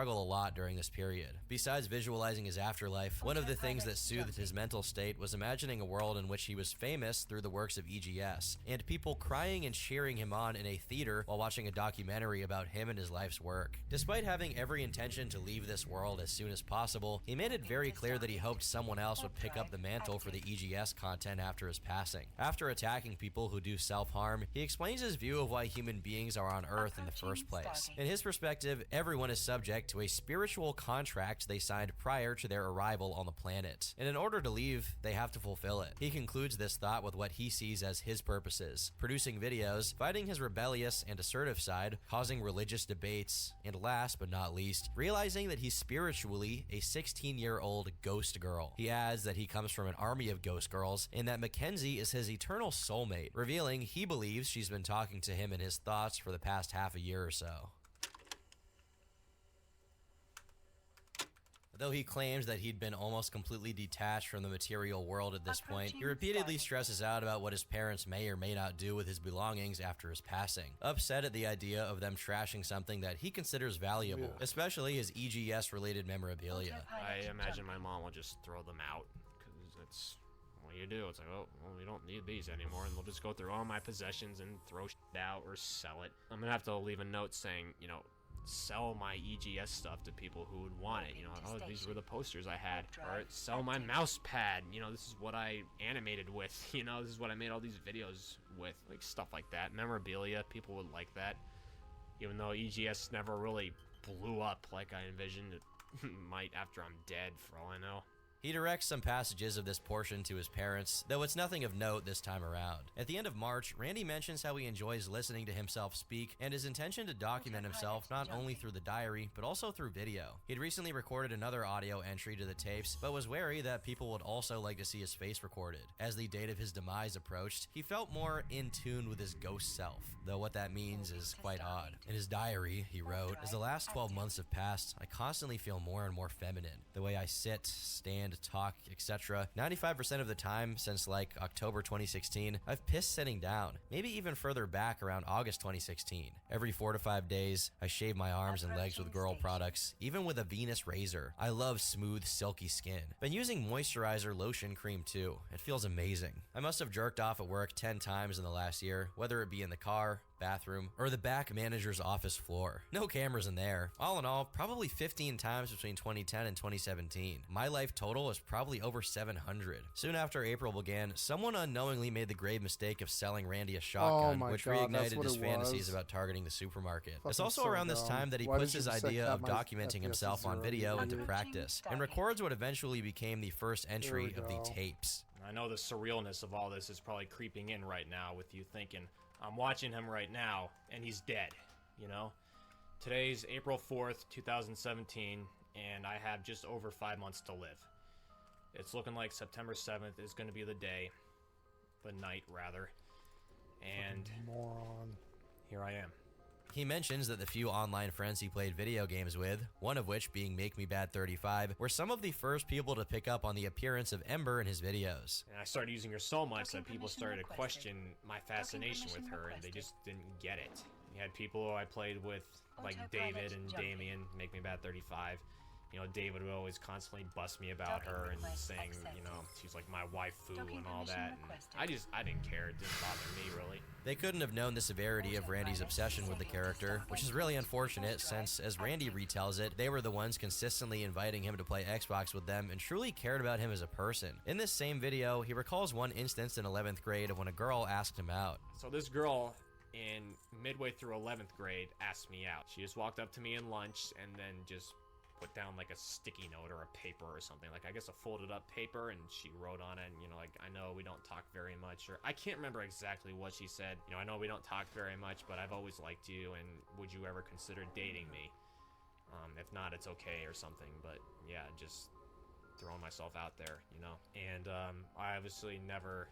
struggle a lot during this period. Besides visualizing his afterlife, one of the things that soothed his mental state was imagining a world in which he was famous through the works of EGS, and people crying and cheering him on in a theater while watching a documentary about him and his life's work. Despite having every intention to leave this world as soon as possible, he made it very clear that he hoped someone else would pick up the mantle for the EGS content after his passing. After attacking people who do self-harm, he explains his view of why human beings are on Earth in the first place. In his perspective, everyone is subject to a spiritual contract they signed prior to their arrival on the planet, and in order to leave, they have to fulfill it. He concludes this thought with what he sees as his purposes: producing videos, fighting his rebellious and assertive side, causing religious debates, and last but not least, realizing that he's spiritually a 16-year-old ghost girl. He adds that he comes from an army of ghost girls and that Mackenzie is his eternal soulmate, revealing he believes she's been talking to him in his thoughts for the past half a year or so. Though he claims that he'd been almost completely detached from the material world at this point, he repeatedly stresses out about what his parents may or may not do with his belongings after his passing, upset at the idea of them trashing something that he considers valuable, especially his EGS-related memorabilia. I imagine my mom will just throw them out, because that's what you do. It's like, oh, well, we don't need these anymore, and we'll just go through all my possessions and throw shit out or sell it. I'm gonna have to leave a note saying, you know, sell my EGS stuff to people who would want it. You know, oh, these were the posters I had. Or sell my mouse pad. You know, this is what I animated with. You know, this is what I made all these videos with. Like, stuff like that. Memorabilia, people would like that. Even though EGS never really blew up like I envisioned it might after I'm dead, for all I know. He directs some passages of this portion to his parents, though it's nothing of note this time around. At the end of March, Randy mentions how he enjoys listening to himself speak and his intention to document himself not only through the diary, but also through video. He'd recently recorded another audio entry to the tapes, but was wary that people would also like to see his face recorded. As the date of his demise approached, he felt more in tune with his ghost self, though what that means is quite odd. In his diary, he wrote, "As the last 12 months have passed, I constantly feel more and more feminine. The way I sit, stand, talk, etc. 95% of the time since like October 2016, I've pissed sitting down, maybe even further back around August 2016. Every 4 to 5 days, I shave my arms and legs with girl products, even with a Venus razor. I love smooth, silky skin. Been using moisturizer, lotion, cream too. It feels amazing. I must have jerked off at work 10 times in the last year, whether it be in the car, bathroom, or the back manager's office floor. No cameras in there. All in all, probably 15 times between 2010 and 2017. My life total is probably over 700. Soon after April began, someone unknowingly made the grave mistake of selling Randy a shotgun, which reignited his fantasies about targeting the supermarket. It's also around this time that he puts his idea of documenting himself on video into practice, and records what eventually became the first entry of the tapes. I know the surrealness of all this is probably creeping in right now with you thinking, I'm watching him right now, and he's dead, you know? Today's April 4th, 2017, and I have just over 5 months to live. It's looking like September 7th is going to be the day. The night, rather. And moron. Here I am. He mentions that the few online friends he played video games with, one of which being Make Me Bad 35, were some of the first people to pick up on the appearance of Ember in his videos. And I started using her so much that people started to question my fascination with her, and they just didn't get it. You had people who I played with, like David and Damien, Make Me Bad 35. You know, David would always constantly bust me about her and saying, you know, she's like my waifu and all that. And I didn't care. It didn't bother me, really. They couldn't have known the severity of Randy's obsession with the character, which is really unfortunate since, as Randy retells it, they were the ones consistently inviting him to play Xbox with them and truly cared about him as a person. In this same video, he recalls one instance in 11th grade of when a girl asked him out. So this girl, in midway through 11th grade, asked me out. She just walked up to me in lunch and then just put down like a sticky note or a paper or something, like I guess a folded up paper, and she wrote on it, and, you know, like, I know we don't talk very much, or I can't remember exactly what she said. You know, I know we don't talk very much, but I've always liked you, and would you ever consider dating me? If not, it's okay, or something. But yeah, just throwing myself out there, you know. And I obviously never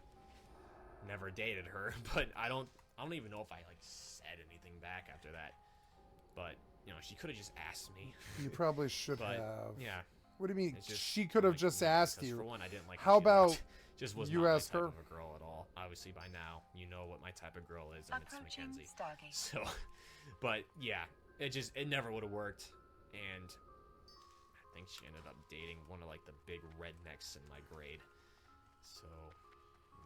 dated her, but I don't even know if I like said anything back after that. But you know, she could have just asked me. You probably should have. Yeah. What do you mean? Just, she could have like, just asked you. For one, I didn't like. How about just was you not ask my her? type of a girl at all. Obviously, by now, you know what my type of girl is, and it's Mackenzie. So, but yeah, it never would have worked. And think she ended up dating one of like the big rednecks in my grade. So,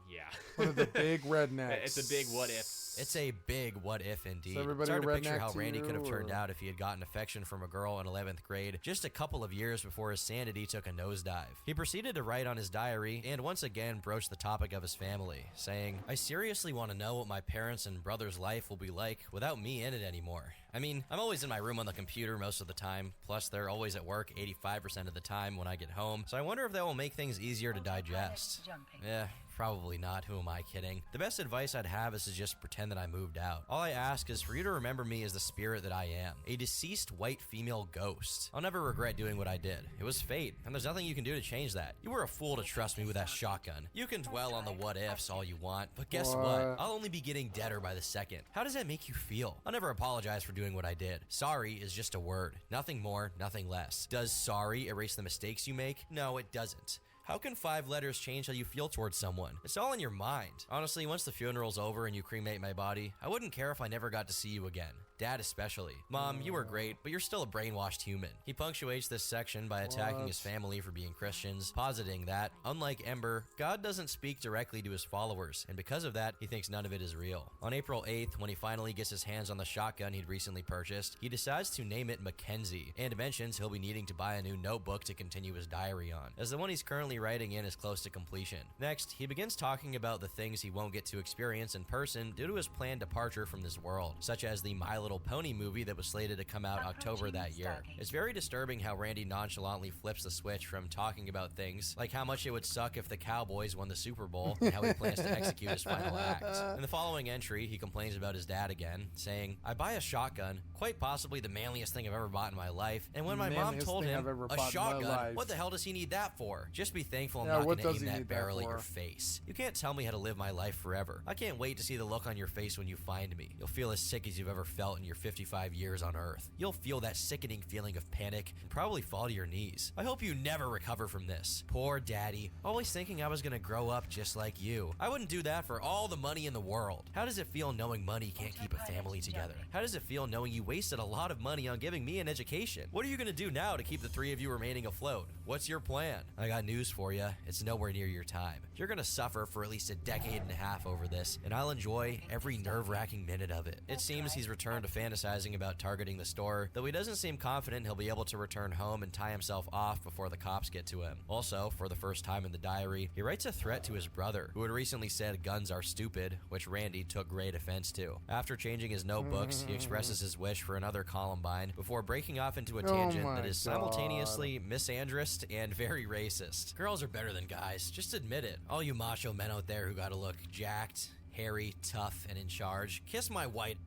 yeah. One of the big rednecks. It's a big what if. It's a big what if indeed. So It's hard to picture how to Randy could have turned or? out if he had gotten affection from a girl in 11th grade just a couple of years before his sanity took a nosedive. He proceeded to write on his diary and once again broached the topic of his family, saying, "I seriously want to know what my parents' and brother's life will be like without me in it anymore. I mean, I'm always in my room on the computer most of the time, plus they're always at work 85% of the time when I get home, so I wonder if that will make things easier to digest." Yeah, probably not. Who am I kidding? The best advice I'd have is to just pretend that I moved out. All I ask is for you to remember me as the spirit that I am, a deceased white female ghost. I'll never regret doing what I did. It was fate, and there's nothing you can do to change that. You were a fool to trust me with that shotgun. You can dwell on the what ifs all you want, but guess what? I'll only be getting deader by the second. How does that make you feel? I'll never apologize for doing what I did. Sorry is just a word. Nothing more, nothing less. Does sorry erase the mistakes you make? No, it doesn't. How can 5 letters change how you feel towards someone? It's all in your mind. Honestly, once the funeral's over and you cremate my body, I wouldn't care if I never got to see you again. Dad especially. Mom, you were great, but you're still a brainwashed human. He punctuates this section by attacking his family for being Christians, positing that, unlike Ember, God doesn't speak directly to his followers, and because of that, he thinks none of it is real. On April 8th, when he finally gets his hands on the shotgun he'd recently purchased, he decides to name it Mackenzie, and mentions he'll be needing to buy a new notebook to continue his diary on, as the one he's currently writing in is close to completion. Next, he begins talking about the things he won't get to experience in person due to his planned departure from this world, such as the My Little Pony movie that was slated to come out October that year. It's very disturbing how Randy nonchalantly flips the switch from talking about things like how much it would suck if the Cowboys won the Super Bowl and how he plans to execute his final act. In the following entry, he complains about his dad again, saying, "I buy a shotgun, quite possibly the manliest thing I've ever bought in my life, and when my mom told him, a shotgun, what the hell does he need that for? Just be thankful I'm not going to aim that barrel at your face. You can't tell me how to live my life forever. I can't wait to see the look on your face when you find me. You'll feel as sick as you've ever felt in your 55 years on Earth. You'll feel that sickening feeling of panic and probably fall to your knees. I hope you never recover from this. Poor daddy, always thinking I was going to grow up just like you. I wouldn't do that for all the money in the world. How does it feel knowing money can't keep a family together? How does it feel knowing you wasted a lot of money on giving me an education? What are you going to do now to keep the 3 of you remaining afloat? What's your plan? I got news for you. It's nowhere near your time. You're going to suffer for at least a decade and a half over this, and I'll enjoy every nerve-wracking minute of it." It seems he's returned to fantasizing about targeting the store, though he doesn't seem confident he'll be able to return home and tie himself off before the cops get to him. Also, for the first time in the diary, he writes a threat to his brother, who had recently said guns are stupid, which Randy took great offense to. After changing his notebooks, he expresses his wish for another Columbine before breaking off into a tangent that is simultaneously misandrist and very racist. Girls are better than guys, just admit it. All you macho men out there who gotta look jacked, hairy, tough, and in charge, kiss my white.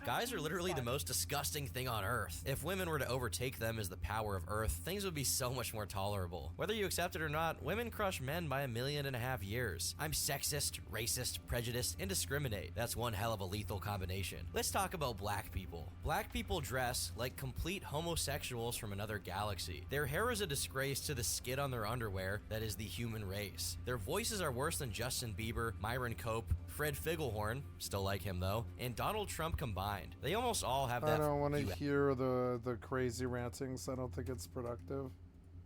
Guys are literally the most disgusting thing on Earth. If women were to overtake them as the power of Earth, things would be so much more tolerable. Whether you accept it or not, women crush men by 1.5 million years. I'm sexist, racist, prejudiced, and discriminate. That's one hell of a lethal combination. Let's talk about black people. Black people dress like complete homosexuals from another galaxy. Their hair is a disgrace to the skid on their underwear that is the human race. Their voices are worse than Justin Bieber, Myron Cope, Fred Figglehorn, still like him though, and Donald Trump combined. They almost all have that. I don't want to hear the crazy rantings. I don't think it's productive.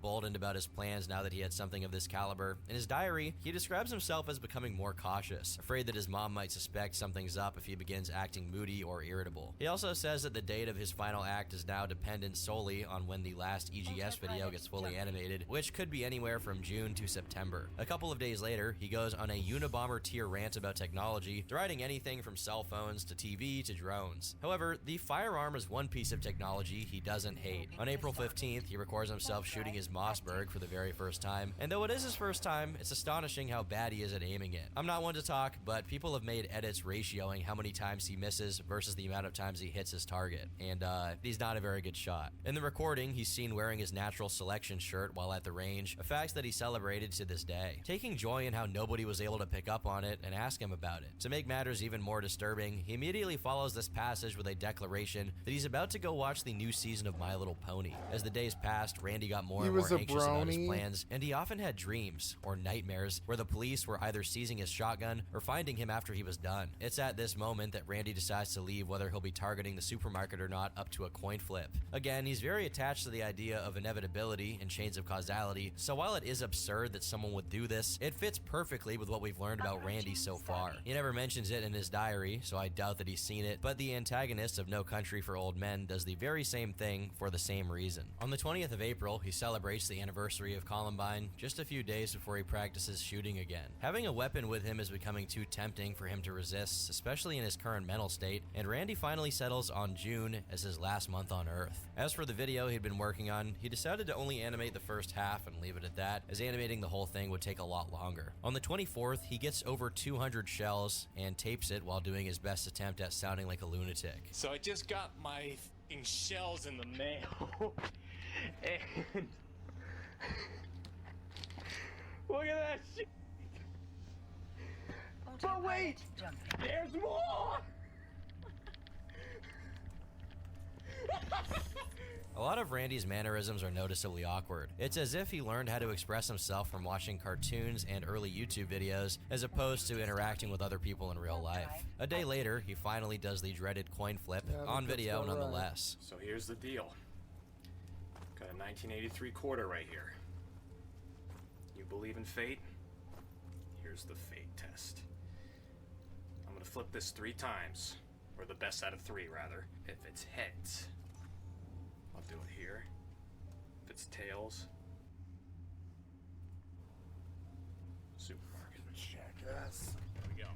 Boldened about his plans now that he had something of this caliber. In his diary, he describes himself as becoming more cautious, afraid that his mom might suspect something's up if he begins acting moody or irritable. He also says that the date of his final act is now dependent solely on when the last EGS video gets fully animated, which could be anywhere from June to September. A couple of days later, he goes on a Unabomber tier rant about technology, deriding anything from cell phones to TV to drones. However, the firearm is one piece of technology he doesn't hate. On April 15th, he records himself shooting his Mossberg for the very first time, and though it is his first time, it's astonishing how bad he is at aiming it. I'm not one to talk, but people have made edits ratioing how many times he misses versus the amount of times he hits his target, and he's not a very good shot. In the recording, he's seen wearing his natural selection shirt while at the range, a fact that he celebrated to this day, taking joy in how nobody was able to pick up on it and ask him about it. To make matters even more disturbing, he immediately follows this passage with a declaration that he's about to go watch the new season of My Little Pony. As the days passed, Randy got more and more was more a anxious about his brony. plans, and he often had dreams or nightmares where the police were either seizing his shotgun or finding him after he was done. It's at this moment that Randy decides to leave, whether he'll be targeting the supermarket or not, up to a coin flip. Again, he's very attached to the idea of inevitability and chains of causality, so while it is absurd that someone would do this, it fits perfectly with what we've learned about Randy so far. He never mentions it in his diary, so I doubt that he's seen it, but the antagonist of No Country for Old Men does the very same thing for the same reason. On the 20th of April, he celebrates the anniversary of Columbine just a few days before he practices shooting again. Having a weapon with him is becoming too tempting for him to resist, especially in his current mental state, and Randy finally settles on June as his last month on Earth. As for the video he'd been working on, he decided to only animate the first half and leave it at that, as animating the whole thing would take a lot longer. On the 24th, he gets over 200 shells and tapes it while doing his best attempt at sounding like a lunatic. So I just got my f***ing shells in the mail. And look at that shit. But wait, there's more. A lot of Randy's mannerisms are noticeably awkward. It's as if he learned how to express himself from watching cartoons and early YouTube videos, as opposed to interacting with other people in real life. A day later, he finally does the dreaded coin flip, on video nonetheless. So here's the deal. Got a 1983 quarter right here. You believe in fate? Here's the fate test. I'm gonna flip this 3 times, or the best out of 3 rather. If it's heads, I'll do it here. If it's tails, supermarket. Jackass. There we go.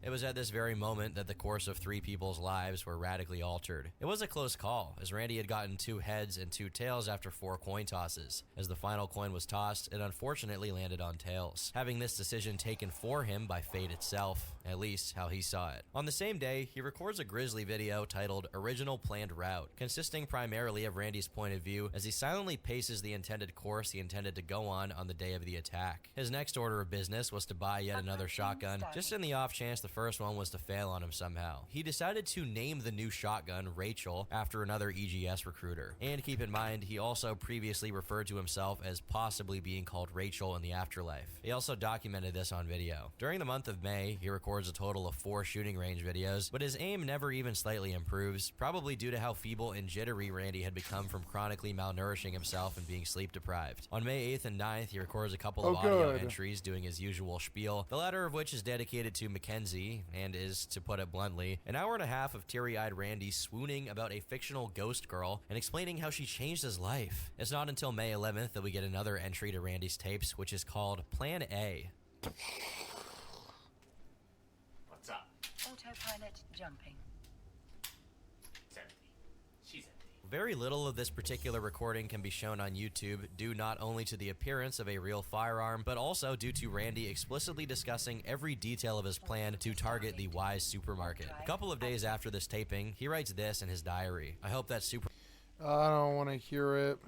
It was at this very moment that the course of 3 people's lives were radically altered. It was a close call, as Randy had gotten 2 heads and 2 tails after 4 coin tosses. As the final coin was tossed, it unfortunately landed on tails, having this decision taken for him by fate itself, at least how he saw it. On the same day, he records a grisly video titled Original Planned Route, consisting primarily of Randy's point of view as he silently paces the intended course he intended to go on the day of the attack. His next order of business was to buy yet another shotgun, just in the off chance the first one was to fail on him somehow. He decided to name the new shotgun Rachel after another EGS recruiter. And keep in mind, he also previously referred to himself as possibly being called Rachel in the afterlife. He also documented this on video. During the month of May, he records a total of 4 shooting range videos, but his aim never even slightly improves, probably due to how feeble and jittery Randy had become from chronically malnourishing himself and being sleep deprived. On May 8th and 9th, he records a couple of audio entries doing his usual spiel, the latter of which is dedicated to Mackenzie, and is, to put it bluntly, an hour and a half of teary-eyed Randy swooning about a fictional ghost girl and explaining how she changed his life. It's not until May 11th that we get another entry to Randy's tapes, which is called Plan A. What's up? Autopilot jumping. It's empty. She's empty. Very little of this particular recording can be shown on YouTube due not only to the appearance of a real firearm, but also due to Randy explicitly discussing every detail of his plan to target the Wise supermarket. A couple of days after this taping, he writes this in his diary. I hope that super... I don't want to hear it.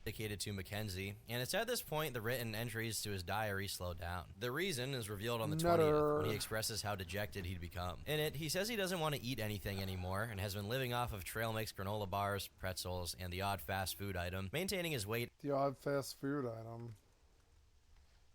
Dedicated to Mackenzie, and it's at this point the written entries to his diary slow down. The reason is revealed on the 20th, when he expresses how dejected he'd become. In it, he says he doesn't want to eat anything anymore, and has been living off of trail mix granola bars, pretzels, and the odd fast food item, maintaining his weight. The odd fast food item.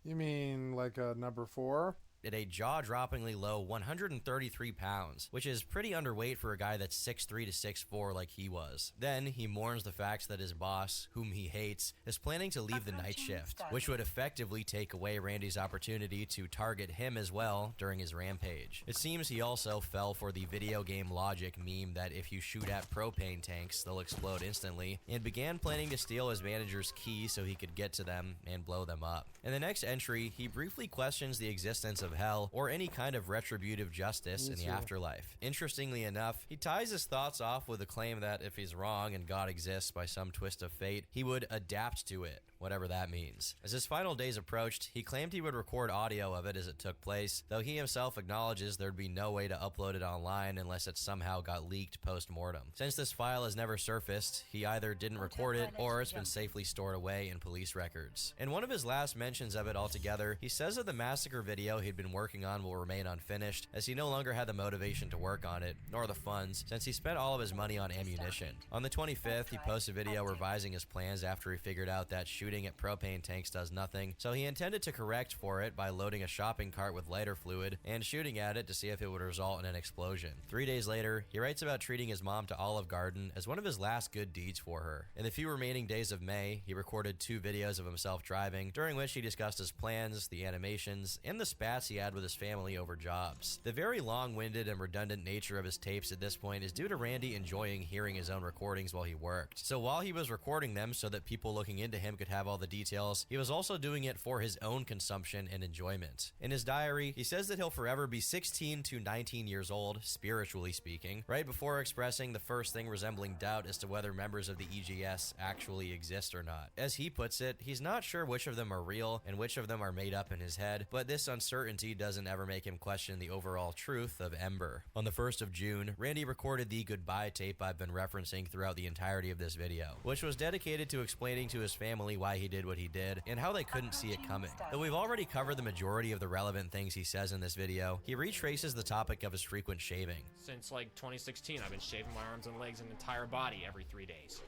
You mean like a number 4? At a jaw-droppingly low 133 pounds, which is pretty underweight for a guy that's 6'3 to 6'4 like he was. Then he mourns the fact that his boss, whom he hates, is planning to leave the night shift, which would effectively take away Randy's opportunity to target him as well during his rampage. It seems he also fell for the video game logic meme that if you shoot at propane tanks, they'll explode instantly, and began planning to steal his manager's key so he could get to them and blow them up. In the next entry, he briefly questions the existence of hell or any kind of retributive justice in the afterlife. Interestingly enough, he ties his thoughts off with a claim that if he's wrong and God exists by some twist of fate, he would adapt to it, whatever that means. As his final days approached, he claimed he would record audio of it as it took place, though he himself acknowledges there'd be no way to upload it online unless it somehow got leaked post-mortem. Since this file has never surfaced, he either didn't record it or it's been safely stored away in police records. In one of his last mentions of it altogether, he says that the massacre video he'd been working on will remain unfinished, as he no longer had the motivation to work on it, nor the funds, since he spent all of his money on ammunition. On the 25th, he posted a video revising his plans after he figured out that shooting at propane tanks does nothing, so he intended to correct for it by loading a shopping cart with lighter fluid and shooting at it to see if it would result in an explosion. 3 days later, he writes about treating his mom to Olive Garden as one of his last good deeds for her. In the few remaining days of May, he recorded 2 videos of himself driving, during which he discussed his plans, the animations, and the spats he had with his family over jobs. The very long-winded and redundant nature of his tapes at this point is due to Randy enjoying hearing his own recordings while he worked. So while he was recording them so that people looking into him could have all the details, he was also doing it for his own consumption and enjoyment. In his diary, he says that he'll forever be 16 to 19 years old, spiritually speaking, right before expressing the first thing resembling doubt as to whether members of the EGS actually exist or not. As he puts it, he's not sure which of them are real and which of them are made up in his head, but this uncertainty doesn't ever make him question the overall truth of Ember. On the 1st of June, Randy recorded the goodbye tape I've been referencing throughout the entirety of this video, which was dedicated to explaining to his family why he did what he did and how they couldn't see it coming. Though we've already covered the majority of the relevant things he says in this video, he retraces the topic of his frequent shaving. Since like 2016, I've been shaving my arms and legs and entire body every 3 days.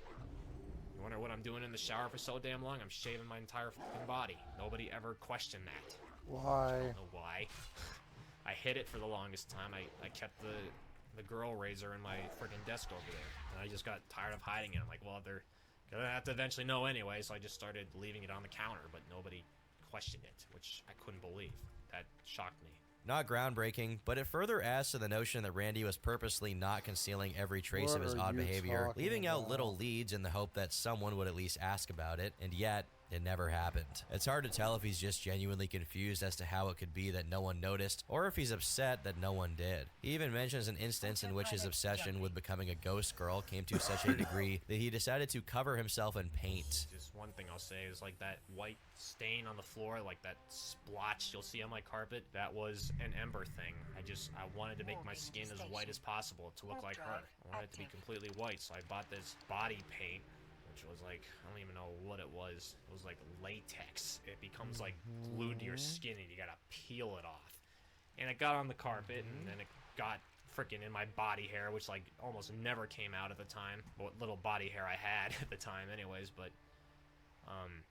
You wonder what I'm doing in the shower for so damn long? I'm shaving my entire fucking body. Nobody ever questioned that. Why? I don't know why. I hid it for the longest time. I kept the girl razor in my freaking desk over there, and I just got tired of hiding it. I'm like, well, they're gonna have to eventually know anyway, so I just started leaving it on the counter, but nobody questioned it, which I couldn't believe. That shocked me. Not groundbreaking, but it further adds to the notion that Randy was purposely not concealing every trace What of his are odd you behavior, talking leaving out about? little leads in the hope that someone would at least ask about it, and yet it never happened. It's hard to tell if he's just genuinely confused as to how it could be that no one noticed, or if he's upset that no one did. He even mentions an instance in which his obsession with becoming a ghost girl came to such a degree that he decided to cover himself in paint. Just one thing I'll say is like that white stain on the floor, like that splotch you'll see on my carpet, that was an Ember thing. I wanted to make my skin as white as possible to look like her. I wanted it to be completely white, so I bought this body paint, which was like, I don't even know what it was. It was like latex. It becomes like glued to your skin and you gotta peel it off. And it got on the carpet and then it got freaking in my body hair, which like almost never came out at the time. What little body hair I had at the time anyways, but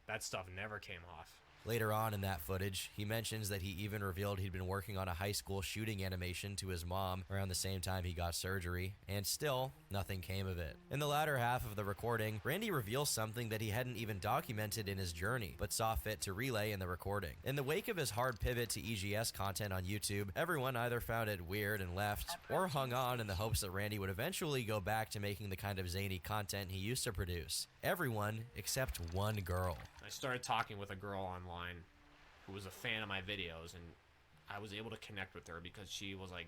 that stuff never came off. Later on in that footage, he mentions that he even revealed he'd been working on a high school shooting animation to his mom around the same time he got surgery, and still, nothing came of it. In the latter half of the recording, Randy reveals something that he hadn't even documented in his journey, but saw fit to relay in the recording. In the wake of his hard pivot to EGS content on YouTube, everyone either found it weird and left, or hung on in the hopes that Randy would eventually go back to making the kind of zany content he used to produce. Everyone except one girl. I started talking with a girl online who was a fan of my videos, and I was able to connect with her because she was like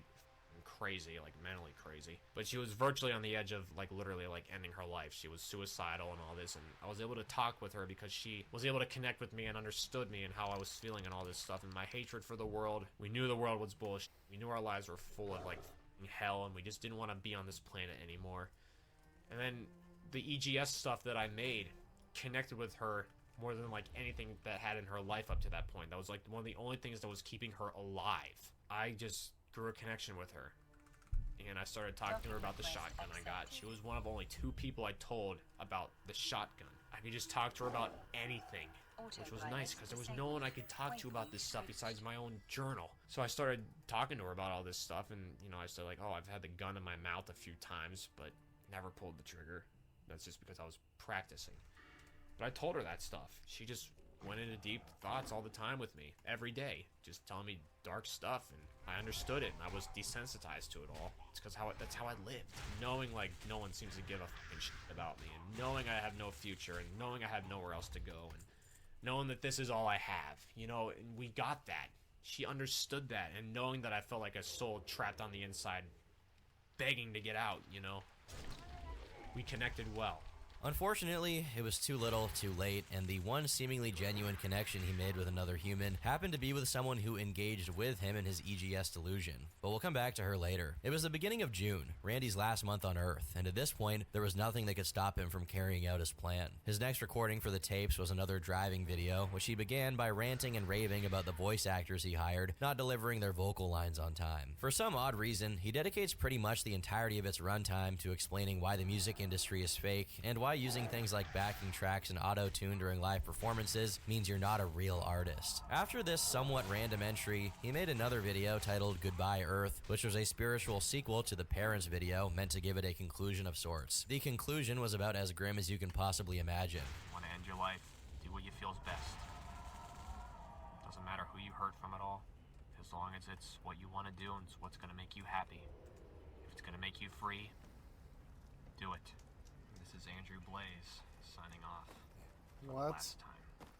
crazy, like mentally crazy. But she was virtually on the edge of like literally like ending her life. She was suicidal and all this, and I was able to talk with her because she was able to connect with me and understood me and how I was feeling and all this stuff and my hatred for the world. We knew the world was bullshit. We knew our lives were full of like hell, and we just didn't want to be on this planet anymore. And then the EGS stuff that I made connected with her more than like anything that had in her life up to that point. That was like one of the only things that was keeping her alive. I just grew a connection with her, and I started talking to her about the shotgun I got. She was one of only 2 people I told about the shotgun. I could just talk to her about anything, which was nice because there was no one I could talk to about this stuff besides my own journal. So I started talking to her about all this stuff, and you know, I said like, oh, I've had the gun in my mouth a few times, but never pulled the trigger. That's just because I was practicing. But I told her that stuff. She just went into deep thoughts all the time with me, every day, just telling me dark stuff, and I understood it, and I was desensitized to it all. It's because that's how I lived, knowing like no one seems to give a fucking shit about me, and knowing I have no future, and knowing I have nowhere else to go, and knowing that this is all I have, you know. And we got that. She understood that, and knowing that I felt like a soul trapped on the inside, begging to get out, you know. We connected well. Unfortunately, it was too little, too late, and the one seemingly genuine connection he made with another human happened to be with someone who engaged with him in his EGS delusion. But we'll come back to her later. It was the beginning of June, Randy's last month on Earth, and at this point, there was nothing that could stop him from carrying out his plan. His next recording for the tapes was another driving video, which he began by ranting and raving about the voice actors he hired not delivering their vocal lines on time. For some odd reason, he dedicates pretty much the entirety of its runtime to explaining why the music industry is fake and why using things like backing tracks and auto-tune during live performances means you're not a real artist. After this somewhat random entry, he made another video titled Goodbye Earth, which was a spiritual sequel to the Parents video meant to give it a conclusion of sorts. The conclusion was about as grim as you can possibly imagine. Want to end your life? Do what you feel's best. Doesn't matter who you hurt from it all, as long as it's what you want to do and it's what's going to make you happy. If it's going to make you free, do it. This is Andrew Blaze, signing off. For the What? last time.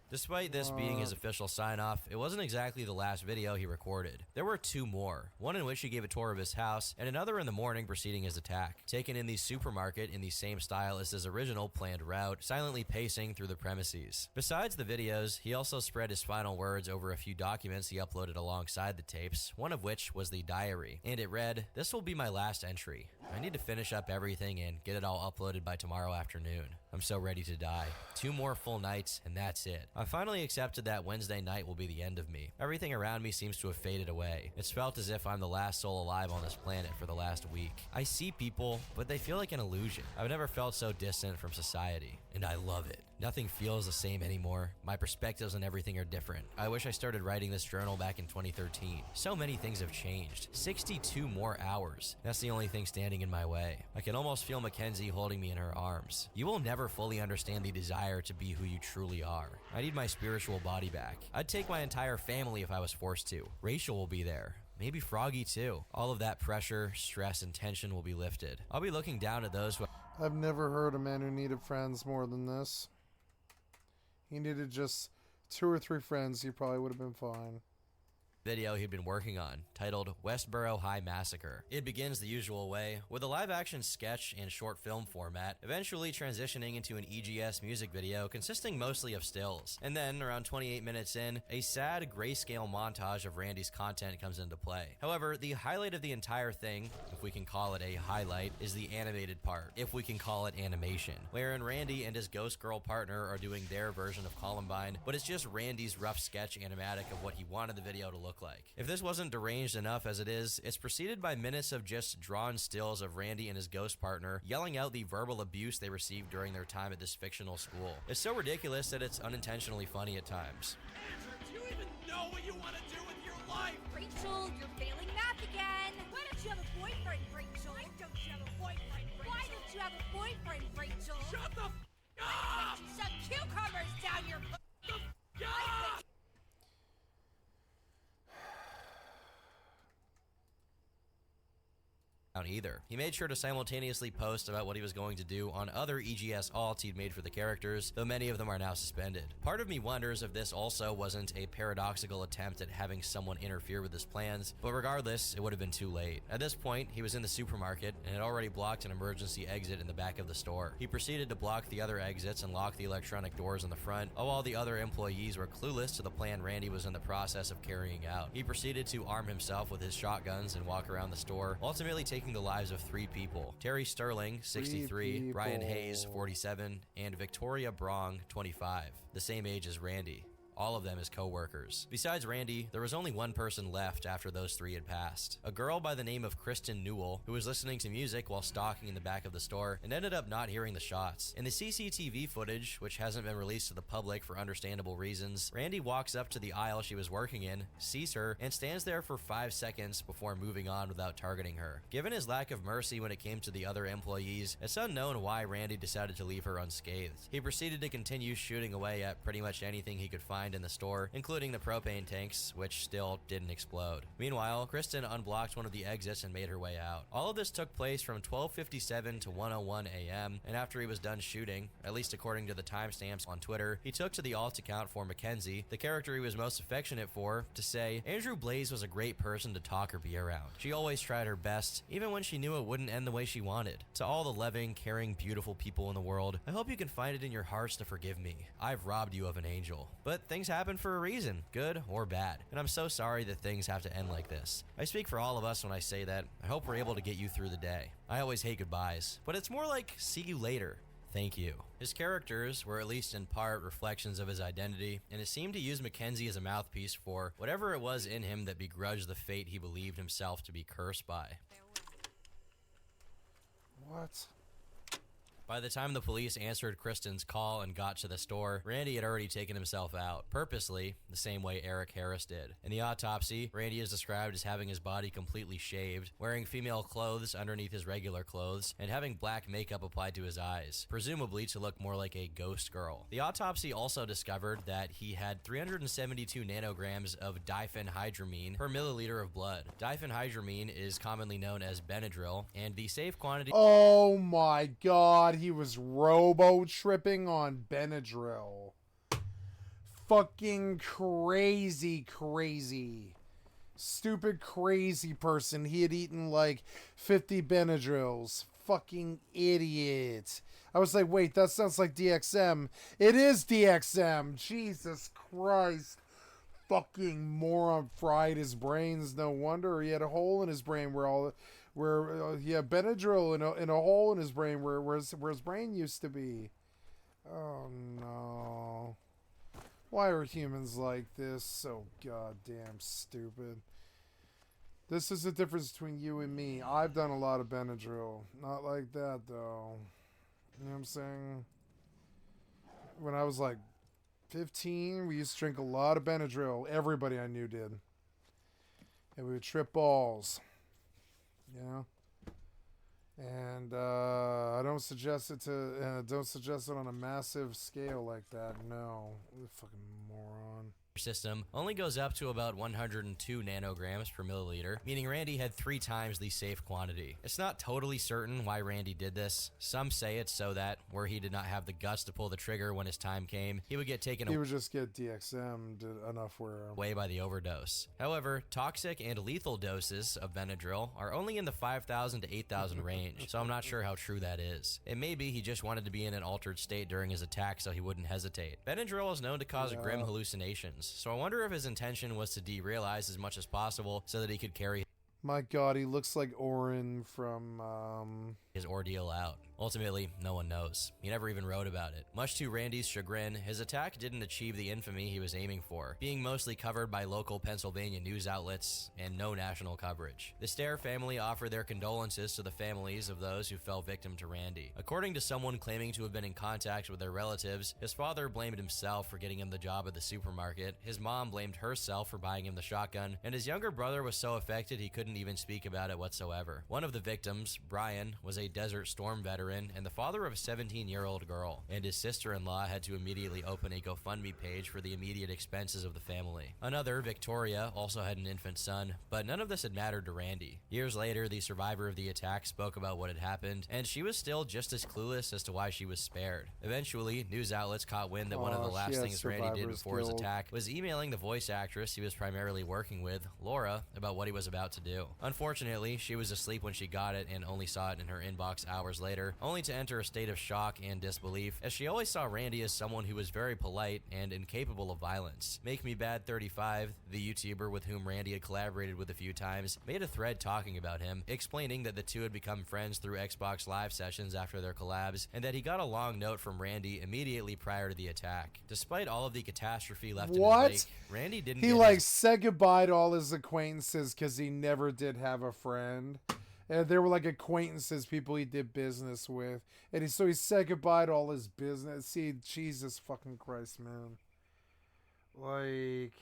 Despite this being his official sign-off, it wasn't exactly the last video he recorded. There were two more, one in which he gave a tour of his house, and another in the morning preceding his attack, taken in the supermarket in the same style as his original planned route, silently pacing through the premises. Besides the videos, he also spread his final words over a few documents he uploaded alongside the tapes, one of which was the diary, and it read, "This will be my last entry. I need to finish up everything and get it all uploaded by tomorrow afternoon. I'm so ready to die. 2 more full nights, and that's it. I finally accepted that Wednesday night will be the end of me. Everything around me seems to have faded away. It's felt as if I'm the last soul alive on this planet for the last week. I see people, but they feel like an illusion. I've never felt so distant from society, and I love it. Nothing feels the same anymore. My perspectives on everything are different. I wish I started writing this journal back in 2013. So many things have changed. 62 more hours. That's the only thing standing in my way. I can almost feel Mackenzie holding me in her arms. You will never fully understand the desire to be who you truly are. I need my spiritual body back. I'd take my entire family if I was forced to. Rachel will be there. Maybe Froggy too. All of that pressure, stress, and tension will be lifted. I'll be looking down at those who... I've never heard a man who needed friends more than this. He needed just 2 or 3 friends. He probably would have been fine. Video he'd been working on, titled Westboro High Massacre. It begins the usual way, with a live-action sketch and short film format, eventually transitioning into an EGS music video consisting mostly of stills. And then, around 28 minutes in, a sad grayscale montage of Randy's content comes into play. However, the highlight of the entire thing, if we can call it a highlight, is the animated part, if we can call it animation, wherein Randy and his ghost girl partner are doing their version of Columbine, but it's just Randy's rough sketch animatic of what he wanted the video to look like. If this wasn't deranged enough as it is, it's preceded by minutes of just drawn stills of Randy and his ghost partner yelling out the verbal abuse they received during their time at this fictional school. It's so ridiculous that it's unintentionally funny at times. Andrew, do you even know what you want to do with your life? Rachel, you're failing math again. Why don't you have a boyfriend, Rachel? Why don't you have a boyfriend, Rachel? Why don't you have a boyfriend, Rachel? Shut the up! Shove cucumbers down your up! Either. He made sure to simultaneously post about what he was going to do on other EGS alts he'd made for the characters, though many of them are now suspended. Part of me wonders if this also wasn't a paradoxical attempt at having someone interfere with his plans, but regardless, it would have been too late. At this point, he was in the supermarket and had already blocked an emergency exit in the back of the store. He proceeded to block the other exits and lock the electronic doors in the front, while the other employees were clueless to the plan Randy was in the process of carrying out. He proceeded to arm himself with his shotguns and walk around the store, ultimately taking the lives of 3 people: Terry Sterling, 63, Brian Hayes, 47, and Victoria Brong, 25, the same age as Randy. All of them as co-workers. Besides Randy, there was only one person left after those 3 had passed. A girl by the name of Kristen Newell, who was listening to music while stalking in the back of the store and ended up not hearing the shots. In the CCTV footage, which hasn't been released to the public for understandable reasons, Randy walks up to the aisle she was working in, sees her, and stands there for 5 seconds before moving on without targeting her. Given his lack of mercy when it came to the other employees, it's unknown why Randy decided to leave her unscathed. He proceeded to continue shooting away at pretty much anything he could find find in the store, including the propane tanks, which still didn't explode. Meanwhile, Kristen unblocked one of the exits and made her way out. All of this took place from 12:57 to 1:01 a.m., and after he was done shooting, at least according to the timestamps on Twitter, he took to the alt account for Mackenzie, the character he was most affectionate for, to say, "Andrew Blaze was a great person to talk or be around. She always tried her best, even when she knew it wouldn't end the way she wanted. To all the loving, caring, beautiful people in the world, I hope you can find it in your hearts to forgive me. I've robbed you of an angel. But things happen for a reason, good or bad, and I'm so sorry that things have to end like this. I speak for all of us when I say that I hope we're able to get you through the day. I always hate goodbyes, but it's more like see you later. Thank you." His characters were at least in part reflections of his identity, and it seemed to use Mackenzie as a mouthpiece for whatever it was in him that begrudged the fate he believed himself to be cursed by. What? By the time the police answered Kristen's call and got to the store, Randy had already taken himself out, purposely, the same way Eric Harris did. In the autopsy, Randy is described as having his body completely shaved, wearing female clothes underneath his regular clothes, and having black makeup applied to his eyes, presumably to look more like a ghost girl. The autopsy also discovered that he had 372 nanograms of diphenhydramine per milliliter of blood. Diphenhydramine is commonly known as Benadryl, and the safe quantity... Oh my god, he was robo-tripping on Benadryl. Fucking crazy. Stupid crazy person. He had eaten like 50 Benadryls. Fucking idiot. I was like, wait, that sounds like DXM. It is DXM. Jesus Christ. Fucking moron fried his brains. No wonder he had a hole in his brain where he had Benadryl in a hole in his brain where his brain used to be. Oh no. Why are humans like this? So goddamn stupid. This is the difference between you and me. I've done a lot of Benadryl. Not like that though. You know what I'm saying? When I was like 15, we used to drink a lot of Benadryl. Everybody I knew did. And we would trip balls. You know? And I don't suggest it on a massive scale like that. No. What a fucking moron. System only goes up to about 102 nanograms per milliliter, meaning Randy had 3 times the safe quantity. It's not totally certain why Randy did this. Some say it's so that, where he did not have the guts to pull the trigger when his time came, he would get taken He would just get DXM'd enough where... away by the overdose. However, toxic and lethal doses of Benadryl are only in the 5,000 to 8,000 range, so I'm not sure how true that is. It may be he just wanted to be in an altered state during his attack so he wouldn't hesitate. Benadryl is known to cause grim hallucinations, so I wonder if his intention was to derealize as much as possible so that he could carry My god, he looks like Orin from, his ordeal out. Ultimately, no one knows. He never even wrote about it. Much to Randy's chagrin, his attack didn't achieve the infamy he was aiming for, being mostly covered by local Pennsylvania news outlets and no national coverage. The Stair family offered their condolences to the families of those who fell victim to Randy. According to someone claiming to have been in contact with their relatives, his father blamed himself for getting him the job at the supermarket, his mom blamed herself for buying him the shotgun, and his younger brother was so affected he couldn't even speak about it whatsoever. One of the victims, Brian, was a Desert Storm veteran and the father of a 17-year-old girl, and his sister-in-law had to immediately open a GoFundMe page for the immediate expenses of the family. Another, Victoria, also had an infant son, but none of this had mattered to Randy. Years later, the survivor of the attack spoke about what had happened, and she was still just as clueless as to why she was spared. Eventually, news outlets caught wind that one of the last things Randy did before his attack was emailing the voice actress he was primarily working with, Laura, about what he was about to do. Unfortunately, she was asleep when she got it and only saw it in her inbox hours later, only to enter a state of shock and disbelief, as she always saw Randy as someone who was very polite and incapable of violence. Make Me Bad 35, the YouTuber with whom Randy had collaborated with a few times, made a thread talking about him, explaining that the two had become friends through Xbox Live sessions after their collabs, and that he got a long note from Randy immediately prior to the attack. Despite all of the catastrophe left in his wake, Randy didn't said goodbye to all his acquaintances because he never did have a friend. And they were like acquaintances, people he did business with. And he said goodbye to all his business. See, Jesus fucking Christ, man. Like...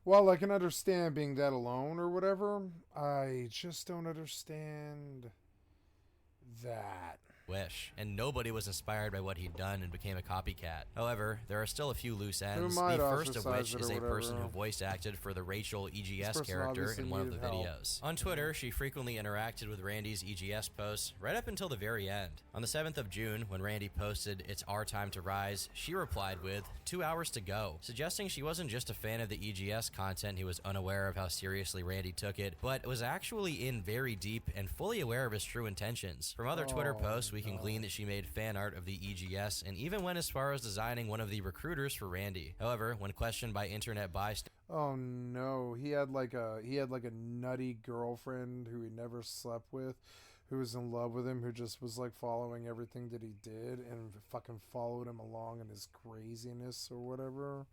Well, I can understand being that alone or whatever. I just don't understand that. wish, and nobody was inspired by what he'd done and became a copycat. However, there are still a few loose ends, might the first of ostracize which it or is a person whatever. who voice acted for the Rachel EGS person character obviously in one of the needed help. videos. On Twitter, she frequently interacted with Randy's EGS posts right up until the very end. On the 7th of June, when Randy posted, "It's our time to rise," she replied with, "2 hours to go," suggesting she wasn't just a fan of the EGS content who was unaware of how seriously Randy took it, but was actually in very deep and fully aware of his true intentions. From other Twitter posts, we can glean that she made fan art of the EGS and even went as far as designing one of the recruiters for Randy. However, when questioned by internet bystanders, Oh no, he had like a nutty girlfriend who he never slept with, who was in love with him, who just was like following everything that he did and fucking followed him along in his craziness or whatever.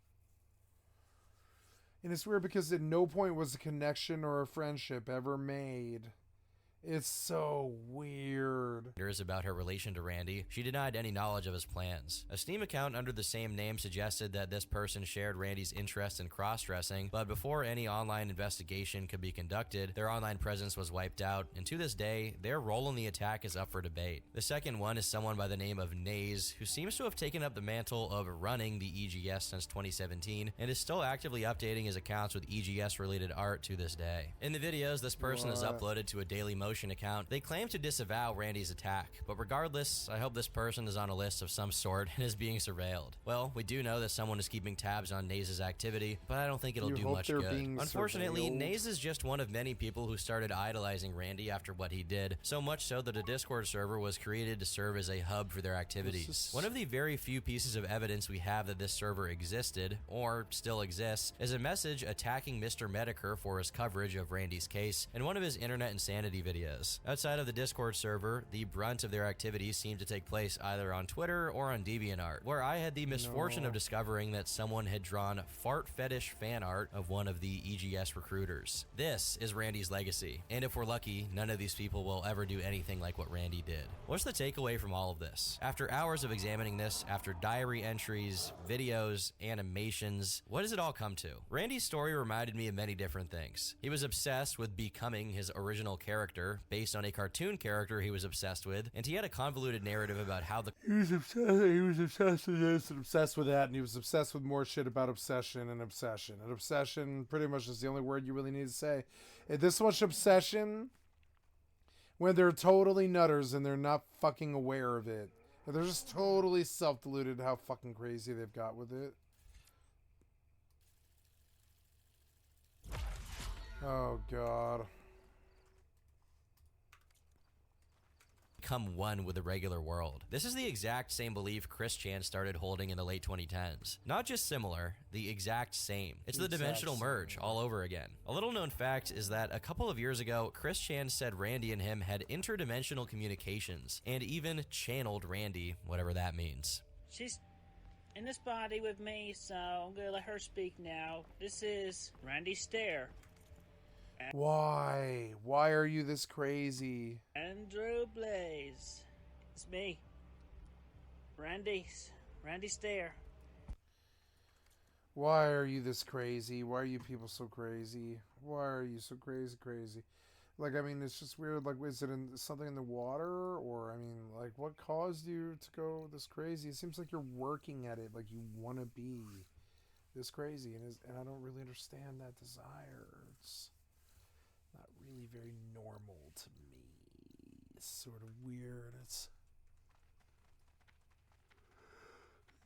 And it's weird because at no point was a connection or a friendship ever made. It's so weird. About her relation to Randy, she denied any knowledge of his plans. A Steam account under the same name suggested that this person shared Randy's interest in cross-dressing, but before any online investigation could be conducted, their online presence was wiped out, and to this day, their role in the attack is up for debate. The second one is someone by the name of Naze, who seems to have taken up the mantle of running the EGS since 2017, and is still actively updating his accounts with EGS-related art to this day. In the videos this person is uploaded to a Daily Motion account, they claim to disavow Randy's attack, but regardless, I hope this person is on a list of some sort and is being surveilled. Well, we do know that someone is keeping tabs on Naze's activity, but I don't think it'll do much good. Unfortunately, Naze is just one of many people who started idolizing Randy after what he did, so much so that a Discord server was created to serve as a hub for their activities. One of the very few pieces of evidence we have that this server existed, or still exists, is a message attacking Mr. Medicare for his coverage of Randy's case in one of his internet insanity videos. Outside of the Discord server, the brunt of their activities seemed to take place either on Twitter or on DeviantArt, where I had the misfortune of discovering that someone had drawn fart fetish fan art of one of the EGS recruiters. This is Randy's legacy, and if we're lucky, none of these people will ever do anything like what Randy did. What's the takeaway from all of this? After hours of examining this, after diary entries, videos, animations, what does it all come to? Randy's story reminded me of many different things. He was obsessed with becoming his original character, based on a cartoon character he was obsessed with, and he had a convoluted narrative about how the He was obsessed with this and obsessed with that, and he was obsessed with more shit about obsession and obsession. And obsession pretty much is the only word you really need to say. This much obsession when they're totally nutters and they're not fucking aware of it. And they're just totally self-deluded how fucking crazy they've got with it. Oh god. Become one with the regular world. This is the exact same belief Chris Chan started holding in the late 2010s. Not just similar, the exact same. It's the dimensional merge all over again. A little known fact is that a couple of years ago, Chris Chan said Randy and him had interdimensional communications, and even channeled Randy, whatever that means. She's in this body with me, so I'm gonna let her speak now. This is Randy Stair. Why? Why are you this crazy? Andrew Blaze. It's me. Randy Stair. Why are you this crazy? Why are you people so crazy? Why are you so crazy? Like, I mean, it's just weird. Like, is it something in the water? Or, I mean, like, what caused you to go this crazy? It seems like you're working at it. Like, you want to be this crazy. And I don't really understand that desire. It's not really very normal to me. It's sort of weird. It's...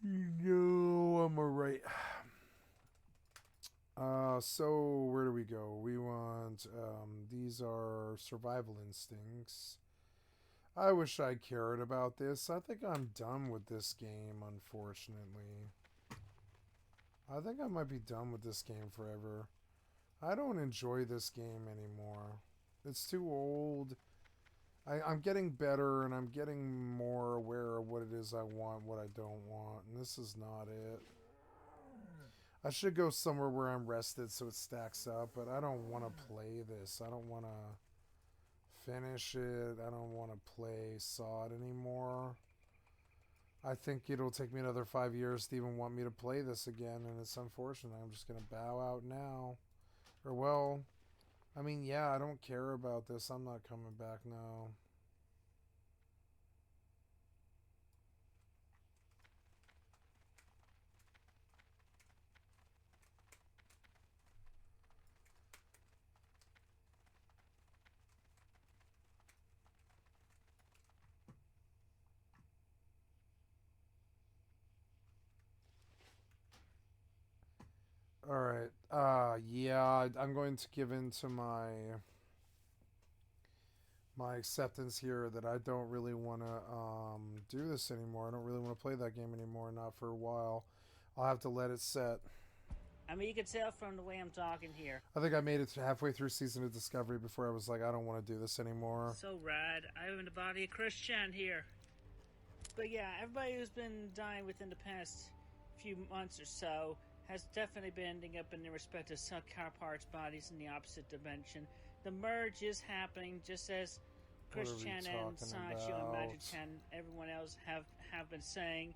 No, I'm alright. So where do we go? We want, these are survival instincts. I wish I cared about this. I think I'm done with this game, unfortunately. I think I might be done with this game forever. I don't enjoy this game anymore. It's too old. I'm getting better, and I'm getting more aware of what it is I want, what I don't want, and this is not it. I should go somewhere where I'm rested so it stacks up, but I don't want to play this. I don't want to finish it. I don't want to play SOD anymore. I think it'll take me another 5 years to even want me to play this again, and it's unfortunate. I'm just going to bow out now. Or, well, I mean, yeah, I don't care about this. I'm not coming back now. Alright. Yeah, I'm going to give in to my acceptance here that I don't really want to do this anymore. I don't really want to play that game anymore, not for a while. I'll have to let it set. I mean, you can tell from the way I'm talking here. I think I made it halfway through Season of Discovery before I was like, I don't want to do this anymore. So rad. I'm in the body of Christian here. But yeah, everybody who's been dying within the past few months or so has definitely been ending up in their respective counterparts' bodies in the opposite dimension. The merge is happening, just as Christian and Sancho and Magic and everyone else have been saying.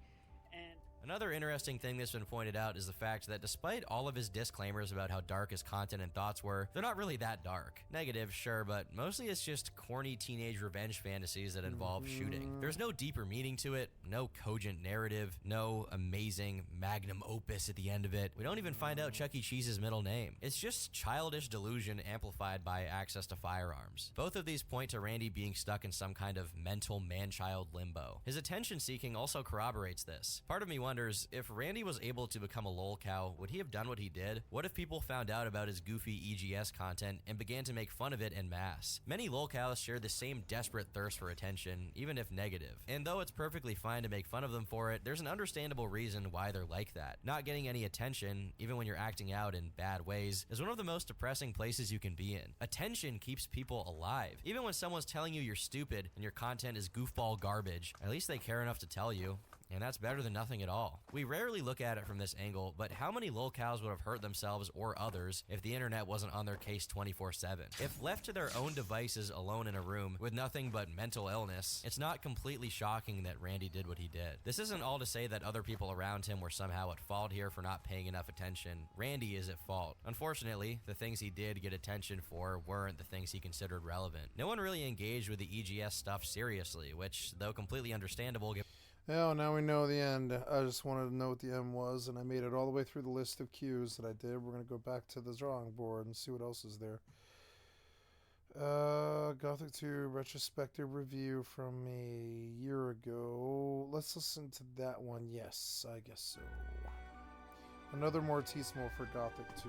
And another interesting thing that's been pointed out is the fact that despite all of his disclaimers about how dark his content and thoughts were, they're not really that dark. Negative, sure, but mostly it's just corny teenage revenge fantasies that involve shooting. There's no deeper meaning to it, no cogent narrative, no amazing magnum opus at the end of it. We don't even find out Chuck E. Cheese's middle name. It's just childish delusion amplified by access to firearms. Both of these point to Randy being stuck in some kind of mental man-child limbo. His attention-seeking also corroborates this. Part of me wonders, if Randy was able to become a lol cow, would he have done what he did? What if people found out about his goofy EGS content and began to make fun of it en masse? Many lol cows share the same desperate thirst for attention, even if negative. And though it's perfectly fine to make fun of them for it, there's an understandable reason why they're like that. Not getting any attention, even when you're acting out in bad ways, is one of the most depressing places you can be in. Attention keeps people alive. Even when someone's telling you you're stupid and your content is goofball garbage, at least they care enough to tell you. And that's better than nothing at all. We rarely look at it from this angle, but how many lol cows would have hurt themselves or others if the internet wasn't on their case 24/7? If left to their own devices alone in a room with nothing but mental illness, it's not completely shocking that Randy did what he did. This isn't all to say that other people around him were somehow at fault here for not paying enough attention. Randy is at fault. Unfortunately, the things he did get attention for weren't the things he considered relevant. No one really engaged with the EGS stuff seriously, which, though completely understandable, Oh, now we know the end. I just wanted to know what the end was, and I made it all the way through the list of cues that I did. We're going to go back to the drawing board and see what else is there. Gothic 2 retrospective review from a year ago. Let's listen to that one. Yes, I guess so. Another Mortismo for Gothic 2.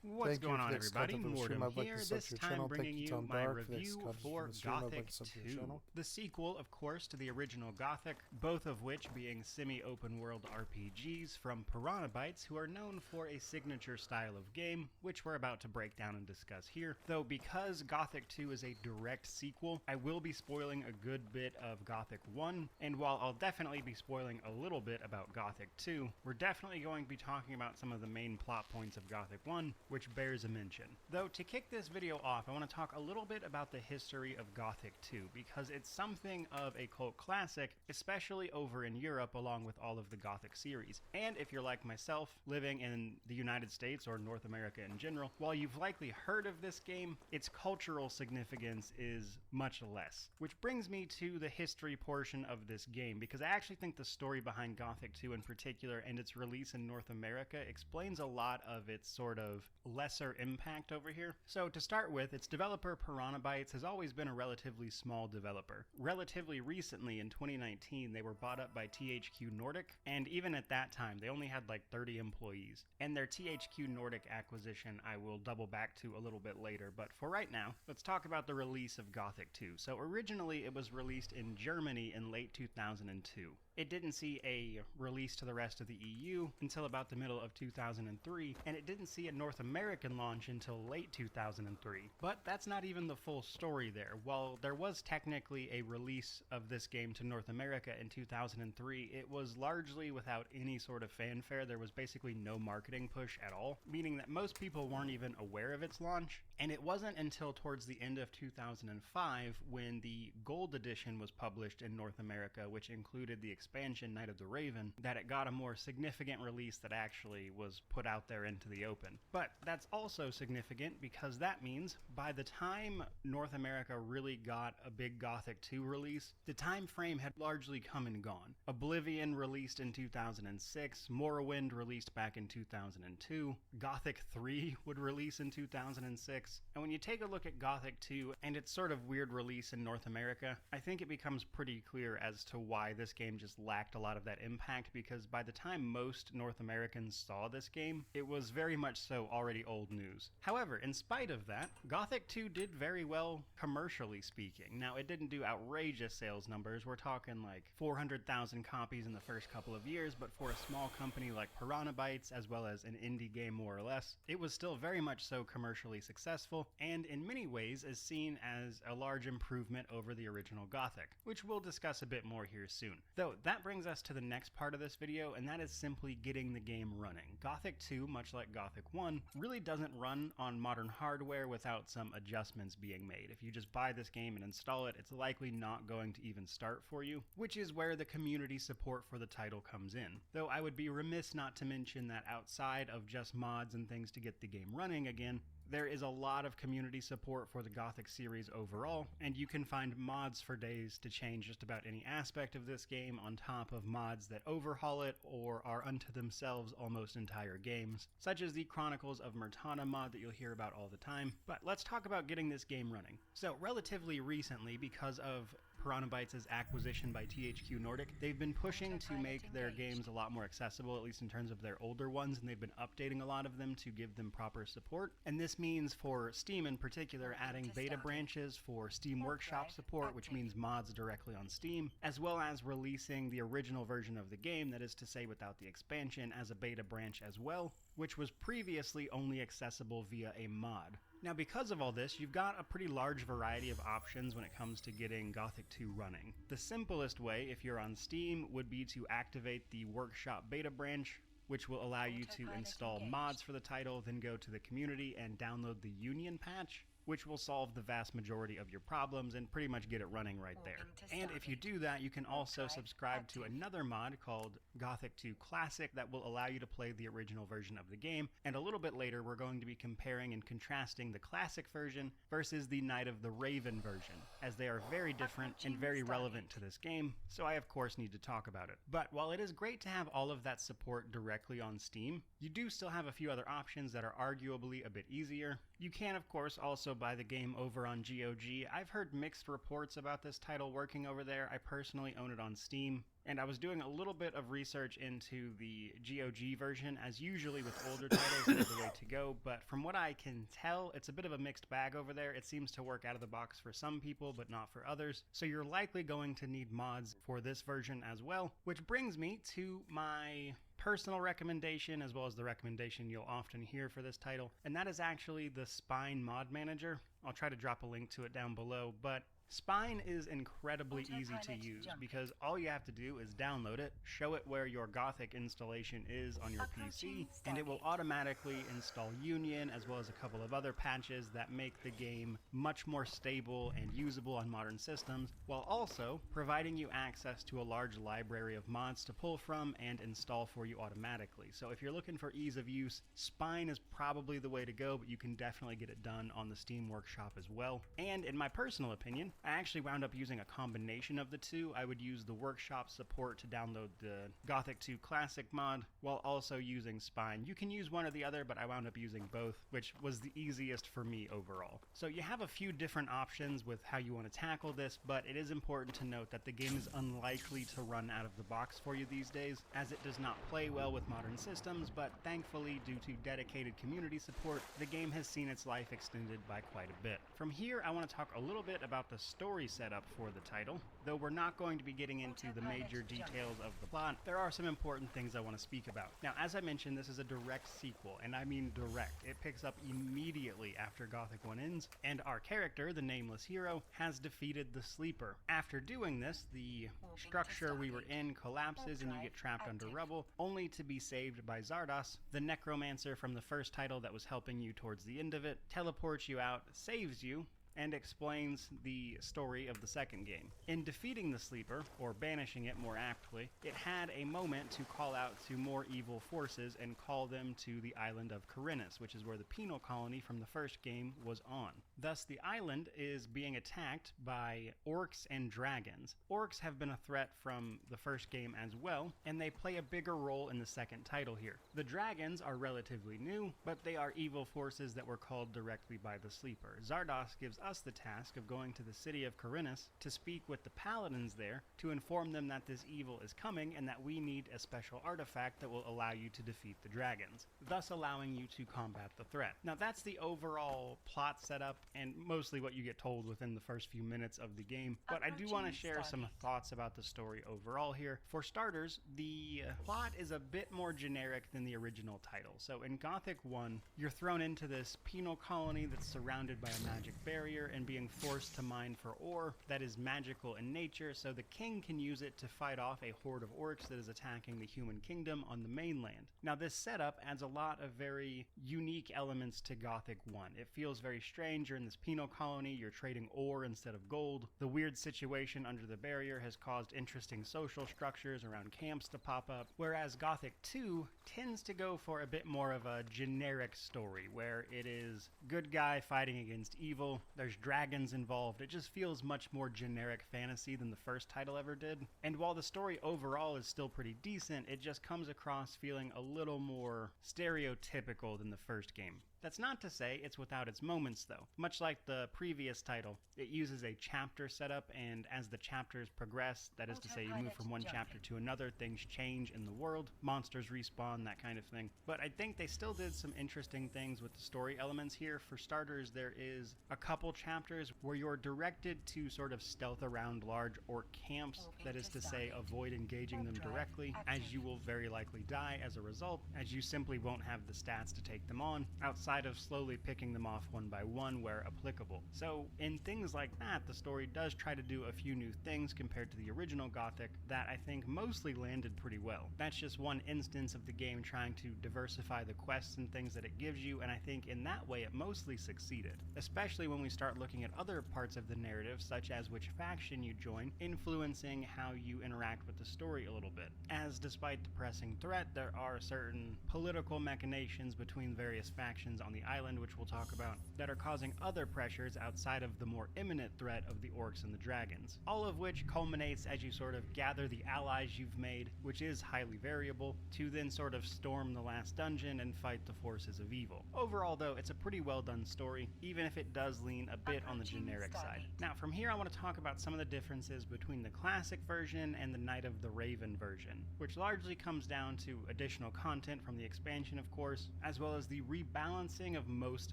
What's going on, everybody? Mortem here, this time bringing you my review for Gothic 2, the sequel, of course, to the original Gothic, both of which being semi-open-world RPGs from Piranha Bytes, who are known for a signature style of game, which we're about to break down and discuss here. Though because Gothic 2 is a direct sequel, I will be spoiling a good bit of Gothic 1, and while I'll definitely be spoiling a little bit about Gothic 2, we're definitely going to be talking about some of the main plot points of Gothic 1, which bears a mention. Though, to kick this video off, I want to talk a little bit about the history of Gothic 2, because it's something of a cult classic, especially over in Europe along with all of the Gothic series. And if you're like myself, living in the United States or North America in general, while you've likely heard of this game, its cultural significance is much less. Which brings me to the history portion of this game, because I actually think the story behind Gothic 2 in particular and its release in North America explains a lot of its sort of lesser impact over here. So to start with, its developer Piranha Bytes has always been a relatively small developer. Relatively recently, in 2019, they were bought up by THQ Nordic, and even at that time, they only had like 30 employees. And their THQ Nordic acquisition I will double back to a little bit later, but for right now, let's talk about the release of Gothic 2. So originally, it was released in Germany in late 2002. It didn't see a release to the rest of the EU until about the middle of 2003, and it didn't see a North American launch until late 2003. But that's not even the full story there. While there was technically a release of this game to North America in 2003, it was largely without any sort of fanfare. There was basically no marketing push at all, meaning that most people weren't even aware of its launch. And it wasn't until towards the end of 2005 when the Gold Edition was published in North America, which included the expansion Night of the Raven, that it got a more significant release that actually was put out there into the open. But that's also significant because that means by the time North America really got a big Gothic 2 release, the time frame had largely come and gone. Oblivion released in 2006, Morrowind released back in 2002, Gothic 3 would release in 2006, and when you take a look at Gothic 2 and its sort of weird release in North America, I think it becomes pretty clear as to why this game just just lacked a lot of that impact because by the time most North Americans saw this game, it was very much so already old news. However, in spite of that, Gothic 2 did very well commercially speaking. Now, it didn't do outrageous sales numbers. We're talking like 400,000 copies in the first couple of years, but for a small company like Piranha Bytes, as well as an indie game more or less, it was still very much so commercially successful, and in many ways is seen as a large improvement over the original Gothic, which we'll discuss a bit more here soon. Though, that brings us to the next part of this video, and that is simply getting the game running. Gothic 2, much like Gothic 1, really doesn't run on modern hardware without some adjustments being made. If you just buy this game and install it, it's likely not going to even start for you, which is where the community support for the title comes in. Though I would be remiss not to mention that outside of just mods and things to get the game running again, there is a lot of community support for the Gothic series overall, and you can find mods for days to change just about any aspect of this game on top of mods that overhaul it or are unto themselves almost entire games, such as the Chronicles of Myrtana mod that you'll hear about all the time. But let's talk about getting this game running. So relatively recently, because of Piranha Bytes' acquisition by THQ Nordic, they've been pushing to make their games a lot more accessible, at least in terms of their older ones, and they've been updating a lot of them to give them proper support. And this means for Steam in particular, adding beta branches for Steam Workshop support, which means mods directly on Steam, as well as releasing the original version of the game, that is to say without the expansion, as a beta branch as well, which was previously only accessible via a mod. Now, because of all this, you've got a pretty large variety of options when it comes to getting Gothic 2 running. The simplest way, if you're on Steam, would be to activate the Workshop beta branch, which will allow you to install mods for the title, then go to the community and download the Union patch, which will solve the vast majority of your problems and pretty much get it running right there. And if you do that, you can also subscribe to another mod called Gothic 2 Classic that will allow you to play the original version of the game, and a little bit later we're going to be comparing and contrasting the classic version versus the Night of the Raven version, as they are very different and very relevant to this game, so I of course need to talk about it. But while it is great to have all of that support directly on Steam, you do still have a few other options that are arguably a bit easier. You can of course also buy the game over on GOG. I've heard mixed reports about this title working over there. I personally own it on Steam, and I was doing a little bit of research into the GOG version, as usually with older titles is the way to go, but from what I can tell, it's a bit of a mixed bag over there. It seems to work out of the box for some people, but not for others, so you're likely going to need mods for this version as well, which brings me to my personal recommendation, as well as the recommendation you'll often hear for this title, and that is actually the Spine mod manager. I'll try to drop a link to it down below, but Spine is incredibly easy to use because all you have to do is download it, show it where your Gothic installation is on your PC, and it will automatically install Union as well as a couple of other patches that make the game much more stable and usable on modern systems, while also providing you access to a large library of mods to pull from and install for you automatically. So if you're looking for ease of use, Spine is probably the way to go, but you can definitely get it done on the Steam Workshop as well. And in my personal opinion, I actually wound up using a combination of the two. I would use the Workshop support to download the Gothic 2 Classic mod, while also using Spine. You can use one or the other, but I wound up using both, which was the easiest for me overall. So you have a few different options with how you want to tackle this, but it is important to note that the game is unlikely to run out of the box for you these days, as it does not play well with modern systems, but thankfully, due to dedicated community support, the game has seen its life extended by quite a bit. From here, I want to talk a little bit about the story setup for the title. Though we're not going to be getting into the major details of the plot, there are some important things I want to speak about. Now, as I mentioned, this is a direct sequel, and I mean direct. It picks up immediately after Gothic 1 ends, and our character, the nameless hero, has defeated the Sleeper. After doing this, the structure we were in collapses and you get trapped under rubble, only to be saved by Zardos, the necromancer from the first title that was helping you towards the end of it, teleports you out, saves you, and explains the story of the second game. In defeating the Sleeper, or banishing it more aptly, it had a moment to call out to more evil forces and call them to the island of Corinus, which is where the penal colony from the first game was on. Thus, the island is being attacked by orcs and dragons. Orcs have been a threat from the first game as well, and they play a bigger role in the second title here. The dragons are relatively new, but they are evil forces that were called directly by the Sleeper. Zardos gives us the task of going to the city of Corinus to speak with the paladins there to inform them that this evil is coming and that we need a special artifact that will allow you to defeat the dragons, thus allowing you to combat the threat. Now that's the overall plot setup and mostly what you get told within the first few minutes of the game, but I do want to share some thoughts about the story overall here. For starters, the plot is a bit more generic than the original title. So in Gothic 1, you're thrown into this penal colony that's surrounded by a magic barrier and being forced to mine for ore that is magical in nature, so the king can use it to fight off a horde of orcs that is attacking the human kingdom on the mainland. Now this setup adds a lot of very unique elements to Gothic 1. It feels very strange. You're in this penal colony, you're trading ore instead of gold. The weird situation under the barrier has caused interesting social structures around camps to pop up, whereas Gothic 2 tends to go for a bit more of a generic story where it is good guy fighting against evil, there's dragons involved. It just feels much more generic fantasy than the first title ever did. And while the story overall is still pretty decent, it just comes across feeling a little more stereotypical than the first game. That's not to say it's without its moments though. Much like the previous title, it uses a chapter setup, and as the chapters progress, that is to say you move from one chapter to another, things change in the world, monsters respawn, that kind of thing. But I think they still did some interesting things with the story elements here. For starters, there is a couple chapters where you're directed to sort of stealth around large orc camps, that is to say avoid engaging them directly, as you will very likely die as a result, as you simply won't have the stats to take them on, outside of slowly picking them off one by one where applicable. So in things like that, the story does try to do a few new things compared to the original Gothic that I think mostly landed pretty well. That's just one instance of the game trying to diversify the quests and things that it gives you, and I think in that way it mostly succeeded, especially when we start looking at other parts of the narrative, such as which faction you join, influencing how you interact with the story a little bit. As despite the pressing threat, there are certain political machinations between various factions on the island, which we'll talk about, that are causing other pressures outside of the more imminent threat of the orcs and the dragons. All of which culminates as you sort of gather the allies you've made, which is highly variable, to then sort of storm the last dungeon and fight the forces of evil. Overall though, it's a pretty well done story, even if it does lean a bit on the generic side. Now from here I want to talk about some of the differences between the classic version and the Night of the Raven version, which largely comes down to additional content from the expansion of course, as well as the rebalancing of most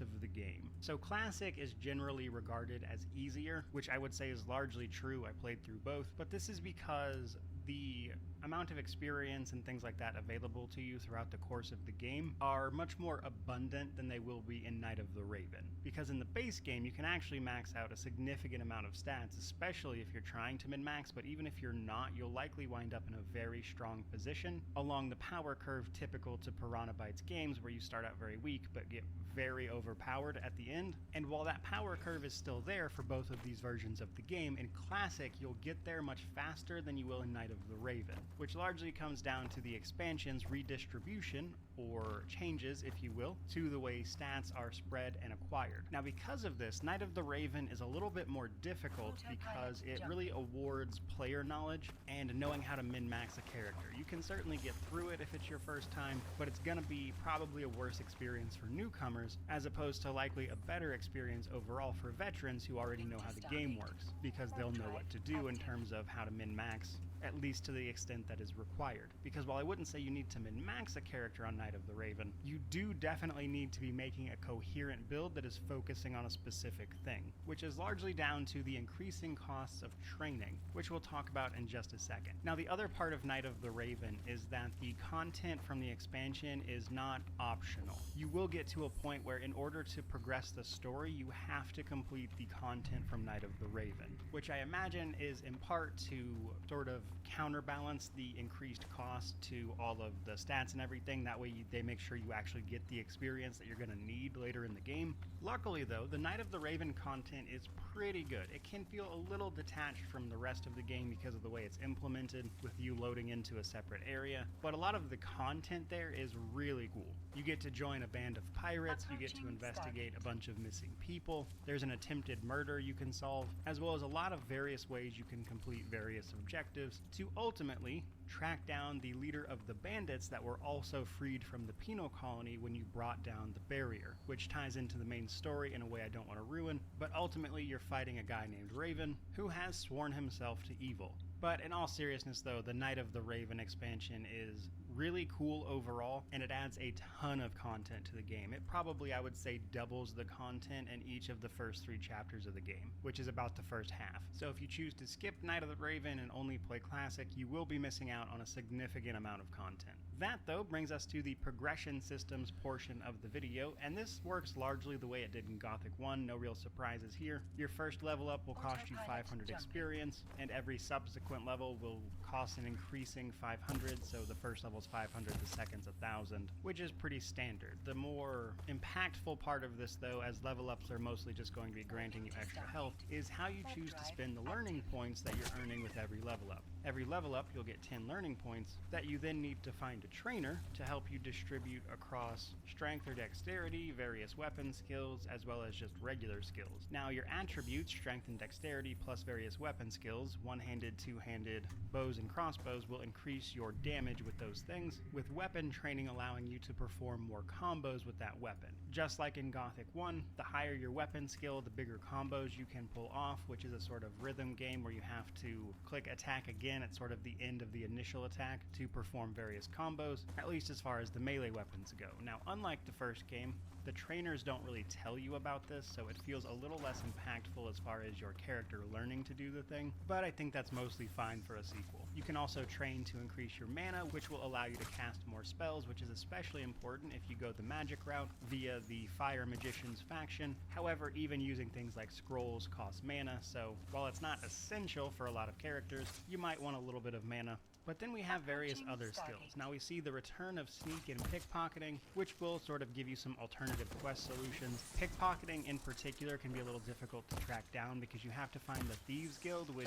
of the game. So classic is generally regarded as easier, which I would say is largely true. I played through both, but this is because the amount of experience and things like that available to you throughout the course of the game are much more abundant than they will be in Night of the Raven. Because in the base game, you can actually max out a significant amount of stats, especially if you're trying to min-max, but even if you're not, you'll likely wind up in a very strong position along the power curve typical to Piranha Bytes games, where you start out very weak but get very overpowered at the end. And while that power curve is still there for both of these versions of the game, in Classic you'll get there much faster than you will in Night of the Raven, which largely comes down to the expansion's redistribution, or changes if you will, to the way stats are spread and acquired. Now because of this, Night of the Raven is a little bit more difficult because it really awards player knowledge and knowing how to min-max a character. You can certainly get through it if it's your first time, but it's gonna be probably a worse experience for newcomers, as opposed to likely a better experience overall for veterans who already know how the game works, because they'll know what to do in terms of how to min-max, at least to the extent that is required. Because while I wouldn't say you need to min-max a character on Night of the Raven, you do definitely need to be making a coherent build that is focusing on a specific thing, which is largely down to the increasing costs of training, which we'll talk about in just a second. Now the other part of Night of the Raven is that the content from the expansion is not optional. You will get to a point where in order to progress the story, you have to complete the content from Night of the Raven, which I imagine is in part to sort of counterbalance the increased cost to all of the stats and everything. That way they make sure you actually get the experience that you're going to need later in the game. Luckily though, the Night of the Raven content is pretty good. It can feel a little detached from the rest of the game because of the way it's implemented, with you loading into a separate area, but a lot of the content there is really cool. You get to join a band of pirates, you get to investigate a bunch of missing people, there's an attempted murder you can solve, as well as a lot of various ways you can complete various objectives, to ultimately track down the leader of the bandits that were also freed from the penal colony when you brought down the barrier, which ties into the main story in a way I don't want to ruin, but ultimately you're fighting a guy named Raven who has sworn himself to evil. But in all seriousness though, the Night of the Raven expansion is really cool overall, and it adds a ton of content to the game. It probably, I would say, doubles the content in each of the first 3 chapters of the game, which is about the first half. So if you choose to skip Night of the Raven and only play Classic, you will be missing out on a significant amount of content. That, though, brings us to the progression systems portion of the video, and this works largely the way it did in Gothic 1, no real surprises here. Your first level up will cost you 500 experience, and every subsequent level will cost an increasing 500, so the first level is 500, the second's 1,000, which is pretty standard. The more impactful part of this, though, as level ups are mostly just going to be granting you extra health, is how you choose to spend the learning points that you're earning with every level up. Every level up, you'll get 10 learning points that you then need to find a trainer to help you distribute across strength or dexterity, various weapon skills, as well as just regular skills. Now, your attributes, strength and dexterity, plus various weapon skills, one-handed, two-handed, bows and crossbows, will increase your damage with those things, with weapon training allowing you to perform more combos with that weapon. Just like in Gothic 1, the higher your weapon skill, the bigger combos you can pull off, which is a sort of rhythm game where you have to click attack again at sort of the end of the initial attack to perform various combos, at least as far as the melee weapons go. Now, unlike the first game, the trainers don't really tell you about this, so it feels a little less impactful as far as your character learning to do the thing, but I think that's mostly fine for a sequel. You can also train to increase your mana, which will allow you to cast more spells, which is especially important if you go the magic route via the Fire Magicians faction. However, even using things like scrolls costs mana, so while it's not essential for a lot of characters, you might want a little bit of mana. But then we have various other skills. Now we see the return of sneak and pickpocketing, which will sort of give you some alternative quest solutions. Pickpocketing in particular can be a little difficult to track down because you have to find the Thieves Guild, which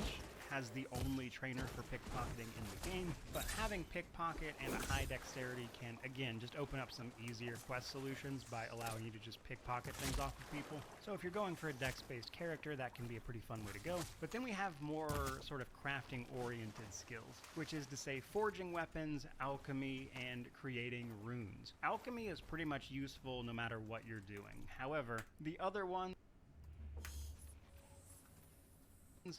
has the only trainer for pickpocketing in the game. But having pickpocket and a high dexterity can, again, just open up some easier quest solutions by allowing you to just pickpocket things off of people. So if you're going for a dex-based character, that can be a pretty fun way to go. But then we have more sort of crafting-oriented skills, which is to say forging weapons, alchemy, and creating runes. Alchemy is pretty much useful no matter what you're doing. However, the other ones,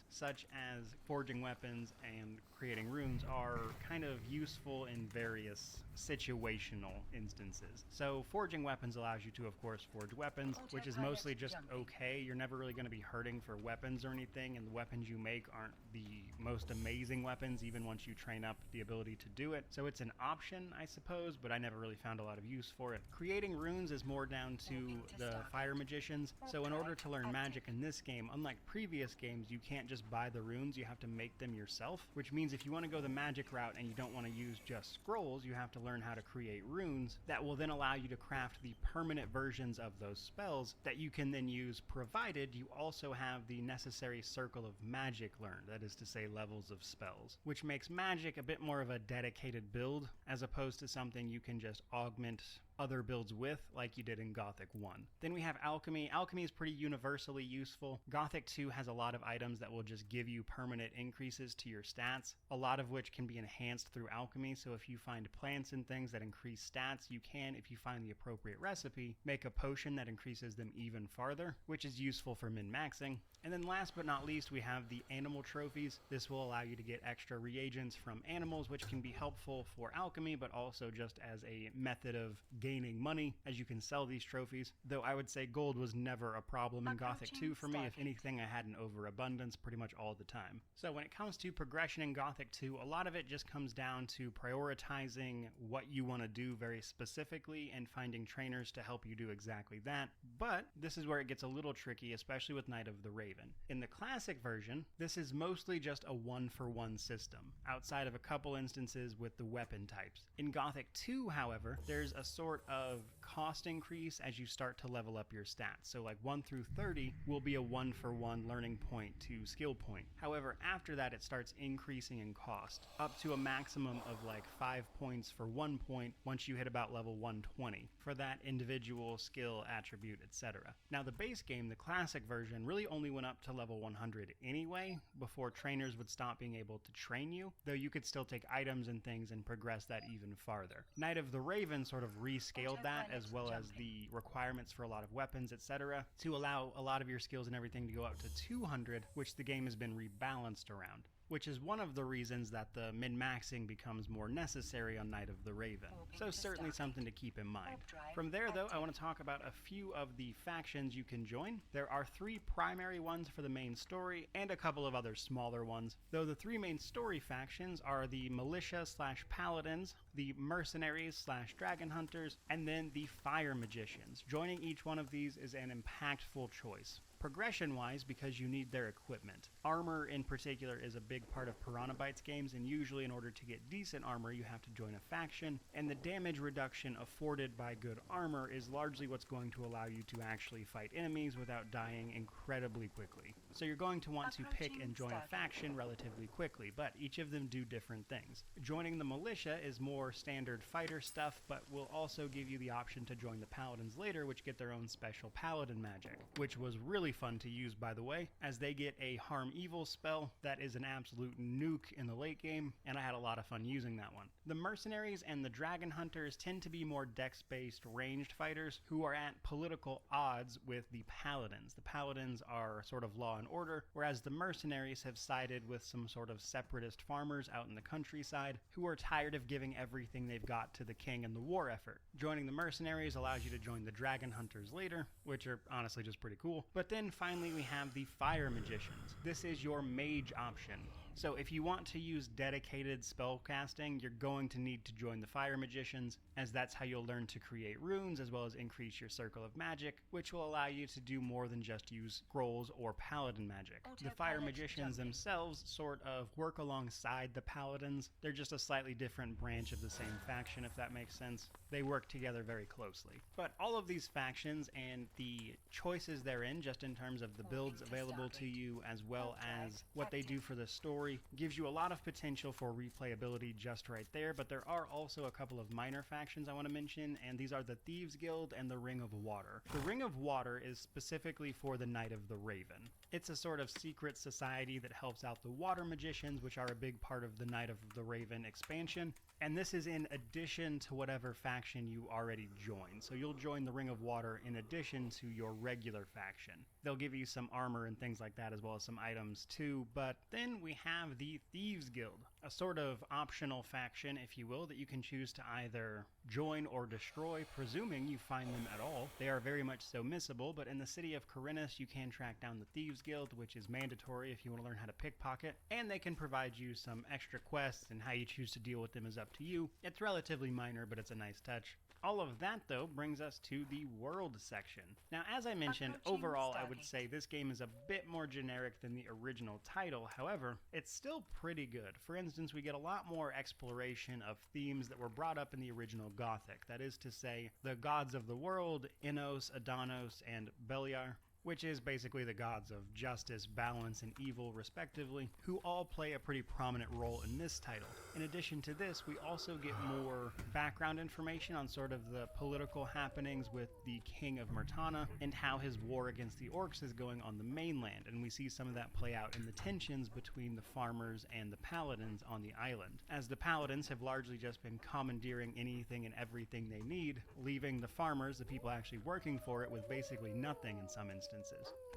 such as forging weapons and creating runes, are kind of useful in various situational instances. So forging weapons allows you to, of course, forge weapons, which is mostly just okay. You're never really going to be hurting for weapons or anything, and the weapons you make aren't the most amazing weapons even once you train up the ability to do it. So it's an option, I suppose, but I never really found a lot of use for it. Creating runes is more down to the Fire Magicians. So in order to learn magic in this game, unlike previous games, you can't just buy the runes, you have to make them yourself, which means if you want to go the magic route and you don't want to use just scrolls, you have to learn how to create runes that will then allow you to craft the permanent versions of those spells that you can then use, provided you also have the necessary circle of magic learned, that is to say levels of spells, which makes magic a bit more of a dedicated build as opposed to something you can just augment other builds with, like you did in Gothic 1. Then we have alchemy. Alchemy is pretty universally useful. Gothic 2 has a lot of items that will just give you permanent increases to your stats, a lot of which can be enhanced through alchemy. So if you find plants and things that increase stats, you can, if you find the appropriate recipe, make a potion that increases them even farther, which is useful for min-maxing. And then last but not least, we have the animal trophies. This will allow you to get extra reagents from animals, which can be helpful for alchemy, but also just as a method of gaining money as you can sell these trophies. Though I would say gold was never a problem in Gothic 2 for me. If anything, I had an overabundance pretty much all the time. So when it comes to progression in Gothic 2, a lot of it just comes down to prioritizing what you want to do very specifically and finding trainers to help you do exactly that. But this is where it gets a little tricky, especially with Night of the Raven. In the classic version, this is mostly just a one-for-one system, outside of a couple instances with the weapon types. In Gothic 2, however, there's a sort sort of cost increase as you start to level up your stats. So like 1 through 30 will be a 1-for-1 learning point to skill point. However, after that it starts increasing in cost, up to a maximum of like 5 points for 1 point once you hit about level 120 for that individual skill, attribute, etc. Now the base game, the classic version, really only went up to level 100 anyway, before trainers would stop being able to train you, though you could still take items and things and progress that even farther. Night of the Raven sort of rescaled that, as well as the requirements for a lot of weapons, etc., to allow a lot of your skills and everything to go up to 200, which the game has been rebalanced around, which is one of the reasons that the min-maxing becomes more necessary on Night of the Raven. So certainly something to keep in mind. From there though, I want to talk about a few of the factions you can join. There are 3 primary ones for the main story, and a couple of other smaller ones, though the 3 main story factions are the Militia/Paladins, the Mercenaries/Dragon Hunters, and then the Fire Magicians. Joining each one of these is an impactful choice. Progression-wise, because you need their equipment. Armor in particular is a big part of Piranha Bytes games, and usually in order to get decent armor you have to join a faction, and the damage reduction afforded by good armor is largely what's going to allow you to actually fight enemies without dying incredibly quickly. So you're going to want to pick and join a faction relatively quickly, but each of them do different things. Joining the Militia is more standard fighter stuff, but will also give you the option to join the Paladins later, which get their own special Paladin magic, which was really fun to use, by the way, as they get a Harm Evil spell that is an absolute nuke in the late game, and I had a lot of fun using that one. The Mercenaries and the Dragon Hunters tend to be more dex-based ranged fighters who are at political odds with the Paladins. The Paladins are sort of law and order, whereas the Mercenaries have sided with some sort of separatist farmers out in the countryside who are tired of giving everything they've got to the king in the war effort. Joining the Mercenaries allows you to join the Dragon Hunters later, which are honestly just pretty cool. But then finally we have the Fire Magicians. This is your mage option. So if you want to use dedicated spell casting, you're going to need to join the Fire Magicians, as that's how you'll learn to create runes as well as increase your circle of magic, which will allow you to do more than just use scrolls or paladin magic. The Fire Magicians themselves sort of work alongside the Paladins. They're just a slightly different branch of the same faction, if that makes sense. They work together very closely. But all of these factions and the choices they're in, just in terms of the builds available to you as well as what they do for the story, gives you a lot of potential for replayability just right there. But there are also a couple of minor factions I want to mention, and these are the Thieves Guild and the Ring of Water. The Ring of Water is specifically for the Night of the Raven. It's a sort of secret society that helps out the Water Magicians, which are a big part of the Night of the Raven expansion, and this is in addition to whatever faction you already join. So you'll join the Ring of Water in addition to your regular faction. They'll give you some armor and things like that, as well as some items too. But then we have the Thieves Guild, a sort of optional faction, if you will, that you can choose to either join or destroy, presuming you find them at all. They are very much so missable, but in the city of Corinus you can track down the Thieves Guild, which is mandatory if you want to learn how to pickpocket, and they can provide you some extra quests, and how you choose to deal with them is up to you. It's relatively minor, but it's a nice touch. All of that, though, brings us to the world section. Now, as I mentioned, overall, I would say this game is a bit more generic than the original title. However, it's still pretty good. For instance, we get a lot more exploration of themes that were brought up in the original Gothic. That is to say, the gods of the world, Innos, Adanos, and Beliar, which is basically the gods of justice, balance, and evil, respectively, who all play a pretty prominent role in this title. In addition to this, we also get more background information on sort of the political happenings with the King of Myrtana, and how his war against the orcs is going on the mainland, and we see some of that play out in the tensions between the farmers and the paladins on the island, as the paladins have largely just been commandeering anything and everything they need, leaving the farmers, the people actually working for it, with basically nothing in some instances.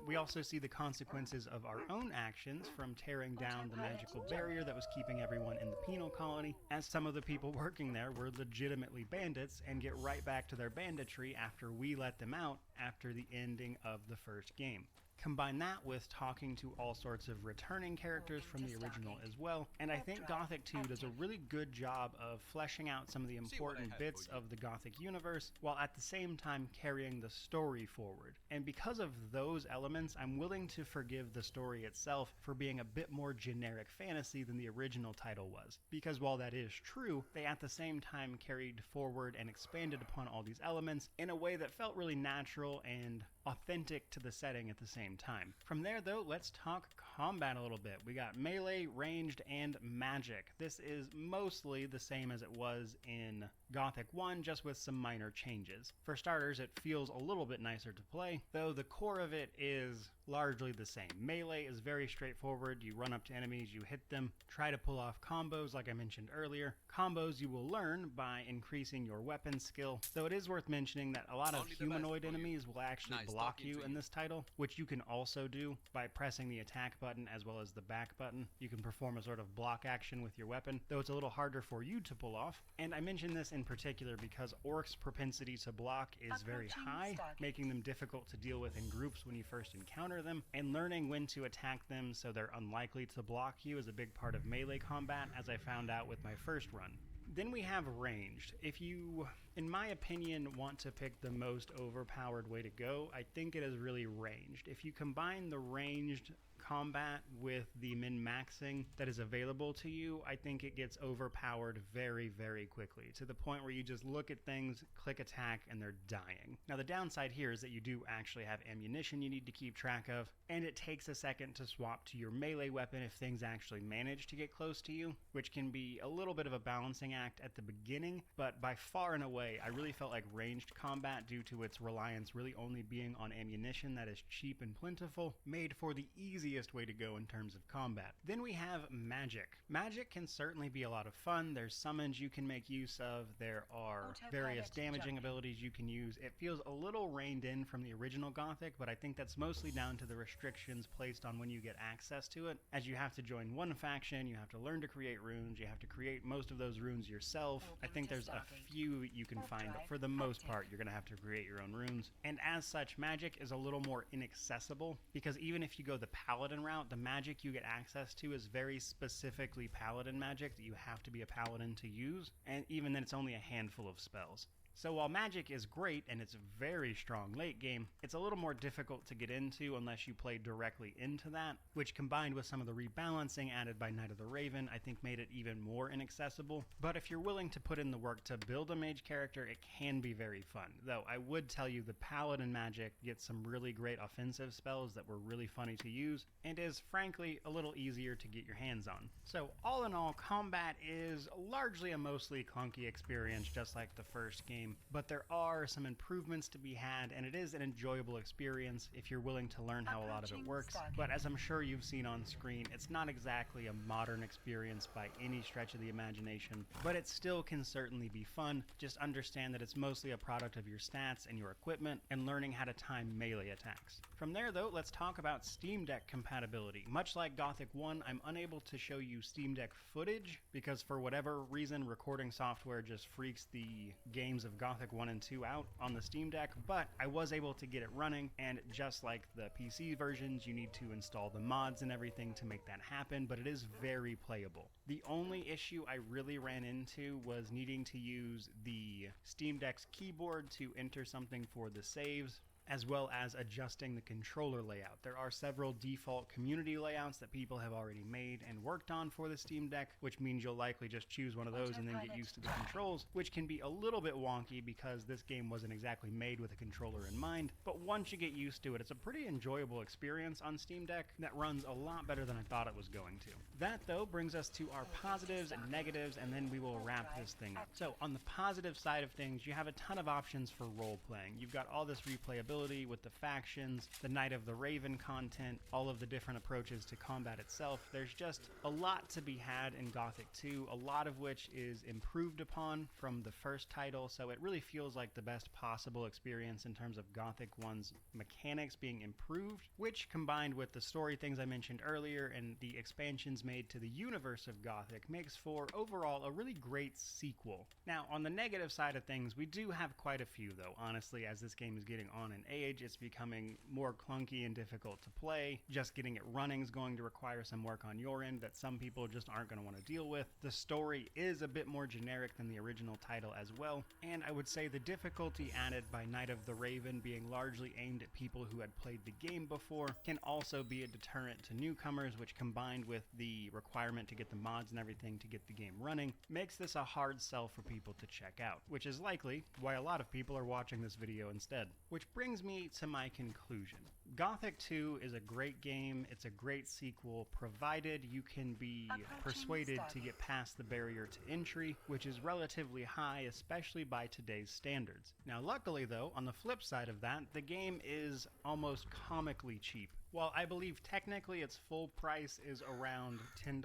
We also see the consequences of our own actions from tearing down the magical barrier that was keeping everyone in the penal colony, as some of the people working there were legitimately bandits and get right back to their banditry after we let them out after the ending of the first game. Combine that with talking to all sorts of returning characters from the original as well, and I think Gothic 2 does a really good job of fleshing out some of the important bits of the Gothic universe, while at the same time carrying the story forward. And because of those elements, I'm willing to forgive the story itself for being a bit more generic fantasy than the original title was. Because while that is true, they at the same time carried forward and expanded upon all these elements in a way that felt really natural and authentic to the setting at the same time. From there though, let's talk combat a little bit. We got melee, ranged, and magic. This is mostly the same as it was in Gothic 1, just with some minor changes. For starters, it feels a little bit nicer to play, though the core of it is largely the same. Melee is very straightforward. You run up to enemies, you hit them, try to pull off combos like I mentioned earlier. Combos you will learn by increasing your weapon skill, though it is worth mentioning that a lot of humanoid enemies will actually block you in this title, which you can also do by pressing the attack button as well as the back button. You can perform a sort of block action with your weapon, though it's a little harder for you to pull off. And I mention this in particular because orcs' propensity to block is very high, making them difficult to deal with in groups when you first encounter them, and learning when to attack them so they're unlikely to block you is a big part of melee combat, as I found out with my first run. Then we have ranged. If you, in my opinion, want to pick the most overpowered way to go, I think it is really ranged. If you combine the ranged combat with the min-maxing that is available to you, I think it gets overpowered very, very quickly, to the point where you just look at things, click attack, and they're dying. Now the downside here is that you do actually have ammunition you need to keep track of, and it takes a second to swap to your melee weapon if things actually manage to get close to you, which can be a little bit of a balancing act at the beginning, but by far and away, I really felt like ranged combat, due to its reliance really only being on ammunition that is cheap and plentiful, made for the easiest way to go in terms of combat. Then we have magic. Magic can certainly be a lot of fun. There's summons you can make use of. There are various damaging abilities you can use. It feels a little reined in from the original Gothic, but I think that's mostly down to the restrictions placed on when you get access to it. As you have to join one faction, you have to learn to create runes, you have to create most of those runes yourself. I think there's a few you can find, but for the most part, you're going to have to create your own runes. And as such, magic is a little more inaccessible, because even if you go the paladin route, the magic you get access to is very specifically paladin magic that you have to be a paladin to use, and even then it's only a handful of spells. So while magic is great and it's very strong late game, it's a little more difficult to get into unless you play directly into that, which combined with some of the rebalancing added by Knight of the Raven, I think made it even more inaccessible. But if you're willing to put in the work to build a mage character, it can be very fun. Though I would tell you the paladin magic gets some really great offensive spells that were really funny to use, and is frankly a little easier to get your hands on. So all in all, combat is largely a mostly clunky experience, just like the first game. But there are some improvements to be had, and it is an enjoyable experience if you're willing to learn how a lot of it works. But as I'm sure you've seen on screen, it's not exactly a modern experience by any stretch of the imagination, but it still can certainly be fun. Just understand that it's mostly a product of your stats and your equipment, and learning how to time melee attacks. From there though, let's talk about Steam Deck compatibility. Much like Gothic 1, I'm unable to show you Steam Deck footage, because for whatever reason, recording software just freaks the games of Gothic 1 and 2 out on the Steam Deck, but I was able to get it running, and just like the PC versions, you need to install the mods and everything to make that happen, but it is very playable. The only issue I really ran into was needing to use the Steam Deck's keyboard to enter something for the saves, as well as adjusting the controller layout. There are several default community layouts that people have already made and worked on for the Steam Deck, which means you'll likely just choose one of those and then get used to the controls, which can be a little bit wonky because this game wasn't exactly made with a controller in mind. But once you get used to it, it's a pretty enjoyable experience on Steam Deck that runs a lot better than I thought it was going to. That though brings us to our positives and negatives, and then we will wrap this thing up. So on the positive side of things, you have a ton of options for role playing. You've got all this replayability with the factions, the Knight of the Raven content, all of the different approaches to combat itself. There's just a lot to be had in Gothic 2, a lot of which is improved upon from the first title, so it really feels like the best possible experience in terms of Gothic 1's mechanics being improved, which combined with the story things I mentioned earlier and the expansions made to the universe of Gothic makes for overall a really great sequel. Now on the negative side of things, we do have quite a few though, honestly, as this game is getting on in and age, it's becoming more clunky and difficult to play. Just getting it running is going to require some work on your end that some people just aren't going to want to deal with. The story is a bit more generic than the original title as well, and I would say the difficulty added by Night of the Raven being largely aimed at people who had played the game before can also be a deterrent to newcomers, which combined with the requirement to get the mods and everything to get the game running makes this a hard sell for people to check out, which is likely why a lot of people are watching this video instead. Which brings me to my conclusion. Gothic 2 is a great game, it's a great sequel, provided you can be persuaded to get past the barrier to entry, which is relatively high, especially by today's standards. Now luckily though, on the flip side of that, the game is almost comically cheap. While I believe technically its full price is around $10,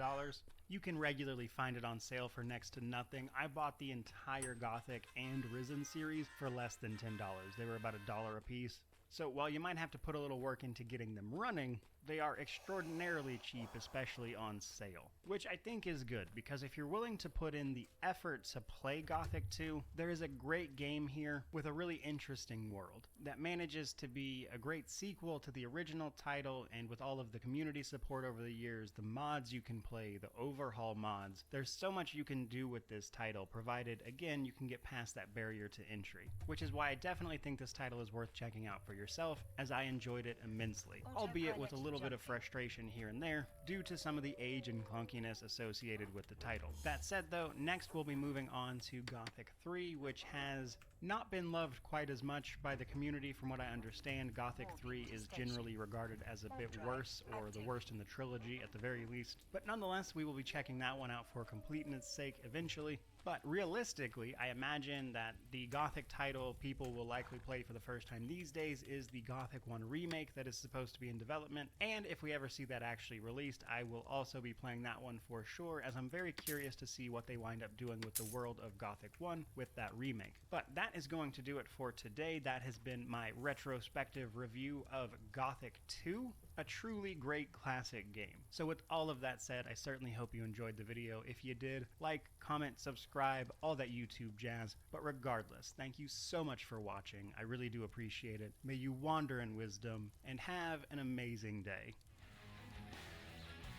you can regularly find it on sale for next to nothing. I bought the entire Gothic and Risen series for less than $10. They were about $1 a piece. So while you might have to put a little work into getting them running, they are extraordinarily cheap, especially on sale. Which I think is good, because if you're willing to put in the effort to play Gothic 2, there is a great game here with a really interesting world that manages to be a great sequel to the original title, and with all of the community support over the years, the mods you can play, the overhaul mods, there's so much you can do with this title, provided, again, you can get past that barrier to entry. Which is why I definitely think this title is worth checking out for yourself, as I enjoyed it immensely, albeit with a little bit of frustration here and there due to some of the age and clunkiness associated with the title. That said though, next we'll be moving on to Gothic 3, which has not been loved quite as much by the community. From what I understand, Gothic 3 is generally regarded as a bit worse, or the worst in the trilogy at the very least. But nonetheless, we will be checking that one out for completeness sake eventually. But realistically, I imagine that the Gothic title people will likely play for the first time these days is the Gothic 1 remake that is supposed to be in development, and if we ever see that actually released, I will also be playing that one for sure, as I'm very curious to see what they wind up doing with the world of Gothic 1 with that remake. But that is going to do it for today. That has been my retrospective review of Gothic 2. A truly great classic game. So with all of that said, I certainly hope you enjoyed the video. If you did, like, comment, subscribe, all that YouTube jazz. But regardless, thank you so much for watching. I really do appreciate it. May you wander in wisdom and have an amazing day.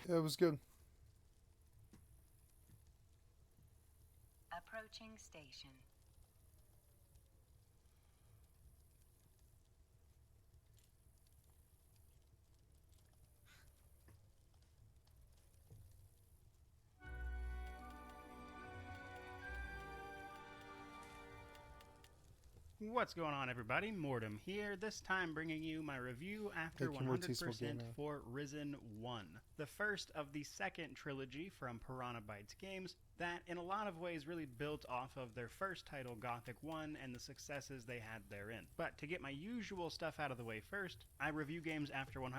Yeah, it was good. Approaching station. What's going on, everybody? Mortem here, this time bringing you my review after 100% for Risen 1, the first of the second trilogy from Piranha Bytes Games that in a lot of ways really built off of their first title, Gothic 1, and the successes they had therein. But to get my usual stuff out of the way first, I review games after 100%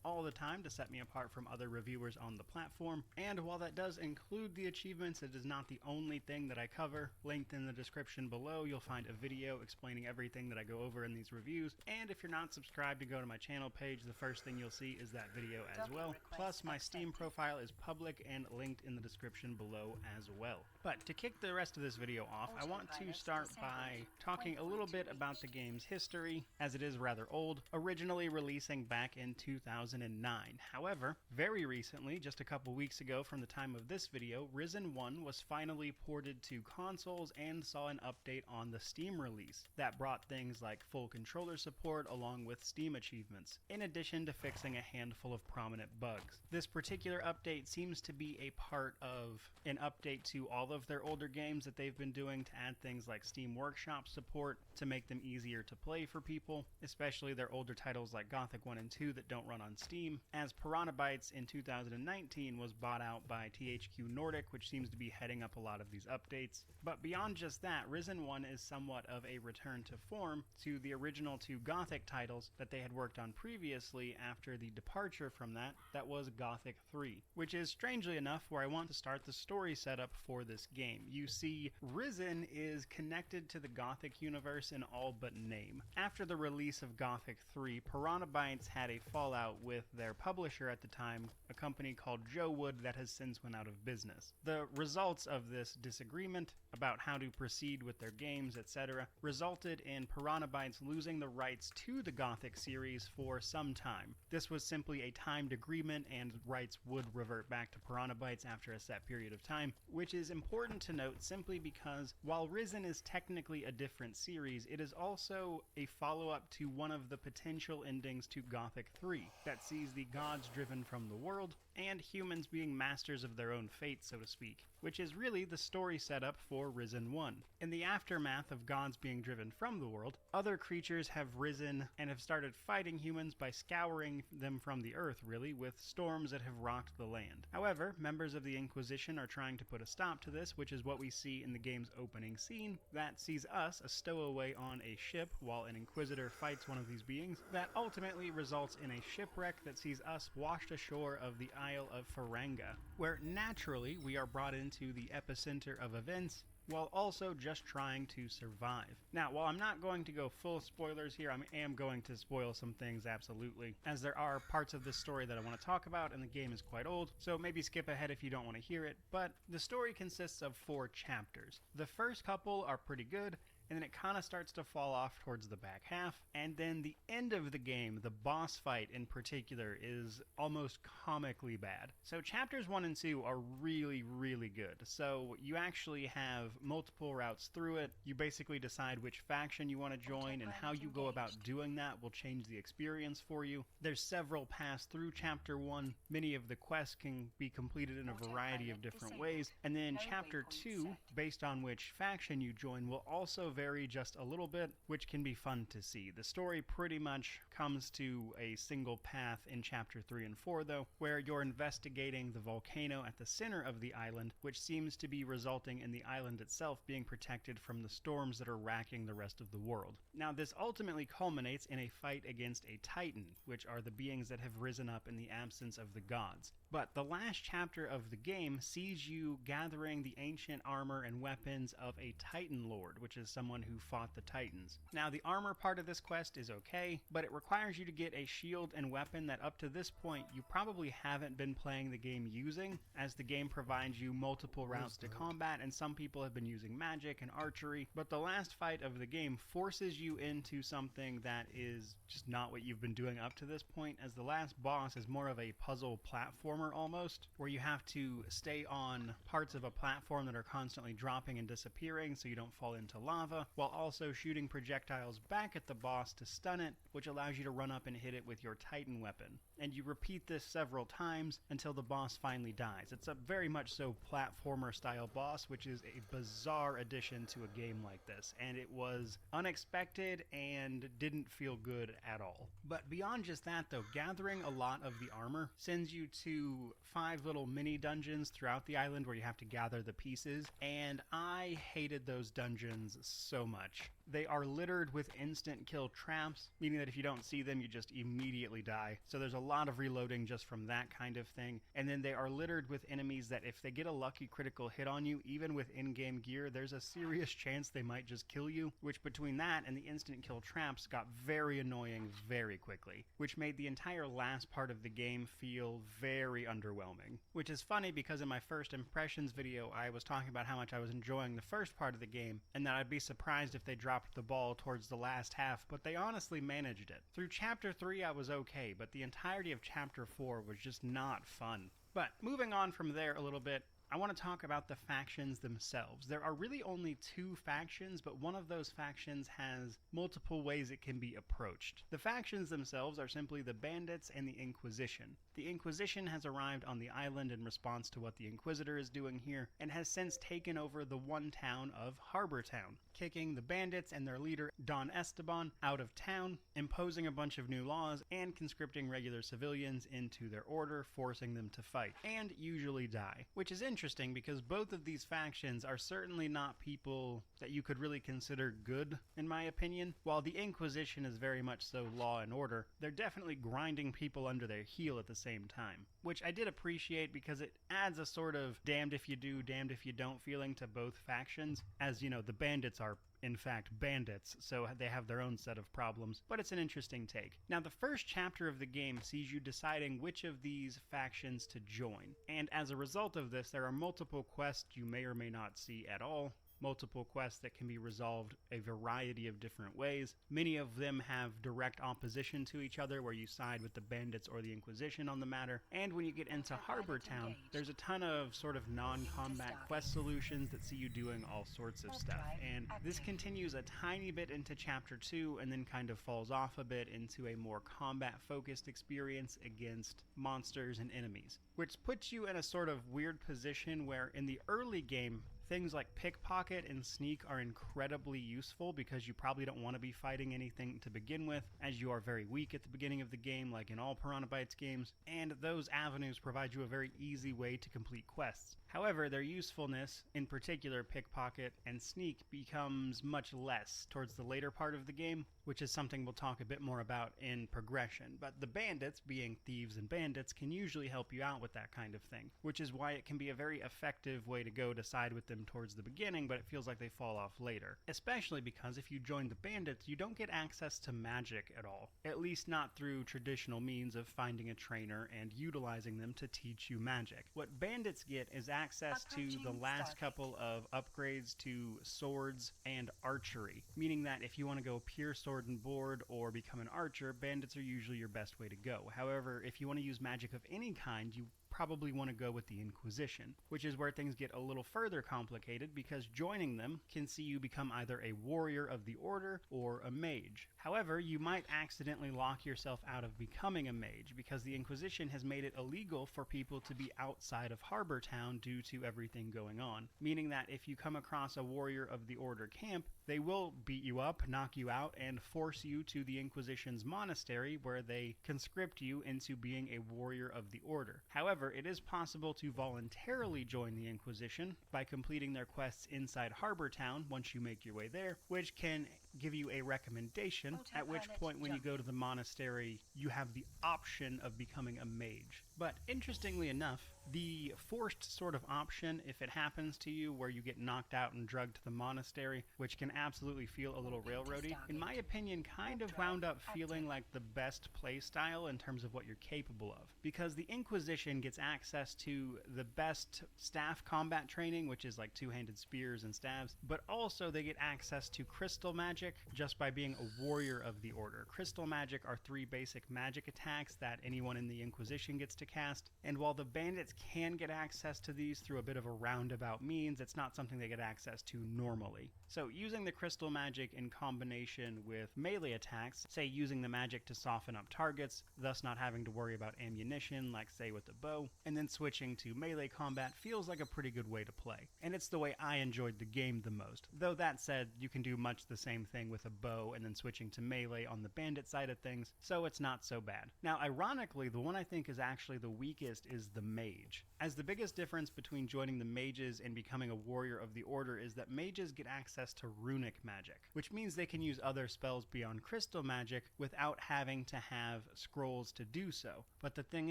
all the time to set me apart from other reviewers on the platform, and while that does include the achievements, it is not the only thing that I cover. Linked in the description below, you'll find a video explaining everything that I go over in these reviews, and if you're not subscribed to go to my channel page, the first thing you'll see is that video as well. Plus, my Steam profile is public and linked in the description below as well. But to kick the rest of this video off, I want to start by talking a little bit about the game's history, as it is rather old, originally releasing back in 2009. However, very recently, just a couple weeks ago from the time of this video, Risen 1 was finally ported to consoles and saw an update on the Steam release that brought things like full controller support along with Steam achievements, in addition to fixing a handful of prominent bugs. This particular update seems to be a part of an update to all of their older games that they've been doing to add things like Steam Workshop support to make them easier to play for people, especially their older titles like Gothic 1 and 2 that don't run on Steam, as Piranha Bytes in 2019 was bought out by THQ Nordic, which seems to be heading up a lot of these updates. But beyond just that, Risen 1 is somewhat of a return to form to the original two Gothic titles that they had worked on previously after the departure from that was Gothic 3, which is strangely enough where I want to start the story setup for this game. You see, Risen is connected to the Gothic universe in all but name. After the release of Gothic 3, Piranha Bytes had a fallout with their publisher at the time, a company called Joe Wood that has since went out of business. The results of this disagreement about how to proceed with their games, etc., resulted in Piranha Bytes losing the rights to the Gothic series for some time. This was simply a timed agreement, and rights would revert back to Piranha Bytes after a set period of time, which is important to note simply because while Risen is technically a different series, it is also a follow-up to one of the potential endings to Gothic 3 that sees the gods driven from the world and humans being masters of their own fate, so to speak, which is really the story setup for Risen 1. In the aftermath of gods being driven from the world, other creatures have risen and have started fighting humans by scouring them from the earth, really, with storms that have rocked the land. However, members of the Inquisition are trying to put a stop to this, which is what we see in the game's opening scene that sees us, a stowaway on a ship, while an Inquisitor fights one of these beings, that ultimately results in a shipwreck that sees us washed ashore of the Isle of Faranga, where naturally we are brought into the epicenter of events, while also just trying to survive. Now, while I'm not going to go full spoilers here, I am going to spoil some things absolutely, as there are parts of this story that I want to talk about, and the game is quite old, so maybe skip ahead if you don't want to hear it, but the story consists of 4 chapters. The first couple are pretty good, and then it kind of starts to fall off towards the back half, and then the end of the game, the boss fight in particular, is almost comically bad. So chapters 1 and 2 are really, really good. So you actually have multiple routes through it. You basically decide which faction you want to join, and how you go about doing that will change the experience for you. There's several paths through chapter 1. Many of the quests can be completed in a variety of different ways, and then chapter 2, based on which faction you join, will also vary just a little bit, which can be fun to see. The story pretty much comes to a single path in chapter 3 and 4 though, where you're investigating the volcano at the center of the island, which seems to be resulting in the island itself being protected from the storms that are racking the rest of the world. Now this ultimately culminates in a fight against a titan, which are the beings that have risen up in the absence of the gods. But the last chapter of the game sees you gathering the ancient armor and weapons of a Titan Lord, which is someone who fought the Titans. Now, the armor part of this quest is okay, but it requires you to get a shield and weapon that up to this point you probably haven't been playing the game using, as the game provides you multiple routes to combat, and some people have been using magic and archery, but the last fight of the game forces you into something that is just not what you've been doing up to this point, as the last boss is more of a puzzle platformer almost, where you have to stay on parts of a platform that are constantly dropping and disappearing so you don't fall into lava, while also shooting projectiles back at the boss to stun it, which allows you to run up and hit it with your Titan weapon. And you repeat this several times until the boss finally dies. It's a very much so platformer style boss, which is a bizarre addition to a game like this, and it was unexpected and didn't feel good at all. But beyond just that though, gathering a lot of the armor sends you to 5 little mini dungeons throughout the island where you have to gather the pieces, and I hated those dungeons so much. They are littered with instant kill traps, meaning that if you don't see them, you just immediately die. So there's a lot of reloading just from that kind of thing. And then they are littered with enemies that if they get a lucky critical hit on you, even with in-game gear, there's a serious chance they might just kill you, which between that and the instant kill traps got very annoying very quickly, which made the entire last part of the game feel very underwhelming. Which is funny because in my first impressions video, I was talking about how much I was enjoying the first part of the game, and that I'd be surprised if they dropped the ball towards the last half, but they honestly managed it. Through chapter 3 I was okay, but the entirety of chapter 4 was just not fun. But moving on from there a little bit, I want to talk about the factions themselves. There are really only 2 factions, but one of those factions has multiple ways it can be approached. The factions themselves are simply the Bandits and the Inquisition. The Inquisition has arrived on the island in response to what the Inquisitor is doing here, and has since taken over the one town of Harbor Town, kicking the Bandits and their leader Don Esteban out of town, imposing a bunch of new laws, and conscripting regular civilians into their order, forcing them to fight, and usually die. Which is interesting interesting because both of these factions are certainly not people that you could really consider good, in my opinion. While the Inquisition is very much so law and order, they're definitely grinding people under their heel at the same time, which I did appreciate because it adds a sort of damned if you do, damned if you don't feeling to both factions, as, you know, the bandits are in fact bandits, so they have their own set of problems, but it's an interesting take. Now, the first chapter of the game sees you deciding which of these factions to join, and as a result of this, there are multiple quests you may or may not see at all, multiple quests that can be resolved a variety of different ways. Many of them have direct opposition to each other, where you side with the bandits or the Inquisition on the matter. And when you get into Harbor Town, there's a ton of sort of non-combat quest solutions that see you doing all sorts of stuff. And this continues a tiny bit into Chapter 2 and then kind of falls off a bit into a more combat-focused experience against monsters and enemies, which puts you in a sort of weird position where in the early game, things like pickpocket and sneak are incredibly useful because you probably don't want to be fighting anything to begin with, as you are very weak at the beginning of the game, like in all Piranha Bytes games, and those avenues provide you a very easy way to complete quests. However, their usefulness, in particular pickpocket and sneak, becomes much less towards the later part of the game, which is something we'll talk a bit more about in progression. But the bandits, being thieves and bandits, can usually help you out with that kind of thing, which is why it can be a very effective way to go to side with them towards the beginning, but it feels like they fall off later. Especially because if you join the bandits, you don't get access to magic at all, at least not through traditional means of finding a trainer and utilizing them to teach you magic. What bandits get is access to the last couple of upgrades to swords and archery, meaning that if you want to go pure sword and board or become an archer, bandits are usually your best way to go. However, if you want to use magic of any kind, you probably want to go with the Inquisition, which is where things get a little further complicated because joining them can see you become either a warrior of the order or a mage. However, you might accidentally lock yourself out of becoming a mage because the Inquisition has made it illegal for people to be outside of Harbor Town due to everything going on, meaning that if you come across a warrior of the order camp, they will beat you up, knock you out, and force you to the Inquisition's monastery where they conscript you into being a warrior of the order. However, it is possible to voluntarily join the Inquisition by completing their quests inside Harbor Town once you make your way there, which can give you a recommendation, at which point when you go to the monastery, you have the option of becoming a mage. But interestingly enough, the forced sort of option, if it happens to you where you get knocked out and drugged to the monastery, which can absolutely feel a little railroady, in my opinion kind of wound up feeling like the best play style in terms of what you're capable of. Because the Inquisition gets access to the best staff combat training, which is like two-handed spears and staves, but also they get access to crystal magic just by being a warrior of the order. Crystal magic are 3 basic magic attacks that anyone in the Inquisition gets to cast, and while the bandits can get access to these through a bit of a roundabout means, it's not something they get access to normally. So using the crystal magic in combination with melee attacks, say using the magic to soften up targets, thus not having to worry about ammunition like say with the bow, and then switching to melee combat feels like a pretty good way to play. And it's the way I enjoyed the game the most. Though that said, you can do much the same thing with a bow and then switching to melee on the bandit side of things, so it's not so bad. Now ironically, the one I think is actually the weakest is the mage, as the biggest difference between joining the mages and becoming a warrior of the order is that mages get access to runic magic, which means they can use other spells beyond crystal magic without having to have scrolls to do so. But the thing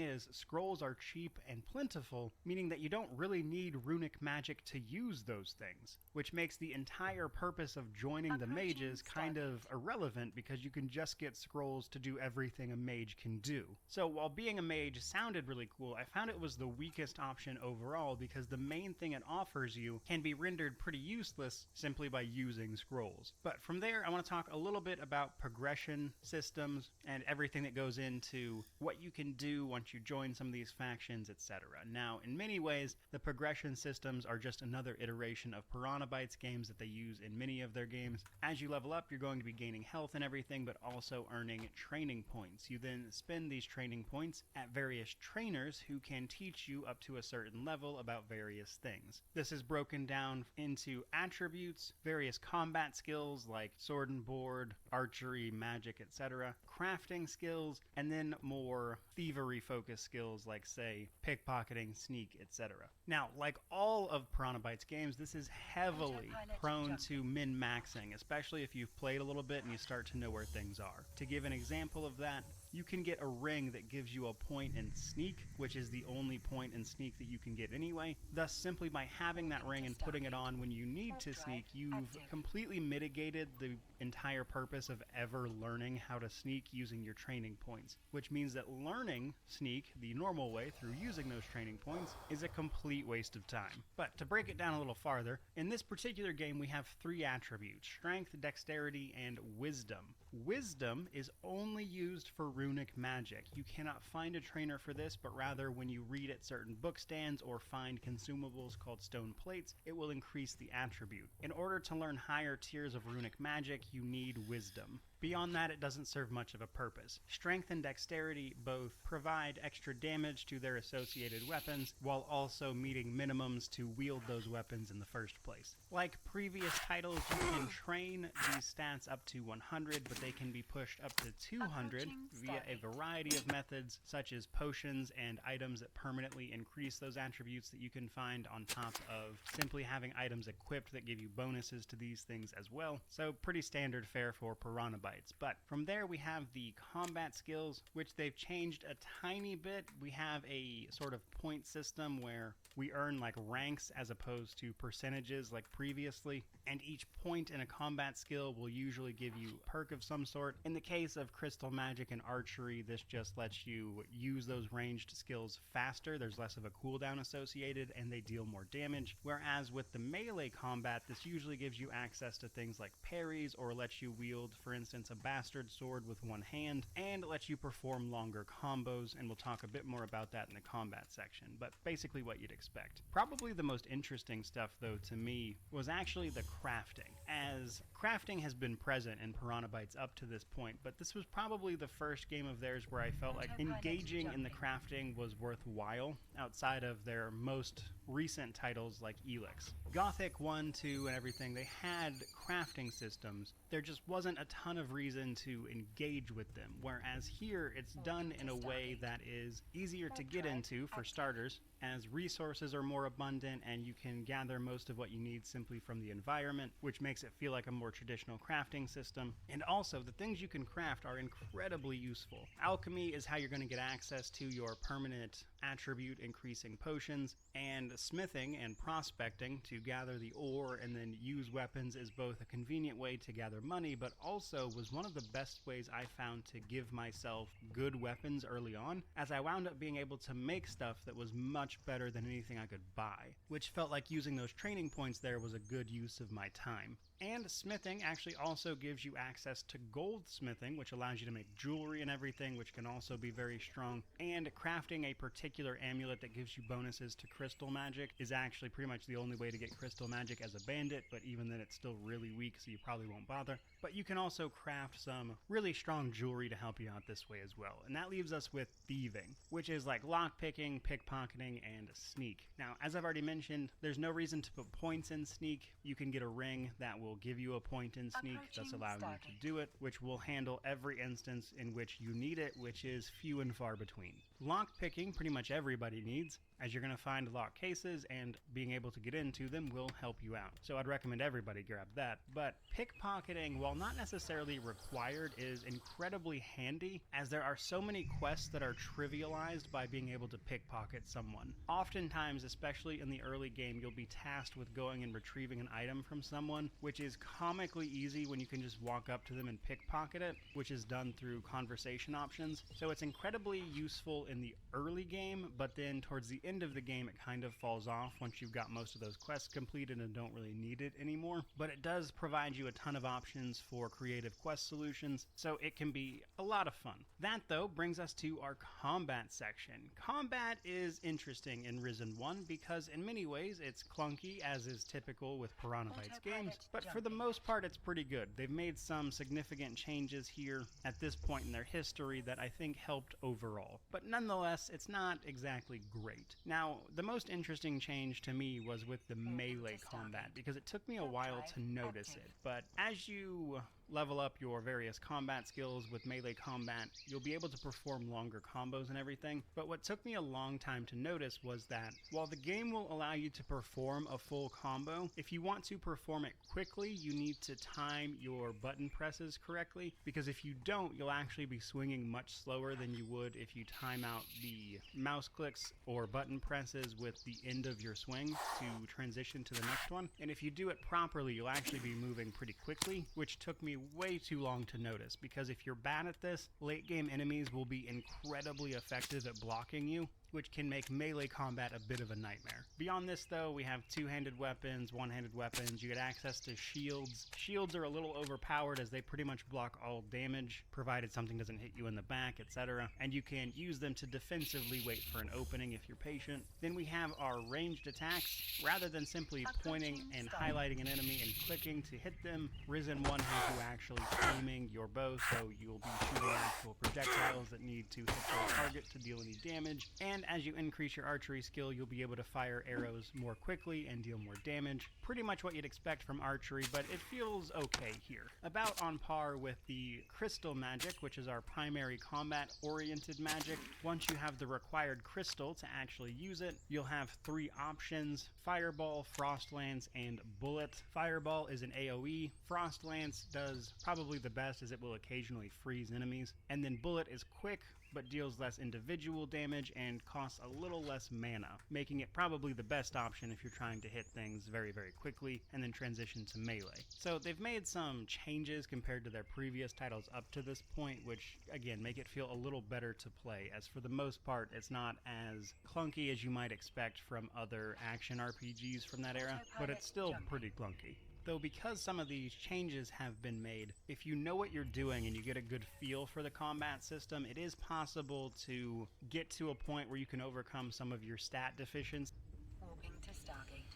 is, scrolls are cheap and plentiful, meaning that you don't really need runic magic to use those things, which makes the entire purpose of joining the mages kind of irrelevant because you can just get scrolls to do everything a mage can do. So while being a mage sounded really cool, I found it was the weakest option overall because the main thing it offers you can be rendered pretty useless simply by using scrolls. But from there, I want to talk a little bit about progression systems and everything that goes into what you can do once you join some of these factions, etc. Now, in many ways, the progression systems are just another iteration of Piranha Bytes games that they use in many of their games. As you level level up, you're going to be gaining health and everything, but also earning training points. You then spend these training points at various trainers who can teach you up to a certain level about various things. This is broken down into attributes, various combat skills like sword and board, archery, magic, etc., crafting skills, and then more thievery-focused skills like, say, pickpocketing, sneak, etc. Now, like all of Piranha Bytes games, this is heavily prone to min-maxing, especially if you've played a little bit and you start to know where things are. To give an example of that, you can get a ring that gives you a point in sneak, which is the only point in sneak that you can get anyway. Thus, simply by having that ring and putting it on when you need to sneak, you've completely mitigated the entire purpose of ever learning how to sneak using your training points, which means that learning sneak the normal way through using those training points is a complete waste of time. But to break it down a little farther, in this particular game we have 3 attributes: strength, dexterity, and wisdom. Wisdom is only used for runic magic. You cannot find a trainer for this, but rather when you read at certain book stands or find consumables called stone plates, it will increase the attribute. In order to learn higher tiers of runic magic, you need wisdom. Beyond that, it doesn't serve much of a purpose. Strength and dexterity both provide extra damage to their associated weapons, while also meeting minimums to wield those weapons in the first place. Like previous titles, you can train these stats up to 100, but they can be pushed up to 200 via a variety of methods, such as potions and items that permanently increase those attributes that you can find on top of simply having items equipped that give you bonuses to these things as well. So pretty standard fare for Piranha Bytes. But from there we have the combat skills, which they've changed a tiny bit. We have a sort of point system where we earn like ranks as opposed to percentages like previously, and each point in a combat skill will usually give you a perk of some sort. In the case of crystal magic and archery, this just lets you use those ranged skills faster. There's less of a cooldown associated and they deal more damage, whereas with the melee combat, this usually gives you access to things like parries or lets you wield, for instance, a bastard sword with one hand, and lets you perform longer combos, and we'll talk a bit more about that in the combat section, but basically what you'd expect. Probably the most interesting stuff, though, to me, was actually the crafting, as crafting has been present in Piranha Bytes up to this point, but this was probably the first game of theirs where I felt like engaging in the crafting was worthwhile, outside of their most recent titles like Elix. Gothic 1, 2, and everything, they had crafting systems. There just wasn't a ton of reason to engage with them, whereas here it's done in a way that is easier to get into for starters, as resources are more abundant and you can gather most of what you need simply from the environment, which makes it feel like a more traditional crafting system. And also, the things you can craft are incredibly useful. Alchemy is how you're going to get access to your permanent attribute increasing potions, and smithing and prospecting to gather the ore and then use weapons is both a convenient way to gather money, but also was one of the best ways I found to give myself good weapons early on, as I wound up being able to make stuff that was much better than anything I could buy, which felt like using those training points there was a good use of my time. And smithing actually also gives you access to goldsmithing, which allows you to make jewelry and everything, which can also be very strong. And crafting a particular amulet that gives you bonuses to crystal magic is actually pretty much the only way to get crystal magic as a bandit, but even then it's still really weak, so you probably won't bother. But you can also craft some really strong jewelry to help you out this way as well. And that leaves us with thieving, which is like lockpicking, pickpocketing, and sneak. Now, as I've already mentioned, there's no reason to put points in sneak. You can get a ring that will give you a point in sneak, thus allowing you to do it, which will handle every instance in which you need it, which is few and far between. Lockpicking, pretty much everybody needs, as you're going to find lock cases, and being able to get into them will help you out. So I'd recommend everybody grab that. But pickpocketing, while not necessarily required, is incredibly handy, as there are so many quests that are trivialized by being able to pickpocket someone. Oftentimes, especially in the early game, you'll be tasked with going and retrieving an item from someone, which is comically easy when you can just walk up to them and pickpocket it, which is done through conversation options. So it's incredibly useful in the early game, but then towards the end of the game, it kind of falls off once you've got most of those quests completed and don't really need it anymore. But it does provide you a ton of options for creative quest solutions, so it can be a lot of fun. That, though, brings us to our combat section. Combat is interesting in Risen 1 because in many ways it's clunky, as is typical with Piranha Bytes games, but for the most part it's pretty good. They've made some significant changes here at this point in their history that I think helped overall. But nonetheless, it's not exactly great. Now, the most interesting change to me was with the melee combat, because it took me a while to notice it. But as you level up your various combat skills with melee combat, you'll be able to perform longer combos and everything. But what took me a long time to notice was that while the game will allow you to perform a full combo, if you want to perform it quickly, you need to time your button presses correctly, because if you don't, you'll actually be swinging much slower than you would if you time out the mouse clicks or button presses with the end of your swing to transition to the next one. And if you do it properly, you'll actually be moving pretty quickly, which took me way too long to notice, because if you're bad at this, late game enemies will be incredibly effective at blocking you, which can make melee combat a bit of a nightmare. Beyond this, though, we have two-handed weapons, one-handed weapons. You get access to shields. Shields are a little overpowered as they pretty much block all damage, provided something doesn't hit you in the back, etc. And you can use them to defensively wait for an opening if you're patient. Then we have our ranged attacks. Rather than simply pointing and highlighting an enemy and clicking to hit them, Risen 1 has you actually aiming your bow, so you'll be shooting actual projectiles that need to hit their target to deal any damage. And as you increase your archery skill, you'll be able to fire arrows more quickly and deal more damage. Pretty much what you'd expect from archery, but it feels okay here. About on par with the crystal magic, which is our primary combat-oriented magic. Once you have the required crystal to actually use it, you'll have three options: Fireball, Frost Lance, and Bullet. Fireball is an AoE. Frost Lance does probably the best, as it will occasionally freeze enemies. And then Bullet is quick, but deals less individual damage and costs a little less mana, making it probably the best option if you're trying to hit things very, very quickly and then transition to melee. So they've made some changes compared to their previous titles up to this point, which again make it feel a little better to play, as for the most part it's not as clunky as you might expect from other action RPGs from that era, but it's still pretty clunky. Though because some of these changes have been made, if you know what you're doing and you get a good feel for the combat system, it is possible to get to a point where you can overcome some of your stat deficiencies. Walking to Stargate.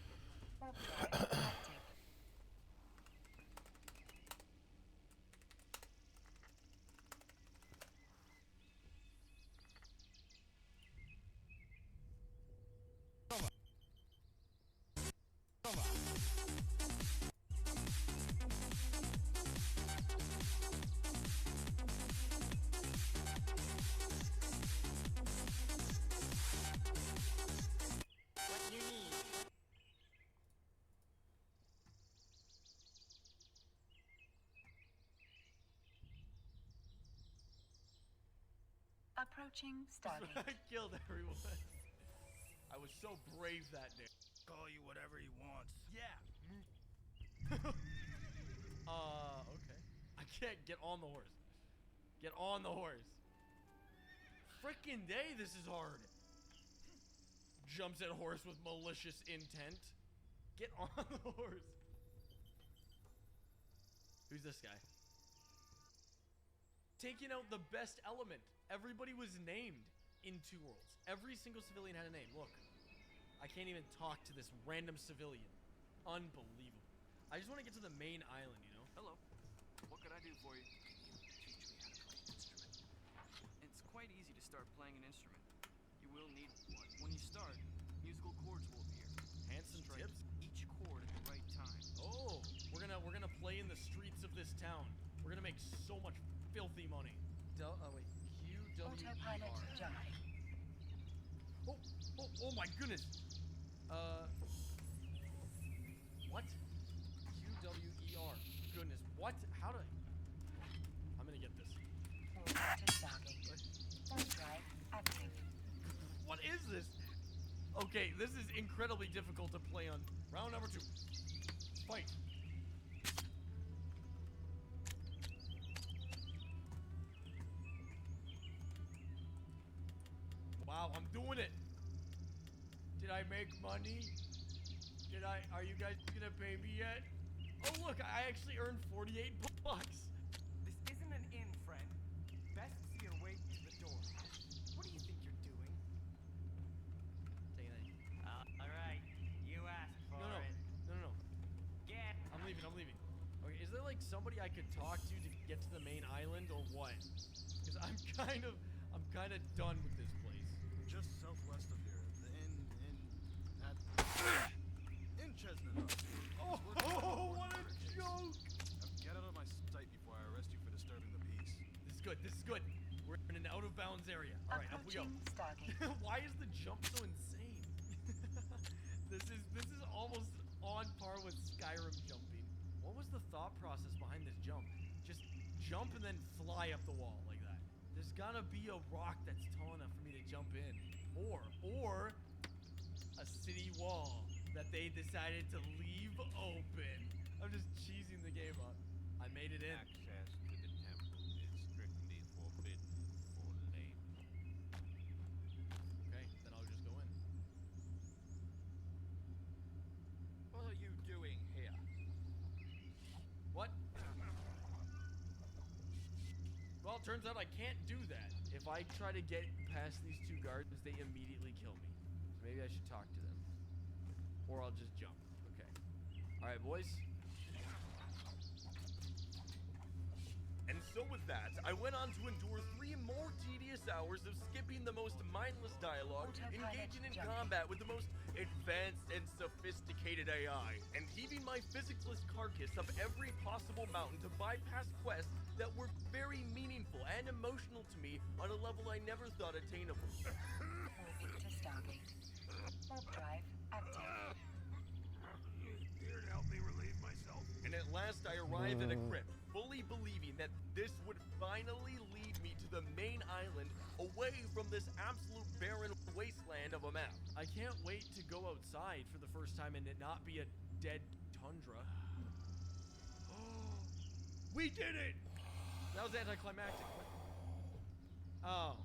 Warp drive active. Approaching Stargate. I killed everyone. I was so brave that day. Call you whatever he wants. Yeah. Okay. I can't get on the horse. Get on the horse. Frickin' day, this is hard. Jumps at horse with malicious intent. Get on the horse. Who's this guy? Taking out the best element. Everybody was named in Two Worlds. Every single civilian had a name. Look, I can't even talk to this random civilian. Unbelievable. I just want to get to the main island, you know? Hello. What can I do for you? Can you teach me how to play an instrument? It's quite easy to start playing an instrument. You will need one. When you start, musical chords will appear. Handsome Strike tips? each chord at the right time. Oh, we're gonna play in the streets of this town. We're gonna make so much filthy money. Wait. Autopilot jumping. Oh my goodness. What? QWER. Goodness, what? How do I'm gonna get this. Walking to Stargate. Warp drive active. What is this? Okay, this is incredibly difficult to play on. Round number 2. Fight. Wow, I'm doing it. I make money? Are you guys gonna pay me yet? Oh look, I actually earned 48 bucks. This isn't an inn, friend. Best see your way to the door. What do you think you're doing? Take it. Alright, you asked for it. No. Get. I'm leaving. Okay, is there like somebody I could talk to get to the main island or what? Because I'm kind of done with this place. Just southwest of here, the inn Chestnut. Oh, what a joke! Now get out of my sight before I arrest you for disturbing the peace. This is good. We're in an out-of-bounds area. All right, up we go. Why is the jump so insane? This is almost on par with Skyrim jumping. What was the thought process behind this jump? Just jump and then fly up the wall like that. There's gotta be a rock that's tall enough for me to jump in, or a city wall that they decided to leave open. I'm just cheesing the game up. I made it in. Access to the temple is strictly forbidden for laymen. Okay, then I'll just go in. What are you doing here? What? Well, it turns out I can't do that. If I try to get past these two guards, they immediately kill me. So maybe I should talk to them. Or I'll just jump. Okay. Alright, boys. And so with that, I went on to endure 3 more tedious hours of skipping the most mindless dialogue, engaging in combat with the most advanced and sophisticated AI, and heaving my physicsless carcass up every possible mountain to bypass quests that were very meaningful and emotional to me on a level I never thought attainable. Moving to Stargate. Warp drive active. Here to help me relieve myself. And at last I arrived at a crypt, fully believing that this would finally lead me to the main island, away from this absolute barren wasteland of a map. I can't wait to go outside for the first time and it not be a dead tundra. We did it! That was anticlimactic. Oh.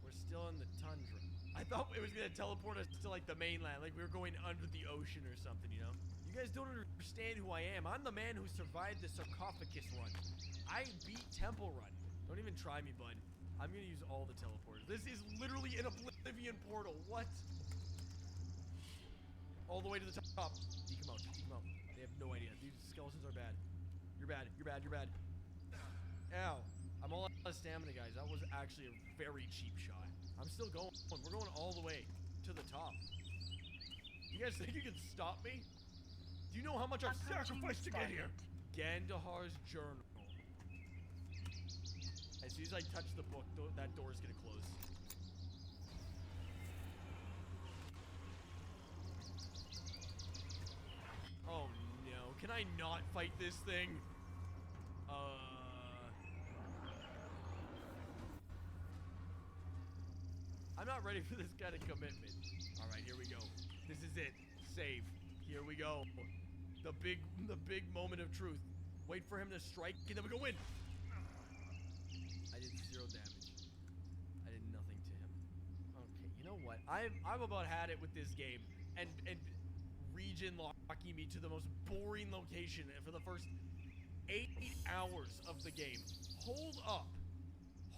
We're still in the tundra. I thought it was gonna teleport us to like the mainland, like we were going under the ocean or something, you know? You guys don't understand who I am. I'm the man who survived the sarcophagus run. I beat Temple Run. Don't even try me, bud. I'm gonna use all the teleporters. This is literally an Oblivion portal. What? All the way to the top. Deke them out. They have no idea. These skeletons are bad. You're bad. Ow. I'm all out of stamina, guys. That was actually a very cheap shot. I'm still going. We're going all the way to the top. You guys think you can stop me? Do you know how much I've sacrificed to get here? Gandahar's journal. As soon as I touch the book, that door's gonna close. Oh no, can I not fight this thing? I'm not ready for this kind of commitment. Alright, here we go. This is it. Save. Here we go. The big moment of truth. Wait for him to strike, and then we go in. I did 0 damage. I did nothing to him. Okay, you know what? I've about had it with this game, and region locking me to the most boring location for the first 8 hours of the game. Hold up.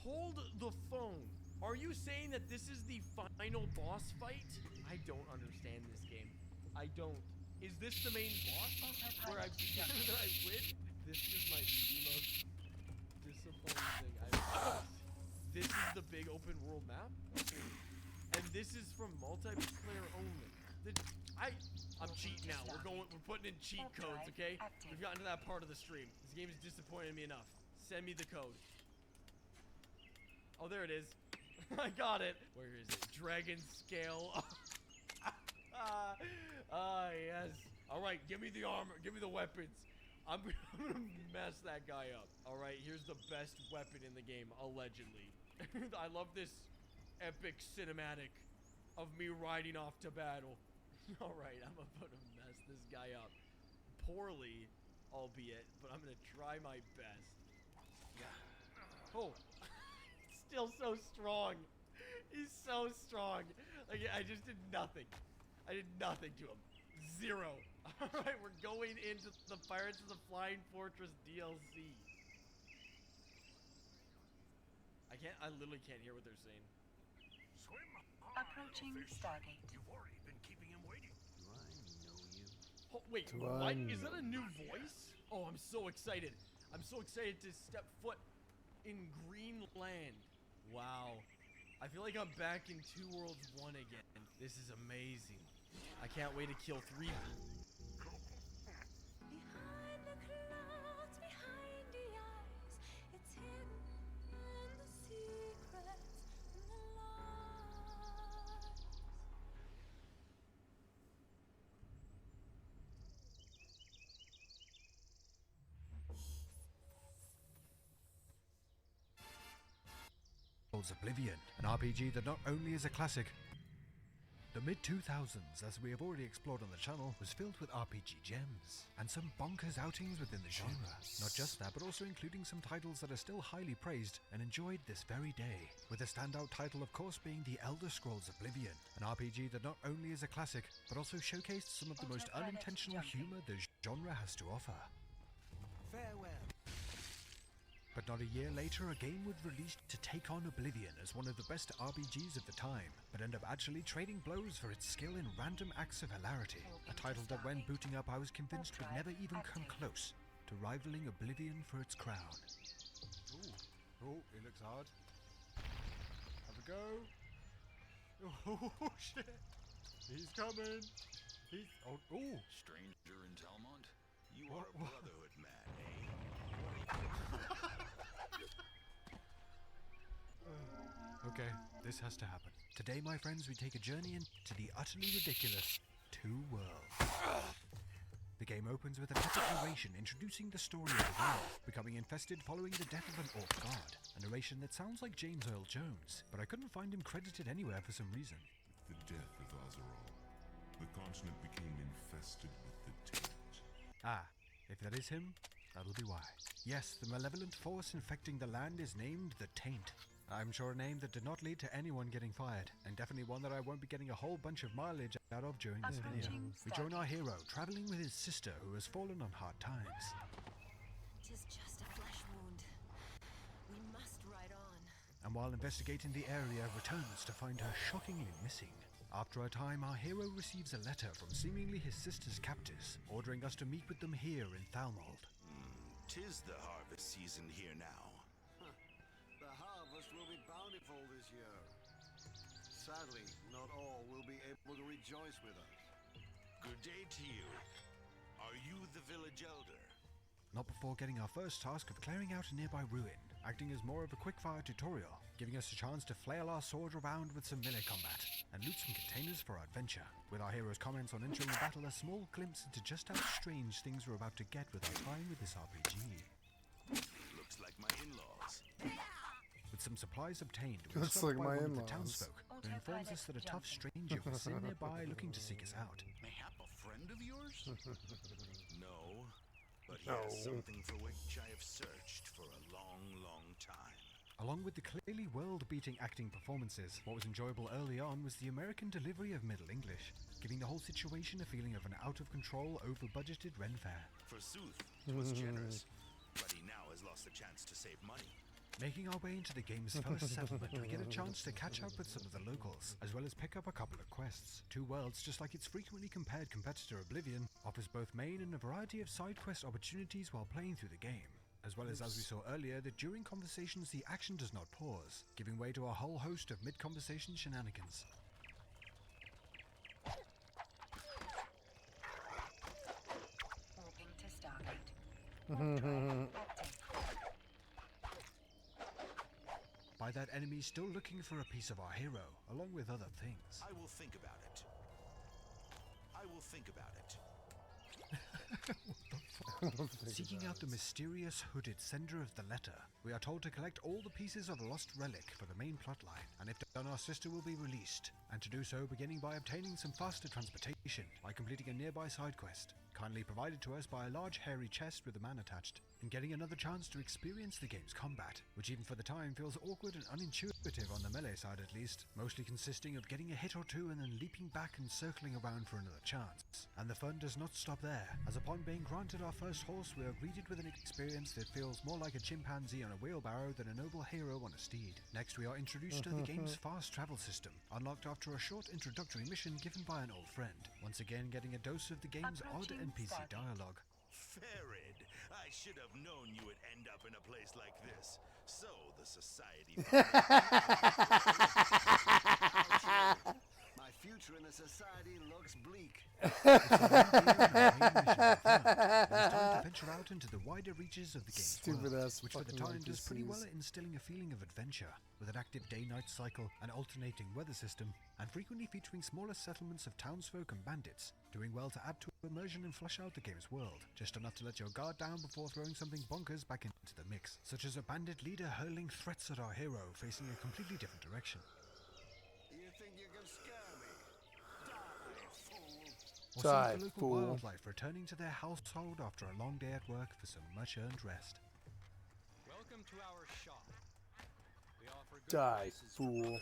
Hold the phone. Are you saying that this is the final boss fight? I don't understand this game. I don't. Is this the main boss where I win? This is my most disappointing thing I've ever. This is the big open world map, and this is from multiplayer only. I'm cheating now. We're putting in cheat codes, okay? We've gotten to that part of the stream. This game has disappointed me enough. Send me the code. Oh, there it is. I got it. Where is it? Dragon scale. Yes. All right, give me the armor. Give me the weapons. I'm gonna mess that guy up. All right, here's the best weapon in the game, allegedly. I love this epic cinematic of me riding off to battle. All right, I'm about to mess this guy up. Poorly, albeit, but I'm gonna try my best. Yeah. Oh. Still so strong. He's so strong. Like, I just did nothing. I did nothing to him. Zero. Alright, we're going into the Pirates of the Flying Fortress DLC. I literally can't hear what they're saying. Approaching Stargate. You've already been keeping him waiting. Do I know you? Oh, wait, what? Is that a new voice? Oh, I'm so excited. I'm so excited to step foot in Greenland. Wow. I feel like I'm back in 2 Worlds 1 again. This is amazing. I can't wait to kill 3. Behind the clouds, behind the eyes, it's hidden in the secrets and the lies. Oblivion, an RPG that not only is a classic. The mid-2000s, as we have already explored on the channel, was filled with RPG gems, and some bonkers outings within the genre. Not just that, but also including some titles that are still highly praised and enjoyed this very day. With a standout title of course being The Elder Scrolls Oblivion, an RPG that not only is a classic, but also showcased some of the most unintentional humor the genre has to offer. Farewell. But not a year later, a game was released to take on Oblivion as one of the best RPGs of the time, but end up actually trading blows for its skill in random acts of hilarity. A title that when booting up I was convinced would never even come close to rivaling Oblivion for its crown. Oh, it looks hard. Have a go. Oh, shit. He's coming. He's... Oh. Stranger in Talmont? You are a Brotherhood man, eh? Okay, this has to happen. Today, my friends, we take a journey into the utterly ridiculous Two Worlds. The game opens with an epic narration introducing the story of the world, becoming infested following the death of an orc god. A narration that sounds like James Earl Jones, but I couldn't find him credited anywhere for some reason. With the death of Azeroth, the continent became infested with the taint. Ah, if that is him, that'll be why. Yes, the malevolent force infecting the land is named the Taint. I'm sure a name that did not lead to anyone getting fired, and definitely one that I won't be getting a whole bunch of mileage out of during this video. We join our hero, traveling with his sister who has fallen on hard times. Tis just a flesh wound. We must ride on. And while investigating the area, returns to find her shockingly missing. After a time, our hero receives a letter from seemingly his sister's captors, ordering us to meet with them here in Thalmold. Tis the harvest season here now. The harvest will be bountiful this year. Sadly, not all will be able to rejoice with us. Good day to you. Are you the village elder? Not before getting our first task of clearing out a nearby ruin, acting as more of a quickfire tutorial, giving us a chance to flail our sword around with some melee combat, and loot some containers for our adventure. With our hero's comments on entering the battle, a small glimpse into just how strange things we're about to get with our time with this RPG. Looks like my in-laws. With some supplies obtained, we Looks stop like by my one of the in-laws. townsfolk, who informs us that a tough stranger was sitting nearby looking to seek us out. Mayhap a friend of yours? No, but he has something for which I have searched for a long, long time. Along with the clearly world-beating acting performances, what was enjoyable early on was the American delivery of Middle English, giving the whole situation a feeling of an out-of-control, over-budgeted Ren fair. For Sooth, it was generous, but he now has lost the chance to save money. Making our way into the game's first settlement, we get a chance to catch up with some of the locals, as well as pick up a couple of quests. Two Worlds, just like its frequently compared competitor Oblivion, offers both main and a variety of side quest opportunities while playing through the game. As well as we saw earlier, that during conversations the action does not pause, giving way to a whole host of mid-conversation shenanigans. Moving to Stargate. By that enemy still looking for a piece of our hero, along with other things. I will think about it. I will think about it. What the Seeking out the mysterious hooded sender of the letter, we are told to collect all the pieces of a lost relic for the main plotline, and if done our sister will be released, and to do so beginning by obtaining some faster transportation by completing a nearby side quest, kindly provided to us by a large hairy chest with a man attached, and getting another chance to experience the game's combat, which even for the time feels awkward and unintuitive on the melee side at least, mostly consisting of getting a hit or two and then leaping back and circling around for another chance. And the fun does not stop there, as upon being granted our first horse we are greeted with an experience that feels more like a chimpanzee on a wheelbarrow than a noble hero on a steed. Next we are introduced to the game's fast travel system, unlocked after a short introductory mission given by an old friend, once again getting a dose of the game's odd NPC dialogue. Farid, I should have known you would end up in a place like this. So the society... My future in the society looks bleak. It's time to venture out into the wider reaches of the game's world, which for the time does pretty well at instilling a feeling of adventure, with an active day-night cycle, an alternating weather system, and frequently featuring smaller settlements of townsfolk and bandits, doing well to add to immersion and flesh out the game's world, just enough to let your guard down before throwing something bonkers back into the mix, such as a bandit leader hurling threats at our hero facing a completely different direction. You think you can scare me? Or some of the local wildlife returning to their household after a long day at work for some much-earned rest. Welcome to our shop. We offer good Die, prices fool.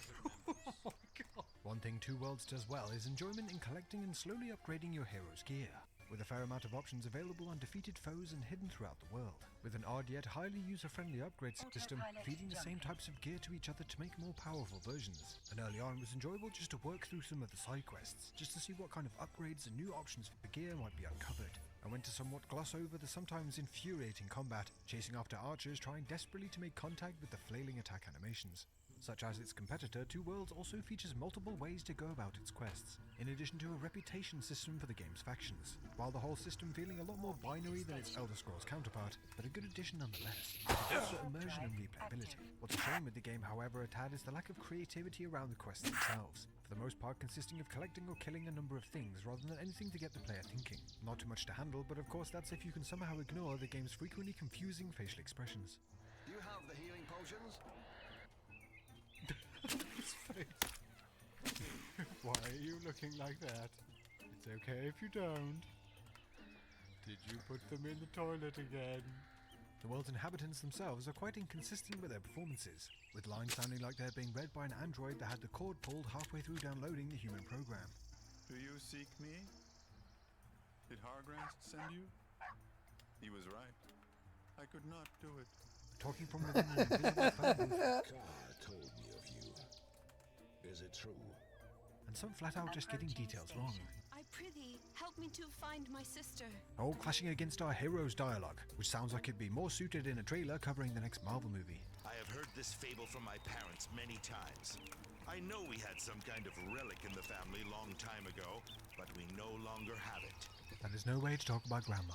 Oh God. One thing Two Worlds does well is enjoyment in collecting and slowly upgrading your hero's gear, with a fair amount of options available on defeated foes and hidden throughout the world, with an odd yet highly user-friendly upgrade system feeding the same types of gear to each other to make more powerful versions. And early on it was enjoyable just to work through some of the side quests, just to see what kind of upgrades and new options for gear might be uncovered. I went to somewhat gloss over the sometimes infuriating combat, chasing after archers trying desperately to make contact with the flailing attack animations. Such as its competitor, Two Worlds also features multiple ways to go about its quests, in addition to a reputation system for the game's factions, while the whole system feeling a lot more binary than its Elder Scrolls counterpart, but a good addition nonetheless, with also immersion and replayability. What's a shame with the game, however, a tad is the lack of creativity around the quests themselves, for the most part consisting of collecting or killing a number of things rather than anything to get the player thinking. Not too much to handle, but of course that's if you can somehow ignore the game's frequently confusing facial expressions. Do you have the healing potions? His face. Why are you looking like that? It's okay if you don't. Did you put them in the toilet again? The world's inhabitants themselves are quite inconsistent with their performances, with lines sounding like they're being read by an android that had the cord pulled halfway through downloading the human program. Do you seek me? Did Hargrant send you? He was right. I could not do it. Talking from within an invisible phone booth. God told me of you. Is it true? And some flat out just getting details wrong. I prithee, help me to find my sister. All clashing against our hero's dialogue, which sounds like it'd be more suited in a trailer covering the next Marvel movie. I have heard this fable from my parents many times. I know we had some kind of relic in the family long time ago, but we no longer have it. And there's no way to talk about Grandma.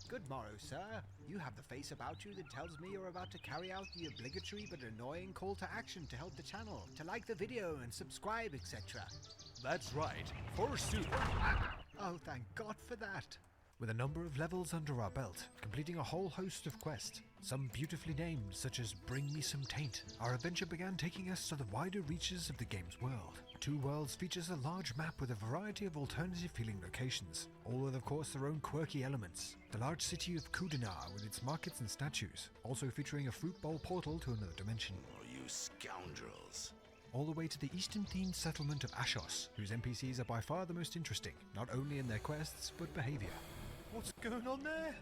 Good morrow, sir. You have the face about you that tells me you're about to carry out the obligatory but annoying call to action to help the channel, to like the video and subscribe, etc. That's right, forsooth. Oh, thank God for that. With a number of levels under our belt, completing a whole host of quests, some beautifully named, such as Bring Me Some Taint, our adventure began taking us to the wider reaches of the game's world. Two Worlds features a large map with a variety of alternative feeling locations, all with of course their own quirky elements. The large city of Kudinar with its markets and statues, also featuring a fruit bowl portal to another dimension. Oh, you scoundrels. All the way to the eastern-themed settlement of Ashos, whose NPCs are by far the most interesting, not only in their quests, but behaviour. What's going on there?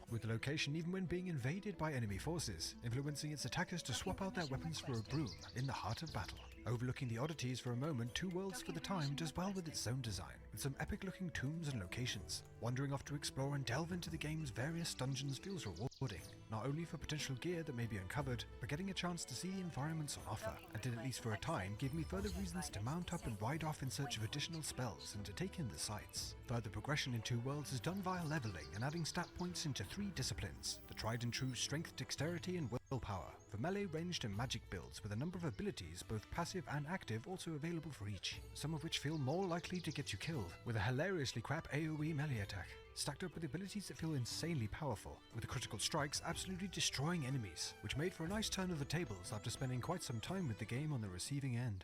With the location even when being invaded by enemy forces, influeing its attackers to swap out their weapons for a broom in the heart of battle. Overlooking the oddities for a moment, Two Worlds for the time does well with its zone design, with some epic-looking tombs and locations. Wandering off to explore and delve into the game's various dungeons feels rewarding, not only for potential gear that may be uncovered, but getting a chance to see environments on offer, and did at least for a time give me further reasons to mount up and ride off in search of additional spells and to take in the sights. Further progression in Two Worlds is done via leveling and adding stat points into 3 disciplines, the tried and true strength, dexterity and willpower, for melee, ranged and magic builds with a number of abilities, both passive and active, also available for each, some of which feel more likely to get you killed, with a hilariously crap AoE melee attack. stacked up with abilities that feel insanely powerful, with the critical strikes absolutely destroying enemies, which made for a nice turn of the tables after spending quite some time with the game on the receiving end.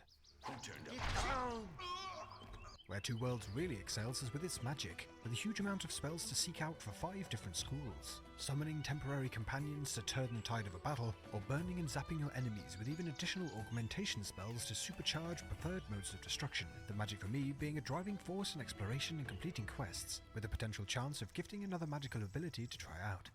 Where Two Worlds really excels is with its magic, with a huge amount of spells to seek out for 5 different schools, summoning temporary companions to turn the tide of a battle, or burning and zapping your enemies with even additional augmentation spells to supercharge preferred modes of destruction, the magic for me being a driving force in exploration and completing quests, with the potential chance of gifting another magical ability to try out.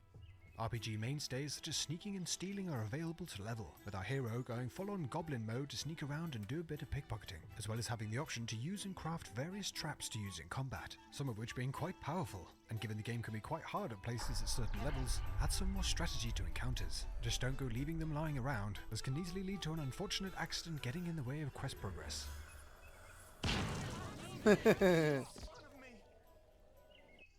RPG mainstays such as sneaking and stealing are available to level, with our hero going full-on goblin mode to sneak around and do a bit of pickpocketing, as well as having the option to use and craft various traps to use in combat, some of which being quite powerful, and given the game can be quite hard at places at certain levels, add some more strategy to encounters. Just don't go leaving them lying around, as can easily lead to an unfortunate accident getting in the way of quest progress.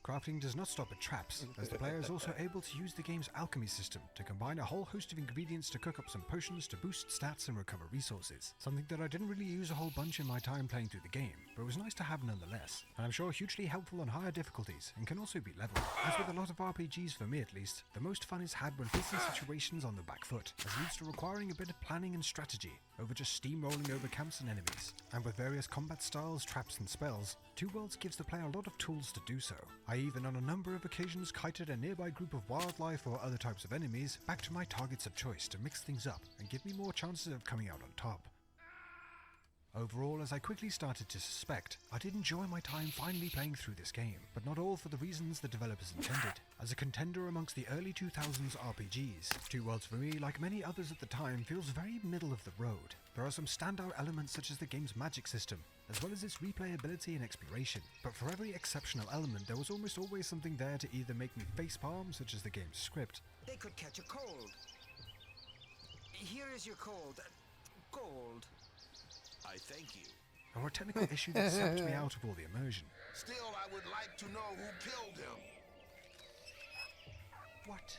Crafting does not stop at traps, as the player is also able to use the game's alchemy system to combine a whole host of ingredients to cook up some potions to boost stats and recover resources. Something that I didn't really use a whole bunch in my time playing through the game, but it was nice to have nonetheless, and I'm sure hugely helpful on higher difficulties and can also be leveled. As with a lot of RPGs for me at least, the most fun is had when facing situations on the back foot, as leads to requiring a bit of planning and strategy over just steamrolling over camps and enemies. And with various combat styles, traps and spells, Two Worlds gives the player a lot of tools to do so. I even on a number of occasions kited a nearby group of wildlife or other types of enemies back to my targets of choice to mix things up and give me more chances of coming out on top. Overall, as I quickly started to suspect, I did enjoy my time finally playing through this game, but not all for the reasons the developers intended. As a contender amongst the early 2000s RPGs, Two Worlds for me, like many others at the time, feels very middle of the road. There are some standout elements such as the game's magic system, as well as its replayability and exploration, but for every exceptional element there was almost always something there to either make me facepalm, such as the game's script. They could catch a cold. Here is your cold. Gold. I thank you. Or a technical issue that sapped me out of all the immersion. Still, I would like to know who killed him. What?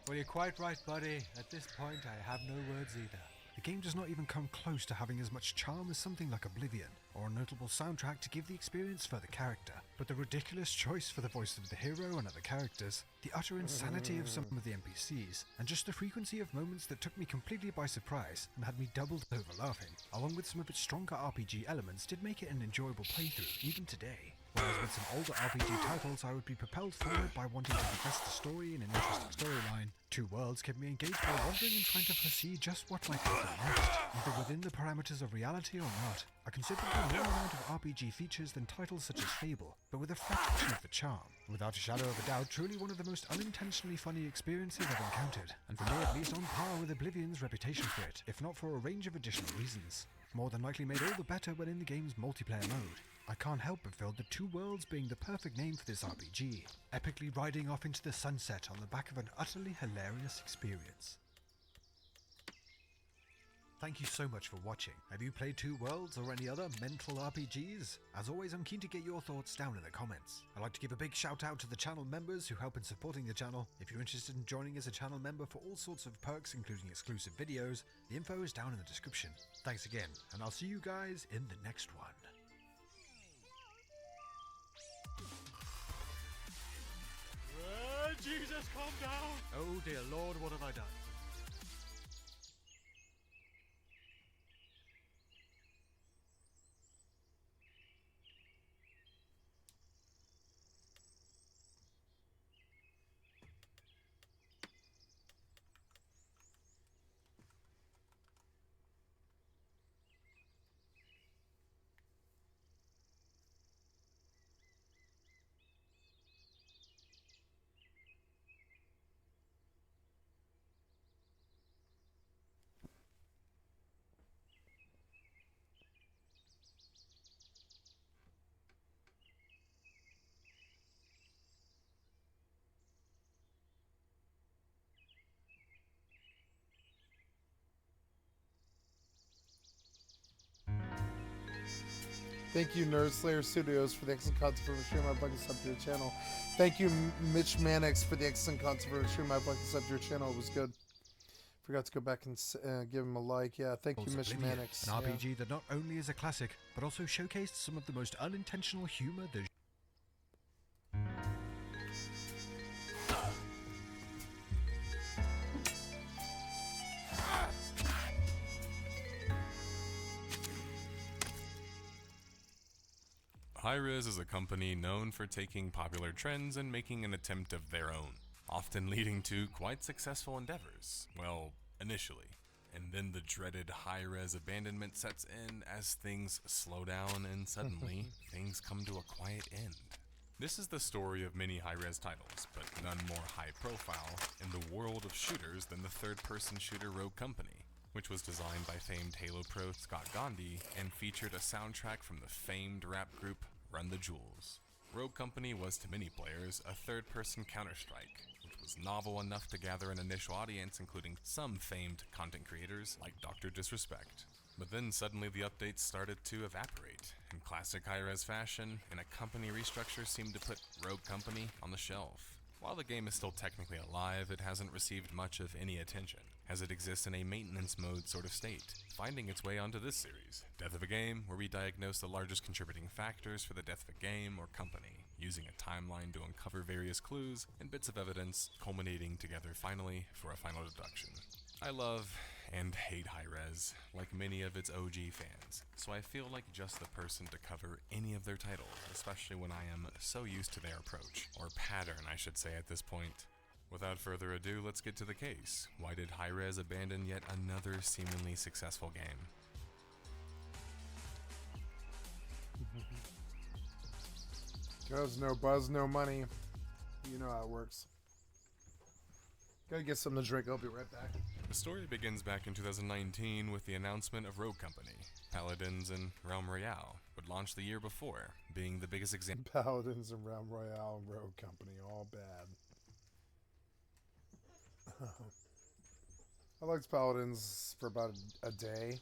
Well, you're quite right, buddy. At this point, I have no words either. The game does not even come close to having as much charm as something like Oblivion, or a notable soundtrack to give the experience further character, but the ridiculous choice for the voice of the hero and other characters, the utter insanity of some of the NPCs, and just the frequency of moments that took me completely by surprise and had me doubled over laughing, along with some of its stronger RPG elements, did make it an enjoyable playthrough, even today. Whereas with some older RPG titles I would be propelled forward by wanting to progress the story in an interesting storyline, Two Worlds kept me engaged by wondering and trying to foresee just what might happen next, either within the parameters of reality or not. A considerably more amount of RPG features than titles such as Fable, but with a fraction of the charm. Without a shadow of a doubt, truly one of the most unintentionally funny experiences I've encountered, and for me at least on par with Oblivion's reputation for it, if not for a range of additional reasons. More than likely made all the better when in the game's multiplayer mode. I can't help but feel the Two Worlds being the perfect name for this RPG, epically riding off into the sunset on the back of an utterly hilarious experience. Thank you so much for watching. Have you played Two Worlds or any other mental RPGs? As always, I'm keen to get your thoughts down in the comments. I'd like to give a big shout out to the channel members who help in supporting the channel. If you're interested in joining as a channel member for all sorts of perks, including exclusive videos, the info is down in the description. Thanks again, and I'll see you guys in the next one. Jesus, calm down! Oh dear Lord, what have I done? Thank you, Nerd Slayer Studios, for the excellent content for the stream. I'd like to sub to your channel. Thank you, Mitch Mannix, for the excellent content for the stream. I'd like to sub to your channel. It was good. Forgot to go back and give him a like. Yeah, thank you, Mitch Mannix. An RPG that not only is a classic, but also showcased some of the most unintentional humor the Hi-Rez is a company known for taking popular trends and making an attempt of their own, often leading to quite successful endeavors. Well, initially. And then the dreaded high-res abandonment sets in as things slow down and suddenly things come to a quiet end. This is the story of many high-res titles, but none more high-profile in the world of shooters than the third-person shooter Rogue Company, which was designed by famed Halo pro Scott Gandhi and featured a soundtrack from the famed rap group Run the Jewels. Rogue Company was to many players a third-person Counter-Strike, which was novel enough to gather an initial audience including some famed content creators like Dr. Disrespect. But then suddenly the updates started to evaporate in classic high-res fashion, and a company restructure seemed to put Rogue Company on the shelf. While the game is still technically alive, it hasn't received much of any attention, as it exists in a maintenance mode sort of state, finding its way onto this series, Death of a Game, where we diagnose the largest contributing factors for the death of a game or company, using a timeline to uncover various clues and bits of evidence, culminating together finally for a final deduction. I love and hate high-res, like many of its OG fans, so I feel like just the person to cover any of their titles, especially when I am so used to their approach, or pattern I should say at this point. Without further ado, let's get to the case. Why did high-res abandon yet another seemingly successful game? Cause no buzz, no money. You know how it works. Gotta get something to drink, I'll be right back. The story begins back in 2019 with the announcement of Rogue Company. Paladins and Realm Royale would launch the year before, being the biggest example. Paladins and Realm Royale and Rogue Company, all bad. I liked Paladins for about a day.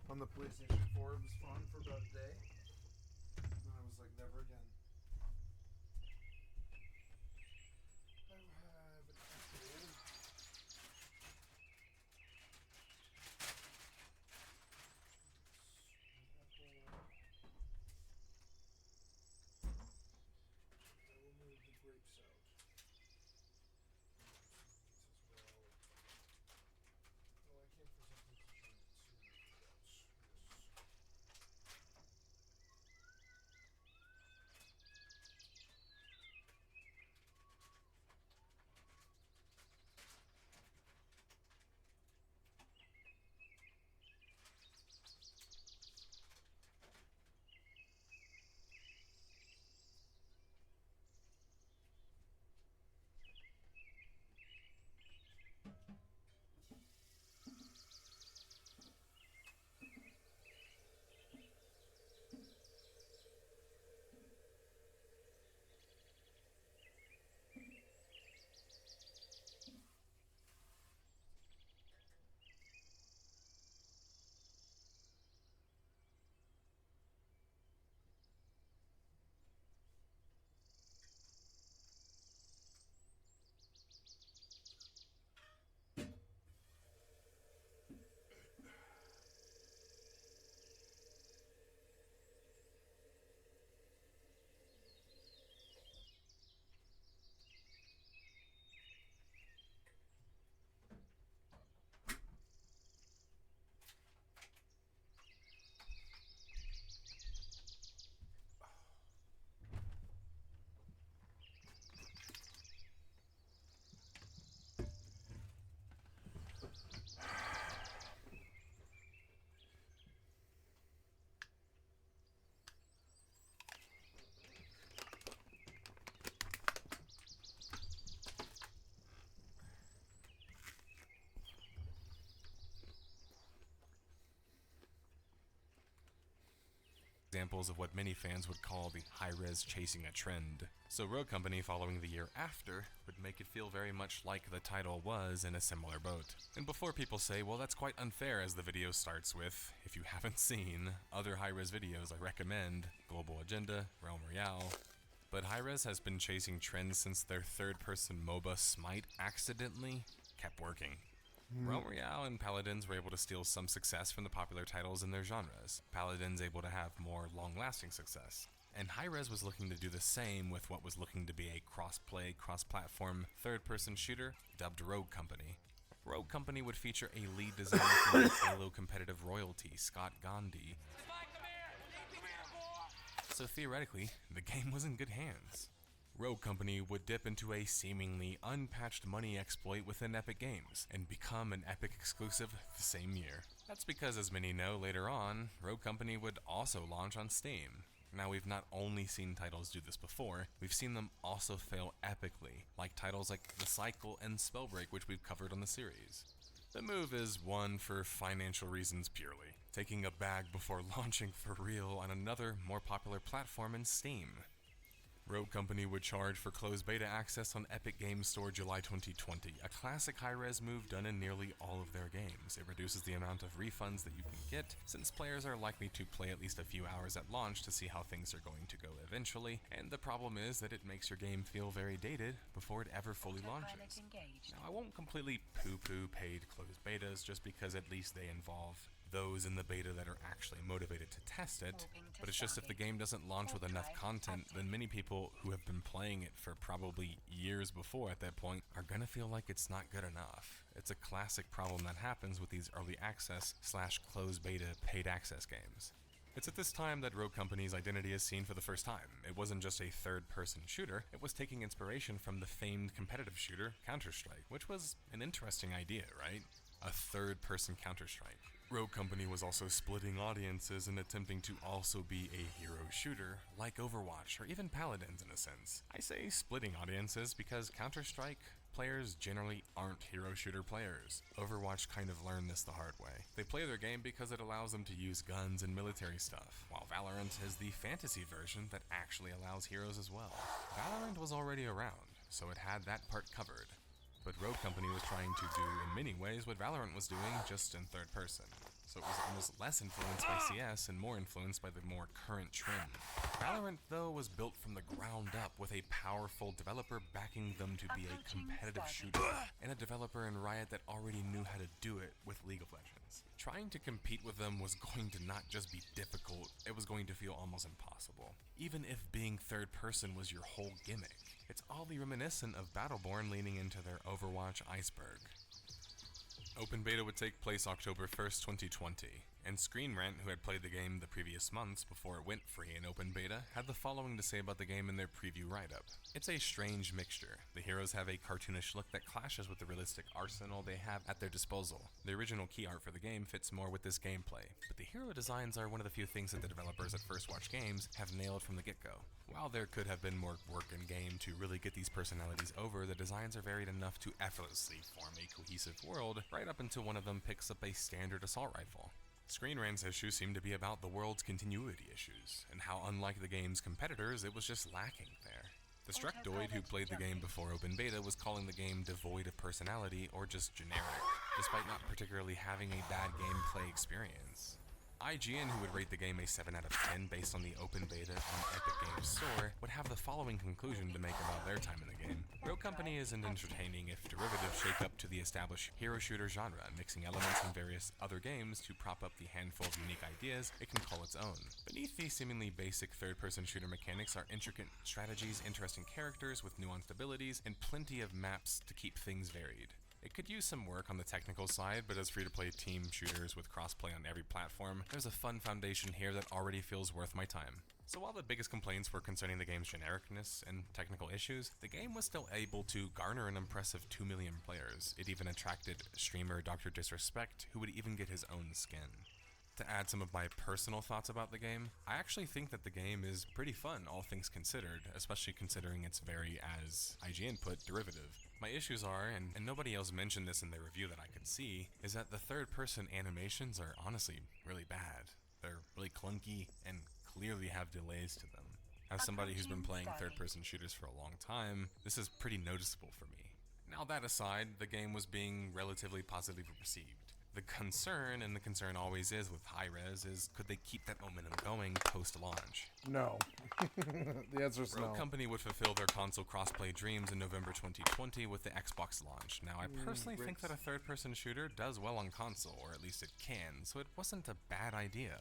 On the PlayStation 4, it was fun for about a day. And then I was like, never again. I have an apple. I will move the grapes out. Oh, I came for something to drink too. Yes. Examples of what many fans would call the high-res chasing a trend. So Rogue Company, following the year after, would make it feel very much like the title was in a similar boat. And before people say, well, that's quite unfair, as the video starts with, if you haven't seen other high-res videos, I recommend Global Agenda, Realm Royale. But high-res has been chasing trends since their third-person MOBA Smite accidentally kept working. Realm Royale and Paladins were able to steal some success from the popular titles in their genres, Paladins able to have more long-lasting success. And Hi-Rez was looking to do the same with what was looking to be a cross-play, cross-platform, third-person shooter dubbed Rogue Company. Rogue Company would feature a lead designer from Halo competitive royalty, Scott Gandhi, so theoretically, the game was in good hands. Rogue Company would dip into a seemingly unpatched money exploit within Epic Games, and become an Epic exclusive the same year. That's because, as many know, later on, Rogue Company would also launch on Steam. Now, we've not only seen titles do this before, we've seen them also fail epically, like titles like The Cycle and Spellbreak, which we've covered on the series. The move is one for financial reasons purely, taking a bag before launching for real on another, more popular platform in Steam. Rogue Company would charge for closed beta access on Epic Games Store July 2020, a classic high-res move done in nearly all of their games. It reduces the amount of refunds that you can get, since players are likely to play at least a few hours at launch to see how things are going to go eventually, and the problem is that it makes your game feel very dated before it ever fully launches. Now, I won't completely poo-poo paid closed betas just because at least they involve those in the beta that are actually motivated to test it, but it's just if the game doesn't launch with enough content, then many people who have been playing it for probably years before at that point are gonna feel like it's not good enough. It's a classic problem that happens with these early access / closed beta paid access games. It's at this time that Rogue Company's identity is seen for the first time. It wasn't just a third-person shooter, it was taking inspiration from the famed competitive shooter Counter-Strike, which was an interesting idea, right? A third-person Counter-Strike. Rogue Company was also splitting audiences and attempting to also be a hero shooter, like Overwatch or even Paladins in a sense. I say splitting audiences because Counter-Strike players generally aren't hero shooter players. Overwatch kind of learned this the hard way. They play their game because it allows them to use guns and military stuff, while Valorant is the fantasy version that actually allows heroes as well. Valorant was already around, so it had that part covered. But Rogue Company was trying to do, in many ways, what Valorant was doing, just in third person. So it was almost less influenced by CS and more influenced by the more current trend. Valorant, though, was built from the ground up with a powerful developer backing them to be a competitive shooter, and a developer in Riot that already knew how to do it with League of Legends. Trying to compete with them was going to not just be difficult, it was going to feel almost impossible. Even if being third person was your whole gimmick. It's oddly reminiscent of Battleborn leaning into their Overwatch iceberg. Open beta would take place October 1st, 2020, and Screen Rant, who had played the game the previous months before it went free in open beta, had the following to say about the game in their preview write-up. It's a strange mixture. The heroes have a cartoonish look that clashes with the realistic arsenal they have at their disposal. The original key art for the game fits more with this gameplay, but the hero designs are one of the few things that the developers at First Watch Games have nailed from the get-go. While there could have been more work in-game to really get these personalities over, the designs are varied enough to effortlessly form a cohesive world, right up until one of them picks up a standard assault rifle. Screen Rant's issues seem to be about the world's continuity issues, and how unlike the game's competitors, it was just lacking there. The Structoid, who played the game before open beta, was calling the game devoid of personality or just generic, despite not particularly having a bad gameplay experience. IGN, who would rate the game a 7 out of 10 based on the open beta on Epic Games Store, would have the following conclusion to make about their time in the game. Rogue Company isn't entertaining if derivatives shake up to the established hero shooter genre, mixing elements from various other games to prop up the handful of unique ideas it can call its own. Beneath the seemingly basic third-person shooter mechanics are intricate strategies, interesting characters with nuanced abilities, and plenty of maps to keep things varied. It could use some work on the technical side, but as free-to-play team shooters with crossplay on every platform, there's a fun foundation here that already feels worth my time. So while the biggest complaints were concerning the game's genericness and technical issues, the game was still able to garner an impressive 2 million players. It even attracted streamer Dr. Disrespect, who would even get his own skin. To add some of my personal thoughts about the game, I actually think that the game is pretty fun, all things considered, especially considering it's very, as IGN put, derivative. My issues are, and nobody else mentioned this in their review that I could see, is that the third-person animations are honestly really bad. They're really clunky and clearly have delays to them. As somebody who's been playing third-person shooters for a long time, this is pretty noticeable for me. Now that aside, the game was being relatively positively received. The concern, and the concern always is with high-res, is could they keep that momentum going post-launch? No. The answer is no. Rogue Company would fulfill their console crossplay dreams in November 2020 with the Xbox launch. Now, I personally think that a third-person shooter does well on console, or at least it can, so it wasn't a bad idea.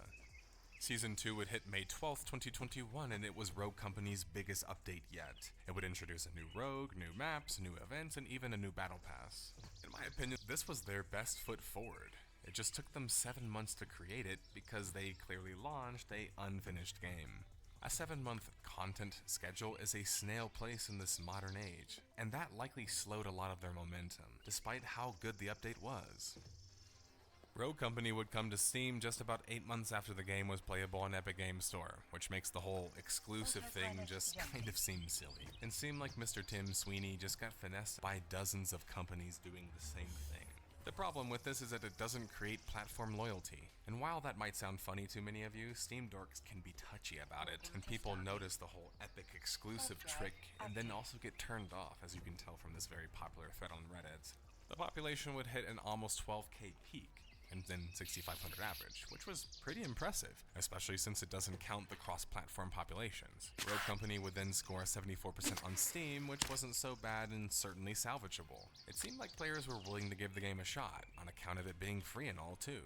Season 2 would hit May 12th, 2021, and it was Rogue Company's biggest update yet. It would introduce a new rogue, new maps, new events, and even a new battle pass. In my opinion, this was their best foot forward. It just took them 7 months to create it because they clearly launched an unfinished game. A 7-month content schedule is a snail pace in this modern age, and that likely slowed a lot of their momentum, despite how good the update was. Rogue Company would come to Steam just about 8 months after the game was playable on Epic Games Store, which makes the whole exclusive thing just kind of seem silly, and seem like Mr. Tim Sweeney just got finessed by dozens of companies doing the same thing. The problem with this is that it doesn't create platform loyalty, and while that might sound funny to many of you, Steam dorks can be touchy about it, and people notice the whole Epic exclusive trick and then also get turned off, as you can tell from this very popular thread on Reddit. The population would hit an almost 12k peak, and then 6,500 average, which was pretty impressive, especially since it doesn't count the cross-platform populations. Rogue Company would then score 74% on Steam, which wasn't so bad and certainly salvageable. It seemed like players were willing to give the game a shot, on account of it being free and all too.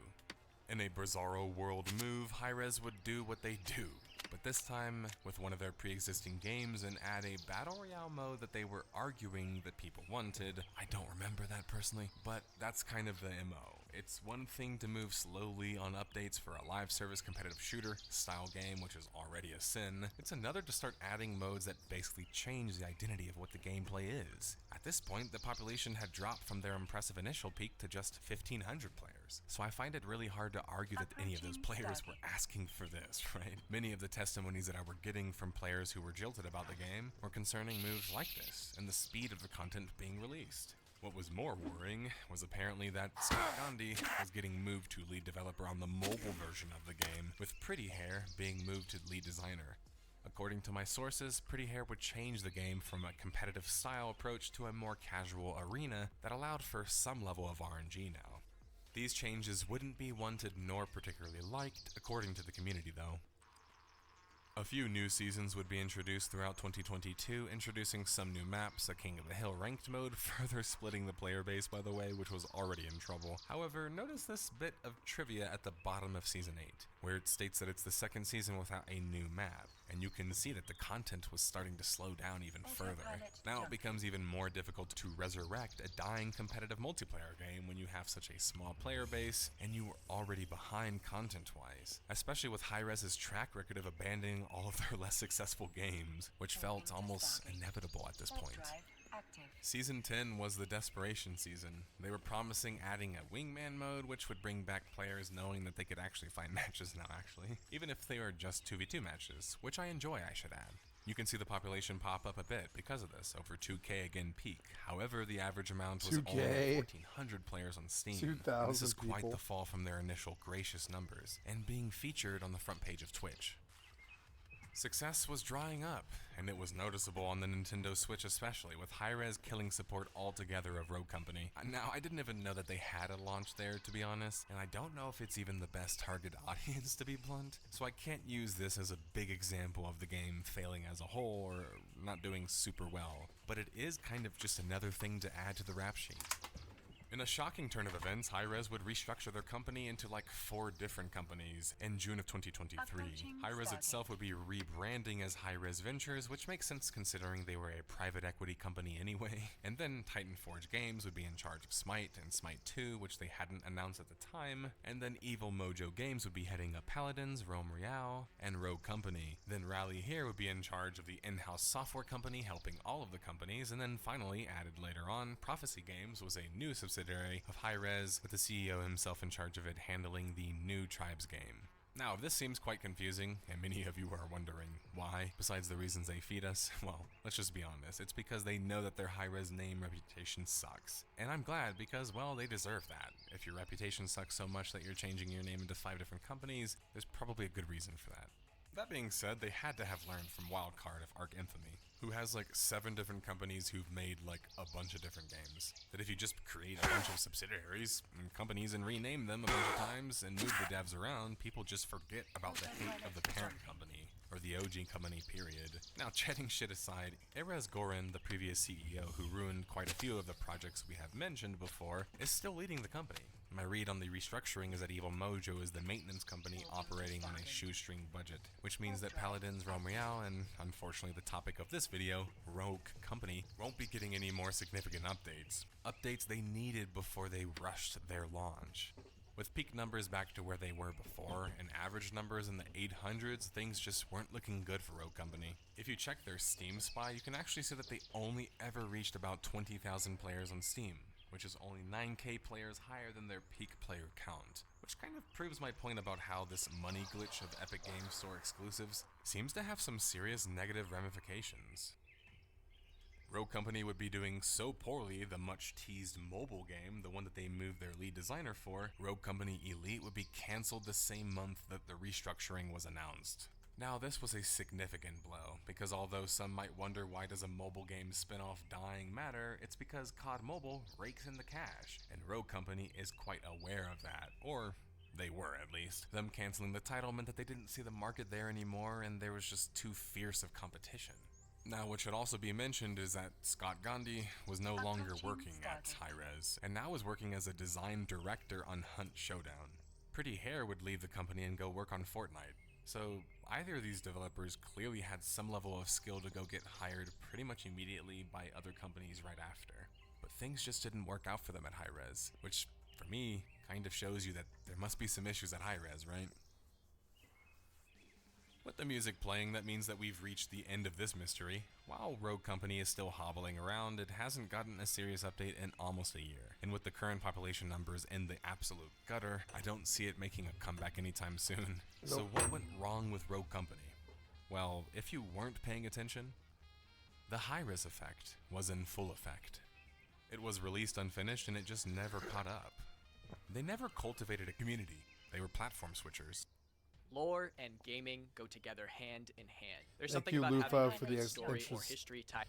In a Bizarro world move, Hi-Rez would do what they do, but this time with one of their pre-existing games and add a Battle Royale mode that they were arguing that people wanted. I don't remember that personally, but that's kind of the MO. It's one thing to move slowly on updates for a live service competitive shooter style game, which is already a sin. It's another to start adding modes that basically change the identity of what the gameplay is. At this point, the population had dropped from their impressive initial peak to just 1,500 players, so I find it really hard to argue that any of those players were asking for this, right? Many of the testimonies that I were getting from players who were jilted about the game were concerning moves like this, and the speed of the content being released. What was more worrying was apparently that Scott Gandhi was getting moved to lead developer on the mobile version of the game, with Pretty Hair being moved to lead designer. According to my sources, Pretty Hair would change the game from a competitive style approach to a more casual arena that allowed for some level of RNG now. These changes wouldn't be wanted nor particularly liked, according to the community though. A few new seasons would be introduced throughout 2022, introducing some new maps, a King of the Hill ranked mode, further splitting the player base by the way, which was already in trouble. However, notice this bit of trivia at the bottom of Season 8, where it states that it's the second season without a new map, and you can see that the content was starting to slow down even further. Now it becomes even more difficult to resurrect a dying competitive multiplayer game when you have such a small player base, and you were already behind content-wise, especially with Hi-Rez's track record of abandoning all of their less successful games, which felt almost inevitable at this point. Season 10 was the desperation season. They were promising adding a wingman mode, which would bring back players knowing that they could actually find matches now even if they are just 2v2 matches, which I enjoy, I should add. You can see the population pop up a bit because of this, over 2k again peak. However, the average amount was 2K. only 1,400 players on Steam. 2,000 This is quite people. the fall from their initial gracious numbers, and being featured on the front page of Twitch. Success was drying up, and it was noticeable on the Nintendo Switch especially, with Hi-Rez killing support altogether of Rogue Company. Now, I didn't even know that they had a launch there, to be honest, and I don't know if it's even the best target audience, to be blunt, so I can't use this as a big example of the game failing as a whole, or not doing super well, but it is kind of just another thing to add to the rap sheet. In a shocking turn of events, Hi-Rez would restructure their company into like 4 different companies in June of 2023. Hi-Rez itself would be rebranding as Hi-Rez Ventures, which makes sense considering they were a private equity company anyway. And then Titan Forge Games would be in charge of Smite and Smite 2, which they hadn't announced at the time. And then Evil Mojo Games would be heading up Paladins, Realm Royale, and Rogue Company. Then Rally here would be in charge of the in-house software company, helping all of the companies. And then finally, added later on, Prophecy Games was a new subsidiary of Hi-Rez, with the CEO himself in charge of it, handling the new Tribes game. Now, if this seems quite confusing, and many of you are wondering why, besides the reasons they feed us, well, let's just be honest, it's because they know that their Hi-Rez name reputation sucks. And I'm glad, because, well, they deserve that. If your reputation sucks so much that you're changing your name into 5 different companies, there's probably a good reason for that. That being said, they had to have learned from Wildcard of Arc Infamy, who has like 7 different companies who've made like a bunch of different games. That if you just create a bunch of subsidiaries and companies and rename them a bunch of times and move the devs around, people just forget about the hate of the parent company, or the OG company, period. Now, chatting shit aside, Erez Gorin, the previous CEO who ruined quite a few of the projects we have mentioned before, is still leading the company. My read on the restructuring is that Evil Mojo is the maintenance company operating on a shoestring budget, which means that Paladins, Realm Royale, and unfortunately the topic of this video, Rogue Company, won't be getting any more significant updates. Updates they needed before they rushed their launch. With peak numbers back to where they were before, and average numbers in the 800s, things just weren't looking good for Rogue Company. If you check their Steam Spy, you can actually see that they only ever reached about 20,000 players on Steam, which is only 9k players higher than their peak player count, which kind of proves my point about how this money glitch of Epic Games Store exclusives seems to have some serious negative ramifications. Rogue Company would be doing so poorly, the much-teased mobile game, the one that they moved their lead designer for, Rogue Company Elite, would be cancelled the same month that the restructuring was announced. Now, this was a significant blow, because although some might wonder why does a mobile game spin-off dying matter, it's because COD Mobile rakes in the cash, and Rogue Company is quite aware of that, or they were at least. Them cancelling the title meant that they didn't see the market there anymore, and there was just too fierce of competition. Now, what should also be mentioned is that Scott Gandhi was no longer working at Hi-Rez, and now is working as a design director on Hunt Showdown. Pretty Hare would leave the company and go work on Fortnite. So, either of these developers clearly had some level of skill to go get hired pretty much immediately by other companies right after. But things just didn't work out for them at Hi-Rez, which, for me, kind of shows you that there must be some issues at Hi-Rez, right? With the music playing, that means that we've reached the end of this mystery. While Rogue Company is still hobbling around, it hasn't gotten a serious update in almost a year. And with the current population numbers in the absolute gutter, I don't see it making a comeback anytime soon. So what went wrong with Rogue Company? Well, if you weren't paying attention, the Hi-Rez effect was in full effect. It was released unfinished and it just never caught up. They never cultivated a community. They were platform switchers. Lore and gaming go together hand in hand. There's Thank something you, about Lufa, having for a the good story or extras. history tied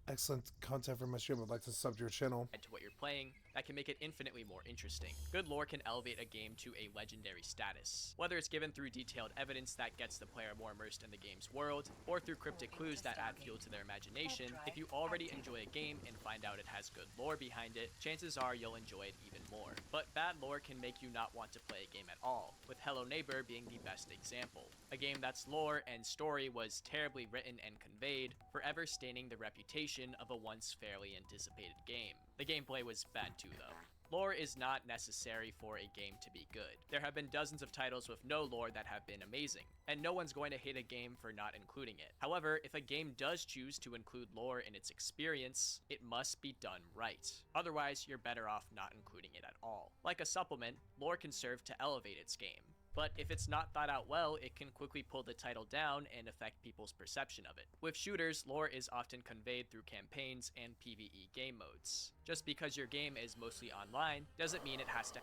Excellent content for my stream. I'd like to sub to your channel. to what you're playing that can make it infinitely more interesting. Good lore can elevate a game to a legendary status, whether it's given through detailed evidence that gets the player more immersed in the game's world, or through cryptic clues that add fuel to their imagination. If you already enjoy a game and find out it has good lore behind it, chances are you'll enjoy it even more. But bad lore can make you not want to play a game at all, with Hello Neighbor being the best example. A game that's lore and story was terribly written and conveyed, forever staining the reputation of a once fairly anticipated game. The gameplay was bad too though. Lore is not necessary for a game to be good. There have been dozens of titles with no lore that have been amazing, and no one's going to hate a game for not including it. However, if a game does choose to include lore in its experience, it must be done right. Otherwise, you're better off not including it at all. Like a supplement, lore can serve to elevate its game. But if it's not thought out well, it can quickly pull the title down and affect people's perception of it. With shooters, lore is often conveyed through campaigns and PvE game modes. Just because your game is mostly online doesn't mean it has to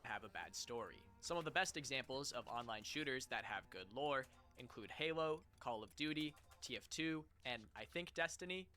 have a bad story. Some of the best examples of online shooters that have good lore include Halo, Call of Duty, TF2, and I think Destiny.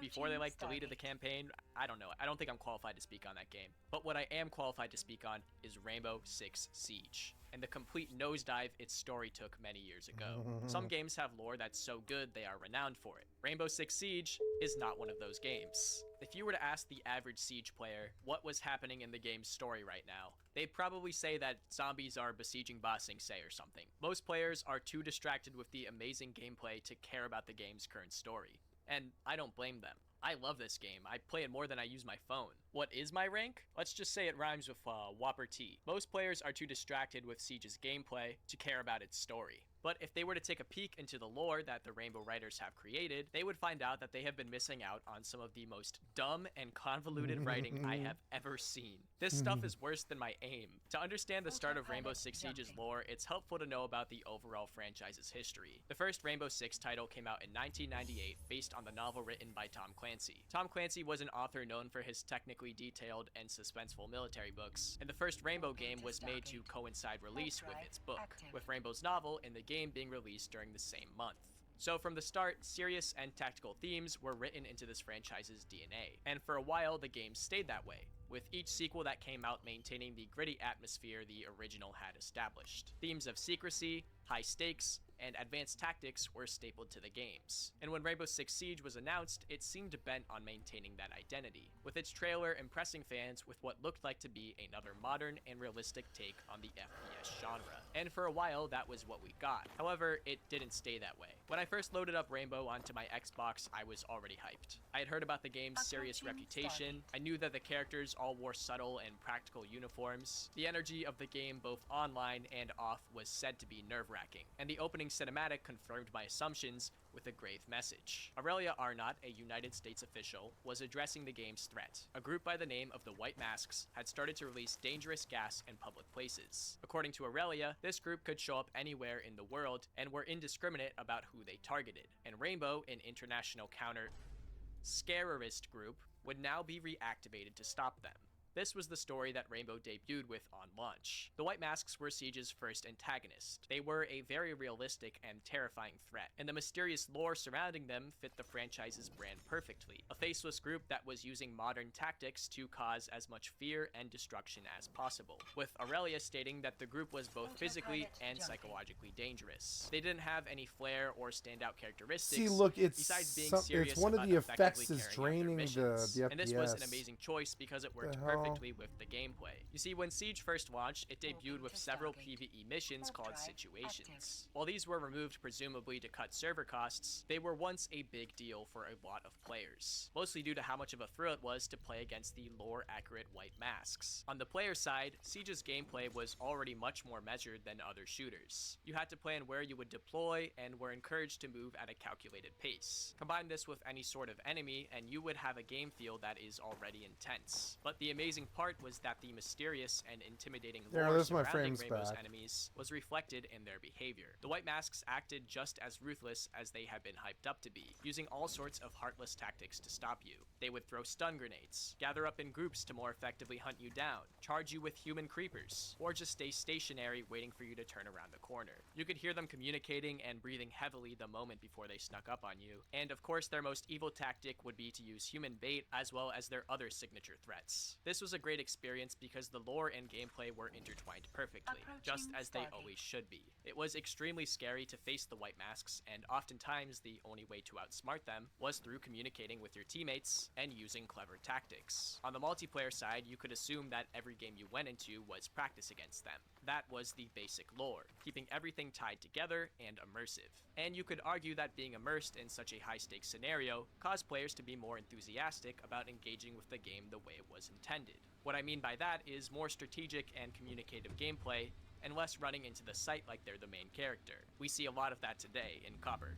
Before they deleted the campaign, I don't know. I don't think I'm qualified to speak on that game. But what I am qualified to speak on is Rainbow Six Siege, and the complete nosedive its story took many years ago. Some games have lore that's so good they are renowned for it. Rainbow Six Siege is not one of those games. If you were to ask the average Siege player what was happening in the game's story right now, they'd probably say that zombies are besieging Ba Sing Se or something. Most players are too distracted with the amazing gameplay to care about the game's current story. And I don't blame them. I love this game. I play it more than I use my phone. What is my rank? Let's just say it rhymes with Whopper T. Most players are too distracted with Siege's gameplay to care about its story. But if they were to take a peek into the lore that the Rainbow writers have created, they would find out that they have been missing out on some of the most dumb and convoluted writing I have ever seen. This stuff is worse than my aim. To understand the start of Rainbow Six Siege's lore, it's helpful to know about the overall franchise's history. The first Rainbow Six title came out in 1998 based on the novel written by Tom Clancy. Tom Clancy was an author known for his technically detailed and suspenseful military books, and the first Rainbow game was made to coincide release with its book, with Rainbow's novel in the game being released during the same month. So from the start, serious and tactical themes were written into this franchise's DNA, and for a while the game stayed that way, with each sequel that came out maintaining the gritty atmosphere the original had established. Themes of secrecy, high stakes, and advanced tactics were stapled to the games. And when Rainbow Six Siege was announced, it seemed bent on maintaining that identity, with its trailer impressing fans with what looked like to be another modern and realistic take on the FPS genre. and for a while that was what we got. However, it didn't stay that way. When I first loaded up Rainbow onto my Xbox, I was already hyped. I had heard about the game's serious reputation. I knew that the characters all wore subtle and practical uniforms. The energy of the game both online and off was said to be nerve-wracking, and the opening cinematic confirmed my assumptions with a grave message. Aurelia Arnott, a United States official, was addressing the game's threat. A group by the name of the White Masks had started to release dangerous gas in public places. According to Aurelia, this group could show up anywhere in the world and were indiscriminate about who they targeted, and Rainbow, an international counter-scarerist group, would now be reactivated to stop them. This was the story that Rainbow debuted with on launch. The White Masks were Siege's first antagonist. They were a very realistic and terrifying threat, and the mysterious lore surrounding them fit the franchise's brand perfectly. A faceless group that was using modern tactics to cause as much fear and destruction as possible, with Aurelia stating that the group was both physically and psychologically dangerous. They didn't have any flair or standout characteristics. See, look, besides being serious it's one of about the effects effectively is carrying out their draining the missions. FPS. And this was an amazing choice because it worked The perfectly hell? with the gameplay. You see, when Siege first launched, it debuted with several PvE missions called situations. While these were removed presumably to cut server costs, they were once a big deal for a lot of players, mostly due to how much of a thrill it was to play against the lore-accurate White Masks. On the player side, Siege's gameplay was already much more measured than other shooters. You had to plan where you would deploy and were encouraged to move at a calculated pace. Combine this with any sort of enemy and you would have a game feel that is already intense. But the amazing part was that the mysterious and intimidating lore there's my surrounding frames Rainbow's back. enemies was reflected in their behavior. The White Masks acted just as ruthless as they had been hyped up to be, using all sorts of heartless tactics to stop you. They would throw stun grenades, gather up in groups to more effectively hunt you down, charge you with human creepers, or just stay stationary waiting for you to turn around the corner. You could hear them communicating and breathing heavily the moment before they snuck up on you, and of course their most evil tactic would be to use human bait as well as their other signature threats. This was a great experience because the lore and gameplay were intertwined perfectly, just as they always should be. It was extremely scary to face the White Masks, and oftentimes the only way to outsmart them was through communicating with your teammates and using clever tactics. On the multiplayer side, you could assume that every game you went into was practice against them. That was the basic lore, keeping everything tied together and immersive. And you could argue that being immersed in such a high-stakes scenario caused players to be more enthusiastic about engaging with the game the way it was intended. What I mean by that is more strategic and communicative gameplay, and less running into the sight like they're the main character. We see a lot of that today in Copper,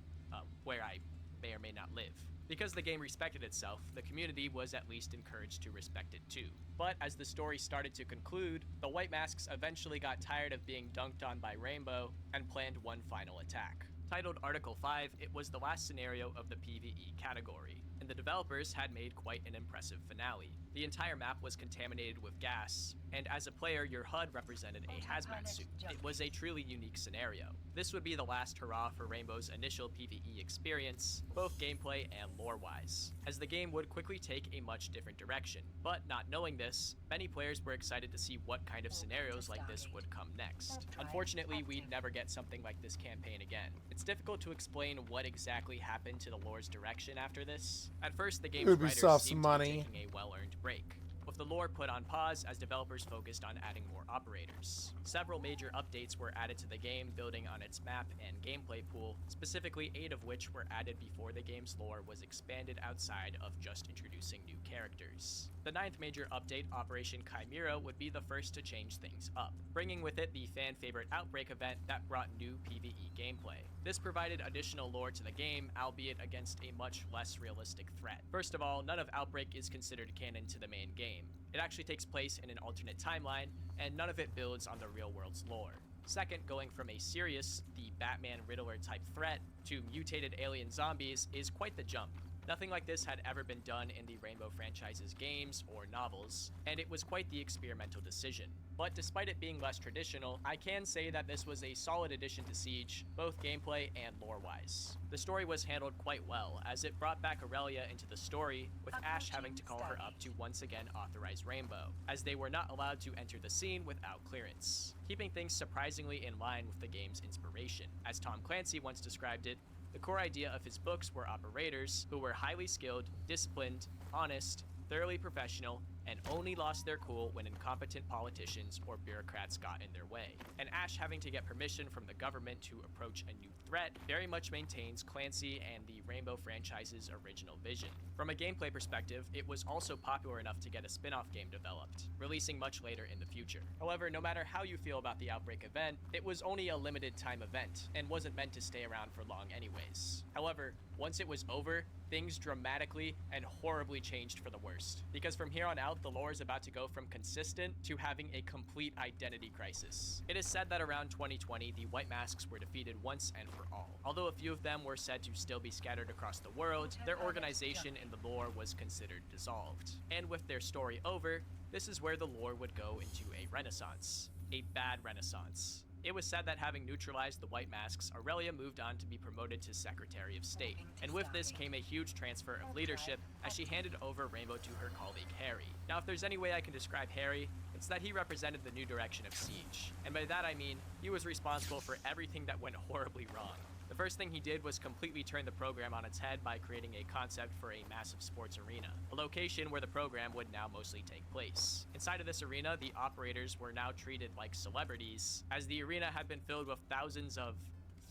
where I may or may not live. Because the game respected itself, the community was at least encouraged to respect it too. But as the story started to conclude, the White Masks eventually got tired of being dunked on by Rainbow and planned one final attack. Titled Article 5, it was the last scenario of the PvE category, and the developers had made quite an impressive finale. The entire map was contaminated with gas, and as a player, your HUD represented a hazmat suit. It was a truly unique scenario. This would be the last hurrah for Rainbow's initial PvE experience, both gameplay and lore-wise, as the game would quickly take a much different direction. But not knowing this, many players were excited to see what kind of scenarios like this would come next. Unfortunately, we'd never get something like this campaign again. It's difficult to explain what exactly happened to the lore's direction after this. At first, the game's writers seemed to be taking a well-earned break, with the lore put on pause as developers focused on adding more operators. Several major updates were added to the game, building on its map and gameplay pool, specifically 8 of which were added before the game's lore was expanded outside of just introducing new characters. The 9th major update, Operation Chimera, would be the first to change things up, bringing with it the fan-favorite Outbreak event that brought new PvE gameplay. This provided additional lore to the game, albeit against a much less realistic threat. First of all, none of Outbreak is considered canon to the main game. It actually takes place in an alternate timeline, and none of it builds on the real world's lore. Second, going from a serious, the Batman Riddler type threat to mutated alien zombies is quite the jump. Nothing like this had ever been done in the Rainbow franchise's games or novels, and it was quite the experimental decision. But despite it being less traditional, I can say that this was a solid addition to Siege, both gameplay and lore-wise. The story was handled quite well, as it brought back Aurelia into the story, with Ash having to call her up to once again authorize Rainbow, as they were not allowed to enter the scene without clearance, keeping things surprisingly in line with the game's inspiration. As Tom Clancy once described it, the core idea of his books were operators who were highly skilled, disciplined, honest, thoroughly professional, and only lost their cool when incompetent politicians or bureaucrats got in their way. And Ash having to get permission from the government to approach a new threat very much maintains Clancy and the Rainbow franchise's original vision. From a gameplay perspective, it was also popular enough to get a spin-off game developed, releasing much later in the future. However, no matter how you feel about the Outbreak event, it was only a limited time event, and wasn't meant to stay around for long anyways. However, once it was over, things dramatically and horribly changed for the worst. Because from here on out, the lore is about to go from consistent to having a complete identity crisis. It is said that around 2020, the White Masks were defeated once and for all. Although a few of them were said to still be scattered across the world, their organization in the lore was considered dissolved. And with their story over, this is where the lore would go into a renaissance. A bad renaissance. It was said that having neutralized the White Masks, Aurelia moved on to be promoted to Secretary of State. And with this came a huge transfer of leadership as she handed over Rainbow to her colleague Harry. Now if there's any way I can describe Harry, it's that he represented the new direction of Siege. And by that I mean, he was responsible for everything that went horribly wrong. The first thing he did was completely turn the program on its head by creating a concept for a massive sports arena, a location where the program would now mostly take place. Inside of this arena, the operators were now treated like celebrities, as the arena had been filled with thousands of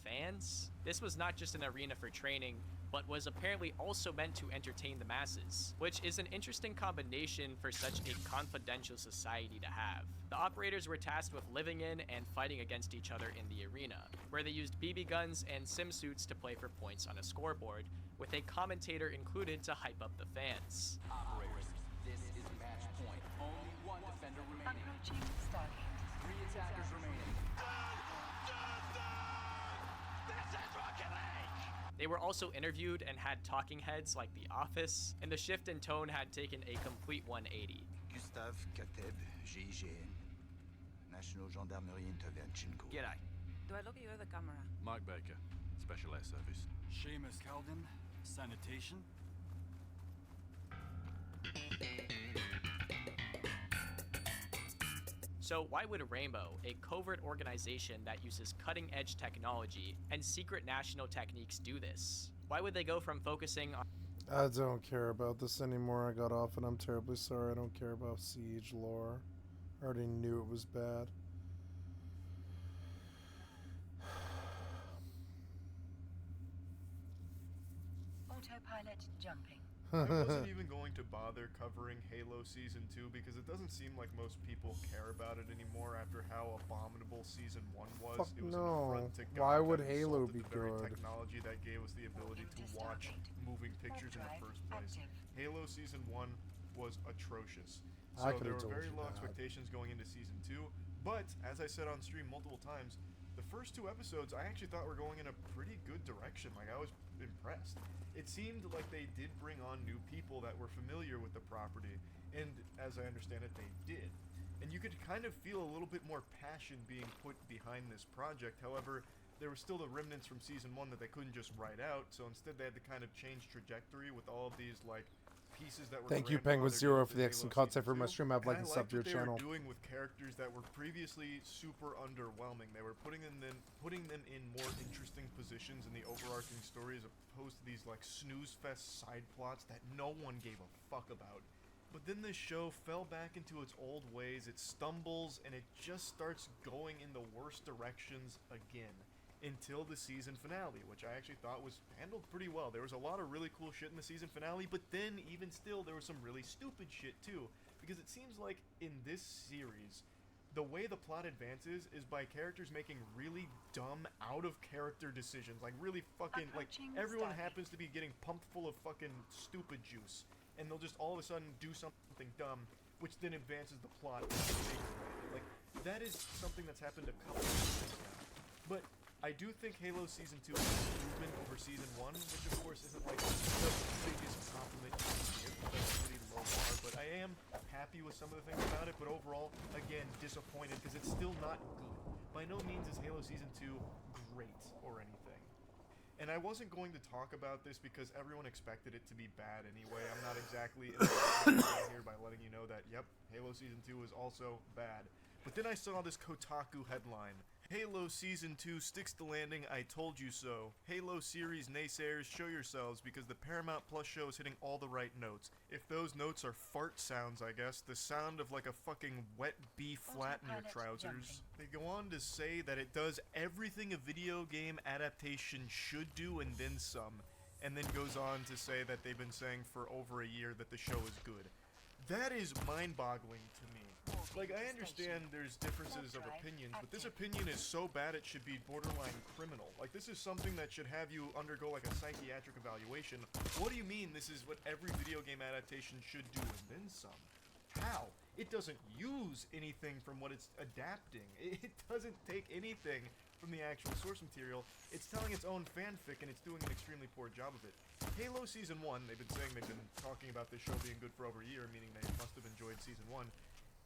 fans? This was not just an arena for training, but was apparently also meant to entertain the masses, which is an interesting combination for such a confidential society to have. The operators were tasked with living in and fighting against each other in the arena, where they used BB guns and sim suits to play for points on a scoreboard, with a commentator included to hype up the fans. Operators, this is match point. Only one defender remaining. Approaching Stargate. 3 attackers remaining. They were also interviewed and had talking heads like The Office, and the shift in tone had taken a complete 180. Gustave Kateb, GIGN, National Gendarmerie Intervention Corps. G'day. Do I look at you or the camera? Mike Baker, Special Air Service. Seamus Calden, sanitation. So why would Rainbow, a covert organization that uses cutting-edge technology and secret national techniques, do this? Why would they go from focusing on... I don't care about this anymore. I got off and I'm terribly sorry. I don't care about Siege lore. I already knew it was bad. Autopilot jumping. I wasn't even going to bother covering Halo Season 2 because it doesn't seem like most people care about it anymore after how abominable Season 1 was. Fuck it was no. an affront to God. Why would that Halo insulted be the very good? technology that gave us the ability to watch moving pictures in the first place. Halo Season 1 was atrocious. So there were very low expectations going into Season 2, but as I said on stream multiple times, the first 2 episodes I actually thought were going in a pretty good direction. Like, I was impressed. It seemed like they did bring on new people that were familiar with the property, and as I understand it, they did. And you could kind of feel a little bit more passion being put behind this project. However, there were still the remnants from Season 1 that they couldn't just write out, so instead they had to kind of change trajectory with all of these, like, pieces that were Thank you, Penguin Zero, for the excellent content for my stream. I'd like to sub to your channel. They were doing with characters that were previously super underwhelming. They were putting them in more interesting positions in the overarching story as opposed to these like snooze fest side plots that no one gave a fuck about. But then this show fell back into its old ways. It stumbles and it just starts going in the worst directions again. Until the season finale, which I actually thought was handled pretty well. There was a lot of really cool shit in the season finale, but then, even still, there was some really stupid shit too. Because it seems like in this series, the way the plot advances is by characters making really dumb, out-of-character decisions. Like, really fucking, like, everyone happens to be getting pumped full of fucking stupid juice. And they'll just all of a sudden do something dumb, which then advances the plot in a bigger way. Like, that is something that's happened a couple of times now. But I do think Halo Season 2 is an improvement over Season 1, which of course isn't like the biggest compliment you can give, that's a pretty low bar, but I am happy with some of the things about it, but overall, again, disappointed because it's still not good. By no means is Halo Season 2 great or anything. And I wasn't going to talk about this because everyone expected it to be bad anyway. I'm not exactly here by letting you know that, yep, Halo Season 2 is also bad. But then I saw this Kotaku headline. Halo Season 2 sticks the landing, I told you so. Halo series naysayers, show yourselves, because the Paramount Plus show is hitting all the right notes. If those notes are fart sounds, I guess, the sound of like a fucking wet bee flat in your trousers. They go on to say that it does everything a video game adaptation should do and then some, and then goes on to say that they've been saying for over a year that the show is good. That is mind-boggling to me. Like, I understand there's differences of opinions, but this opinion is so bad it should be borderline criminal. Like, this is something that should have you undergo, like, a psychiatric evaluation. What do you mean this is what every video game adaptation should do and then some? How? It doesn't use anything from what it's adapting. It doesn't take anything from the actual source material. It's telling its own fanfic, and it's doing an extremely poor job of it. Halo Season 1, they've been saying they've been talking about this show being good for over a year, meaning they must have enjoyed Season 1.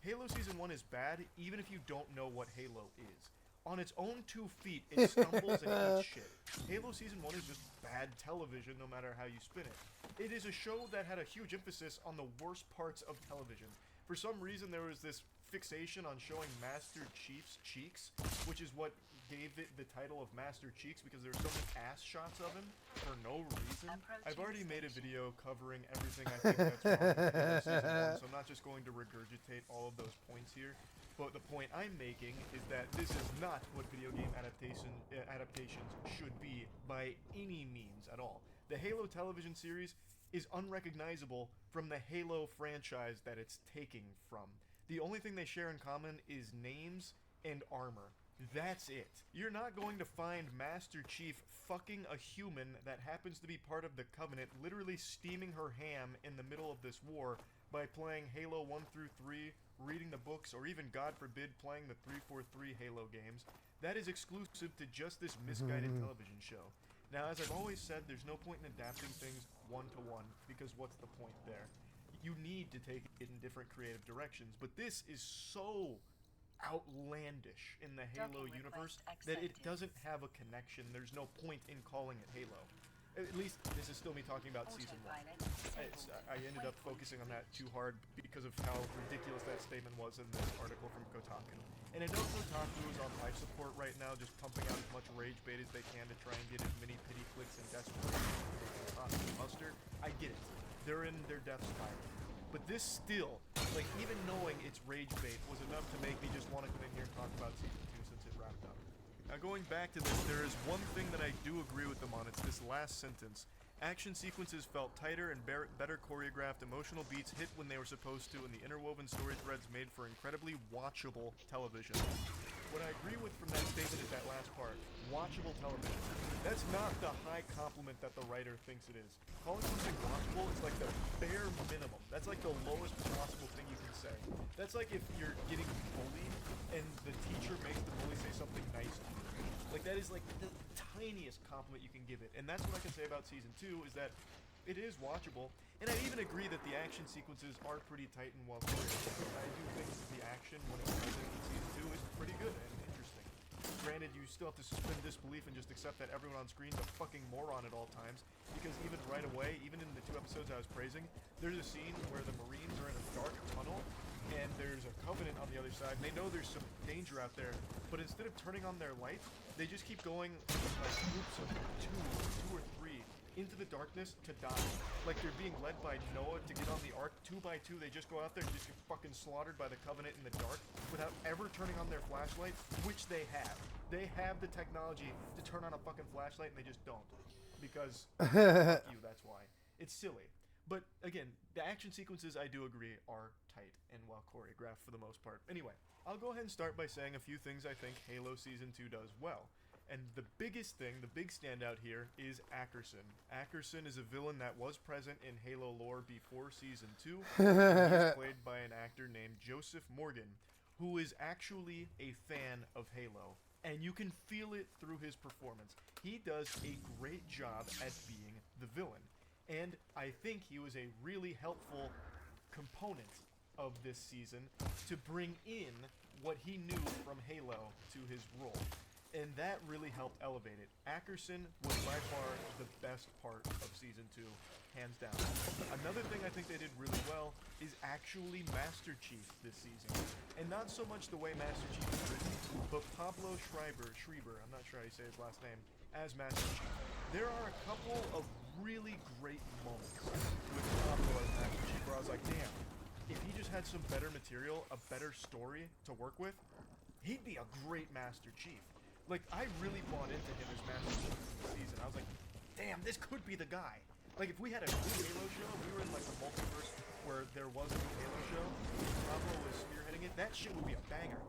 Halo Season 1 is bad, even if you don't know what Halo is. On its own 2 feet, it stumbles and eats shit. Halo Season 1 is just bad television, no matter how you spin it. It is a show that had a huge emphasis on the worst parts of television. For some reason, there was this fixation on showing Master Chief's cheeks, which is what gave it the title of Master Cheeks, because there were so many ass shots of him for no reason. I've already made a video covering everything I think that's wrong with Halo Season 1, so I'm not just going to regurgitate all of those points here. But the point I'm making is that this is not what video game adaptations should be by any means at all. The Halo television series is unrecognizable from the Halo franchise that it's taking from. The only thing they share in common is names and armor. That's it. You're not going to find Master Chief fucking a human that happens to be part of the Covenant, literally steaming her ham in the middle of this war by playing Halo 1 through 3, reading the books, or even, God forbid, playing the 343 Halo games. That is exclusive to just this misguided television show. Now, as I've always said, there's no point in adapting things one-to-one, because what's the point there? You need to take it in different creative directions, but this is so outlandish in the Halo universe that it doesn't have a connection. There's no point in calling it Halo. At least, this is still me talking about Season 1. I ended up focusing on that too hard because of how ridiculous that statement was in this article from Kotaku. And I know Kotaku is on life support right now, just pumping out as much rage bait as they can to try and get as many pity clicks and desperation as muster. I get it. They're in their death spiral. But this still, like, even knowing it's rage bait was enough to make me just want to come in here and talk about Season 2 since it wrapped up. Now, going back to this, there is one thing that I do agree with them on. It's this last sentence. Action sequences felt tighter and better choreographed. Emotional beats hit when they were supposed to, and the interwoven story threads made for incredibly watchable television. What I agree with from that statement is that last part. Watchable television. That's not the high compliment that the writer thinks it is. Calling something watchable is like the bare minimum. That's like the lowest possible thing you can say. That's like if you're getting bullied and the teacher makes the bully say something nice to you. Like, that is like the tiniest compliment you can give it. And that's what I can say about Season 2, is that it is watchable. And I even agree that the action sequences are pretty tight and well choreographed. I do think that the action, when it's present in Season 2, is pretty good and interesting. Granted, you still have to suspend disbelief and just accept that everyone on screen is a fucking moron at all times, because even right away, even in the 2 episodes I was praising, there's a scene where the Marines are in a dark tunnel, and there's a Covenant on the other side, and they know there's some danger out there, but instead of turning on their lights, they just keep going like groups of two or three into the darkness to die. Like they're being led by Noah to get on the Ark 2 by 2. They just go out there and just get fucking slaughtered by the Covenant in the dark without ever turning on their flashlight, which they have. They have the technology to turn on a fucking flashlight, and they just don't. Because, fuck you, that's why. It's silly. But, again, the action sequences, I do agree, are tight and well choreographed for the most part. Anyway, I'll go ahead and start by saying a few things I think Halo Season 2 does well. And the biggest thing, the big standout here, is Ackerson. Ackerson is a villain that was present in Halo lore before Season 2. He's played by an actor named Joseph Morgan, who is actually a fan of Halo. And you can feel it through his performance. He does a great job at being the villain. And I think he was a really helpful component of this season to bring in what he knew from Halo to his role. and that really helped elevate it. Ackerson was by far the best part of Season 2, hands down. Another thing I think they did really well is actually Master Chief this season. And not so much the way Master Chief is written, but Pablo Schreiber, I'm not sure how you say his last name, as Master Chief. There are a couple of really great moments with Pablo as Master Chief where I was like, damn, if he just had some better material, a better story to work with, he'd be a great Master Chief. Like, I really bought into him as Master Chief this season. I was like, damn, this could be the guy. Like, if we had a new Halo show, we were in, like, the multiverse where there was a new Halo show, Pablo was spearheading it, that shit would be a banger.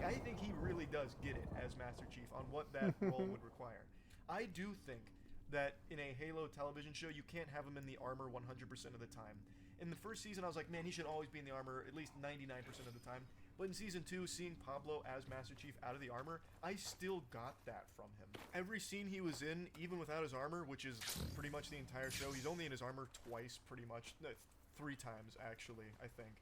I think he really does get it as Master Chief on what that role would require. I do think that in a Halo television show, you can't have him in the armor 100% of the time. In the first season, I was like, man, he should always be in the armor at least 99% of the time. But in Season 2, seeing Pablo as Master Chief out of the armor, I still got that from him. Every scene he was in, even without his armor, which is pretty much the entire show, he's only in his armor twice, pretty much. No, 3 times, actually, I think.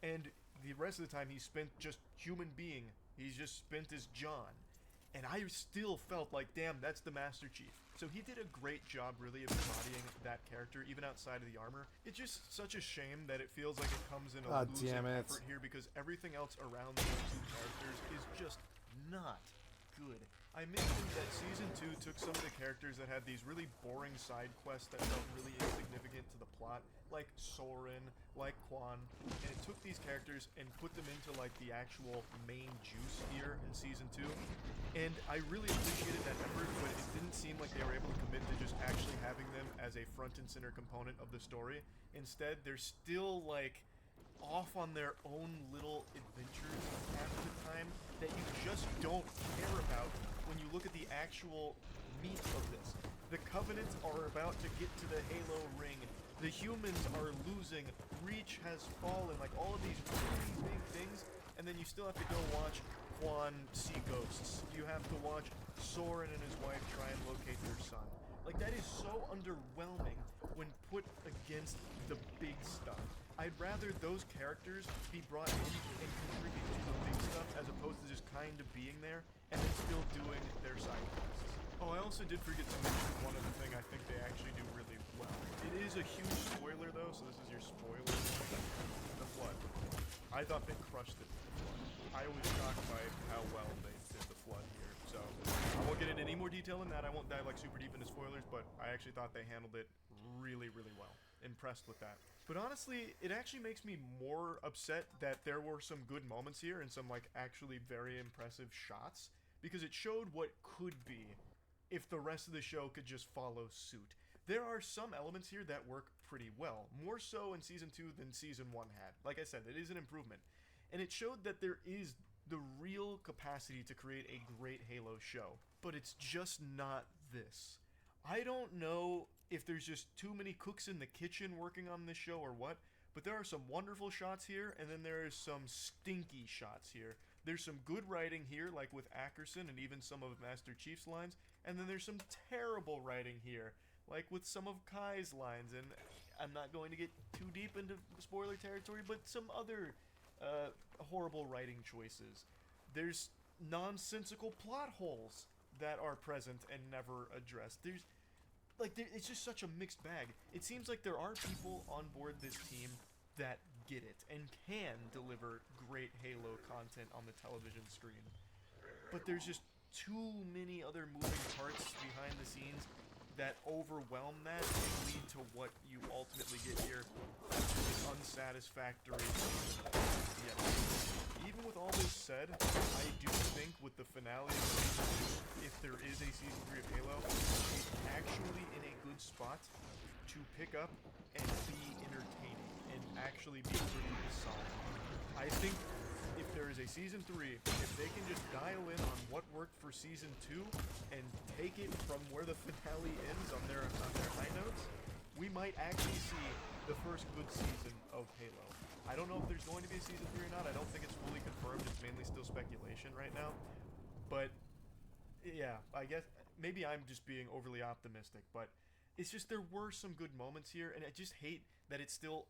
And the rest of the time, he spent just human being. He's just spent as John. And I still felt like, damn, that's the Master Chief. So he did a great job, really, of embodying that character, even outside of the armor. It's just such a shame that it feels like it comes in a losing effort here, because everything else around these two characters is just not good. I mentioned that Season 2 took some of the characters that had these really boring side quests that felt really insignificant to the plot, like Soren, like Quan, and it took these characters and put them into like the actual main juice here in Season 2, and I really appreciated that effort, but it didn't seem like they were able to commit to just actually having them as a front and center component of the story. Instead, they're still like off on their own little adventures half the time that you just don't care about when you look at the actual meat of this. The Covenant are about to get to the Halo ring. The humans are losing. Reach has fallen. Like, all of these really big things, and then you still have to go watch Quan see ghosts. You have to watch Soren and his wife try and locate their son. Like, that is so underwhelming when put against the big stuff. I'd rather those characters be brought in and contribute to the big stuff as opposed to just kind of being there and then still doing their side quests. Oh, I also did forget to mention one other thing I think they actually do really well. It is a huge spoiler though, so this is your spoiler warning. The Flood. I thought they crushed it with the Flood. I was shocked by how well they did the Flood here. So I won't get into any more detail than that. I won't dive like super deep into spoilers, but I actually thought they handled it really, really well. Impressed with that. But honestly, it actually makes me more upset that there were some good moments here and some like actually very impressive shots, because it showed what could be if the rest of the show could just follow suit. There are some elements here that work pretty well, more so in Season 2 than Season 1 had. Like I said, it is an improvement. And it showed that there is the real capacity to create a great Halo show, but it's just not this. I don't know if there's just too many cooks in the kitchen working on this show or what, but there are some wonderful shots here, and then there is some stinky shots here. There's some good writing here, like with Ackerson and even some of Master Chief's lines, and then there's some terrible writing here, like with some of Kai's lines, and I'm not going to get too deep into spoiler territory, but some other horrible writing choices. There's nonsensical plot holes that are present and never addressed. It's just such a mixed bag. It seems like there are people on board this team that get it and can deliver great Halo content on the television screen. But there's just too many other moving parts behind the scenes that overwhelm that and lead to what you ultimately get here, an unsatisfactory. Yes. Even with all this said, I do think with the finale of Season 2, if there is a Season 3 of Halo, it's actually in a good spot to pick up and be entertaining and actually be pretty solid. I think if there is a Season 3, if they can just dial in on what worked for Season 2 and take it from where the finale ends on their high notes, we might actually see the first good season of Halo. I don't know if there's going to be a Season 3 or not. I don't think it's fully confirmed. It's mainly still speculation right now. But, yeah, I guess maybe I'm just being overly optimistic. But it's just there were some good moments here, and I just hate that it's still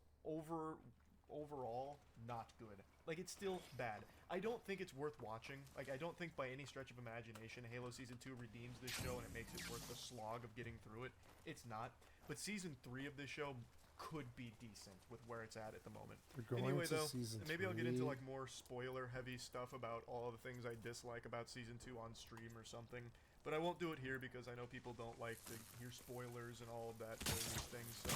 overall not good. Like, it's still bad. I don't think it's worth watching. Like, I don't think by any stretch of imagination Halo Season 2 redeems this show and it makes it worth the slog of getting through it. It's not. But Season 3 of this show could be decent with where it's at the moment. We're going Anyway, to though, Season maybe I'll get 3. into, like, more spoiler-heavy stuff about all the things I dislike about Season 2 on stream or something. But I won't do it here because I know people don't like to hear spoilers and all of that things, so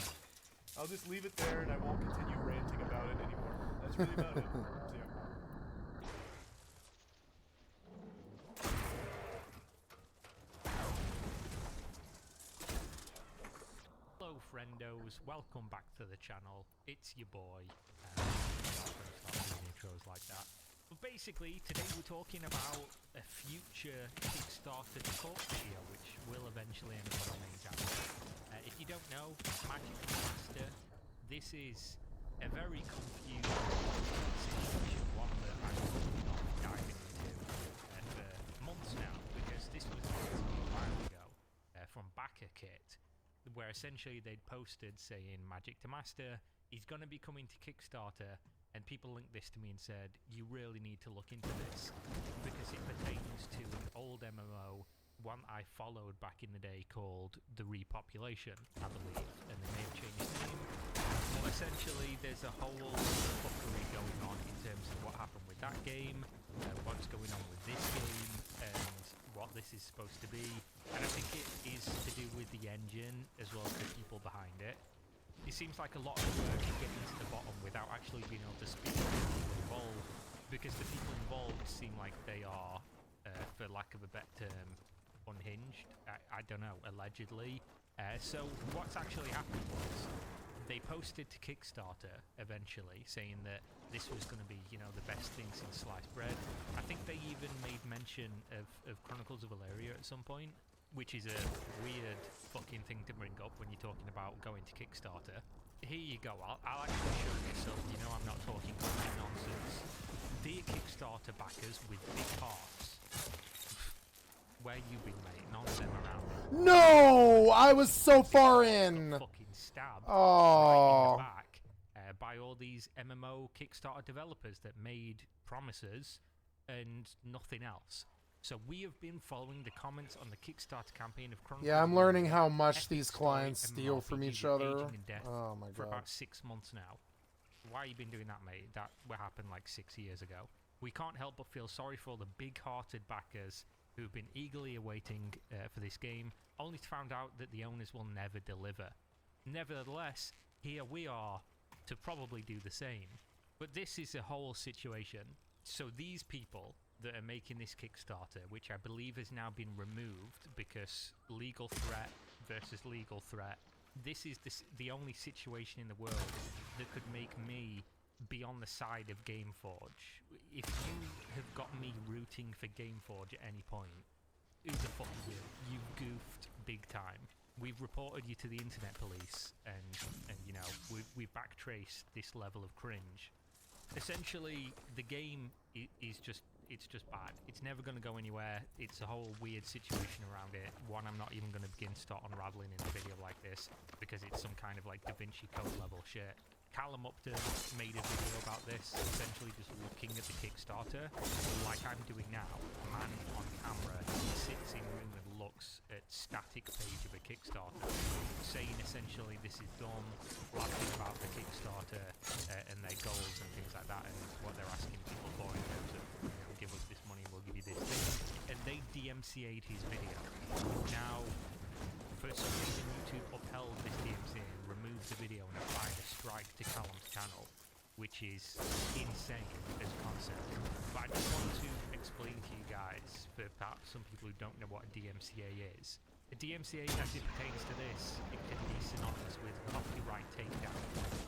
I'll just leave it there and I won't continue ranting about it anymore. That's really about it. So, yeah. Hello friendos, welcome back to the channel. It's your boy. Intros like that. But basically, today we're talking about a future Kickstarter talk video, which will eventually end up on the main channel. If you don't know, Magic the Master, this is a very confusing situation, one that I've been diving into for months now, because this was a while ago from Backer Kit, where essentially they'd posted saying Magic the Master is going to be coming to Kickstarter, and people linked this to me and said, you really need to look into this because it pertains to an old MMO, one I followed back in the day called The Repopulation, I believe, and they may have changed the name. But essentially there's a whole fuckery going on in terms of what happened with that game, what's going on with this game, and what this is supposed to be. And I think it is to do with the engine as well as the people behind it. It seems like a lot of work is getting to the bottom without actually being able to speak to the people involved, because the people involved seem like they are, for lack of a better term, unhinged. I don't know, allegedly. So what's actually happened was they posted to Kickstarter eventually saying that this was going to be, you know, the best thing since sliced bread. I think they even made mention of Chronicles of Valeria at some point, which is a weird fucking thing to bring up when you're talking about going to Kickstarter. Here you go, I'll actually show you so you know I'm not talking complete nonsense. Dear Kickstarter backers with big hearts, where you been, mate? None of them around. No! I was so far in! Fucking stabbed oh. right in the back by all these MMO Kickstarter developers that made promises and nothing else. So we have been following the comments on the Kickstarter campaign of Chronicles. Yeah, I'm learning how much these clients steal from each other. Oh my god. For about 6 months now. Why you been doing that, mate? That happened like 6 years ago. We can't help but feel sorry for all the big-hearted backers who've been eagerly awaiting for this game, only to find out that the owners will never deliver. Nevertheless, here we are to probably do the same. But this is a whole situation. So these people that are making this Kickstarter, which I believe has now been removed because legal threat versus legal threat, this is the only situation in the world that could make me be on the side of Gameforge. If you have got me rooting for Gameforge at any point, who the fuck are you? You've goofed big time. We've reported you to the internet police, and you know, we've backtraced this level of cringe. Essentially, the game is just, it's just bad. It's never going to go anywhere. It's a whole weird situation around it. One I'm not even going to begin to start unraveling in a video like this, because it's some kind of like Da Vinci Code level shit. Callum Upton made a video about this, essentially just looking at the Kickstarter, like I'm doing now. A man on camera sits in a room and looks at static page of a Kickstarter, saying essentially this is dumb, laughing about the Kickstarter and their goals and things like that, and what they're asking people for in terms of, you know, give us this money, we'll give you this thing. And they DMCA'd his video. Now, for some reason YouTube upheld this DMCA and removed the video and applied a strike to Callum's channel, which is insane as a concept. But I just want to explain to you guys, for perhaps some people who don't know what a DMCA is. A DMCA, as it pertains to this, it can be synonymous with copyright takedown,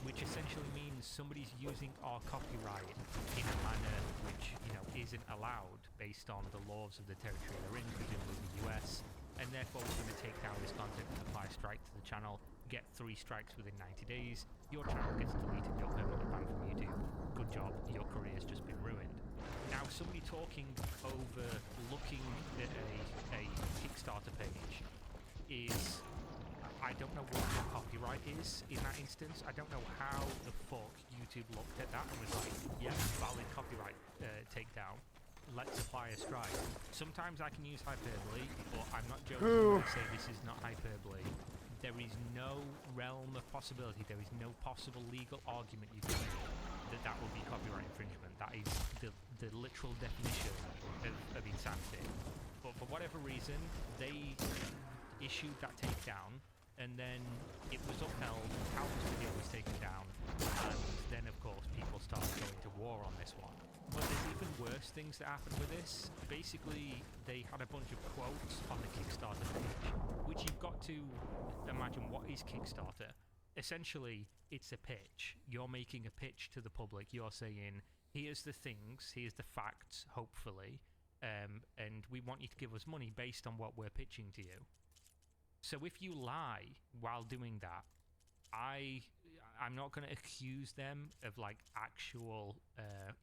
which essentially means somebody's using our copyright in a manner which, you know, isn't allowed based on the laws of the territory they're in, presumably the US. And therefore we're going to take down this content and apply a strike to the channel, get 3 strikes within 90 days, your channel gets deleted, you're permanently banned from YouTube. Good job, your career's just been ruined. Now, somebody talking over looking at a Kickstarter page is, I I don't know what the copyright is in that instance. I don't know how the fuck YouTube looked at that and was like, yeah, valid copyright takedown. Let's apply a strike. Sometimes I can use hyperbole, but I'm not joking when I say this is not hyperbole. There is no realm of possibility, there is no possible legal argument you can make that would be copyright infringement. That is the literal definition of insanity. But for whatever reason, they issued that takedown, and then it was upheld, Calvin's video was taken down, and then of course people started going to war on this one. But there's even worse things that happened with this. Basically, they had a bunch of quotes on the Kickstarter page, which you've got to imagine what is Kickstarter. Essentially, it's a pitch. You're making a pitch to the public. You're saying, here's the things, here's the facts, hopefully, and we want you to give us money based on what we're pitching to you. So if you lie while doing that, I'm not going to accuse them of like actual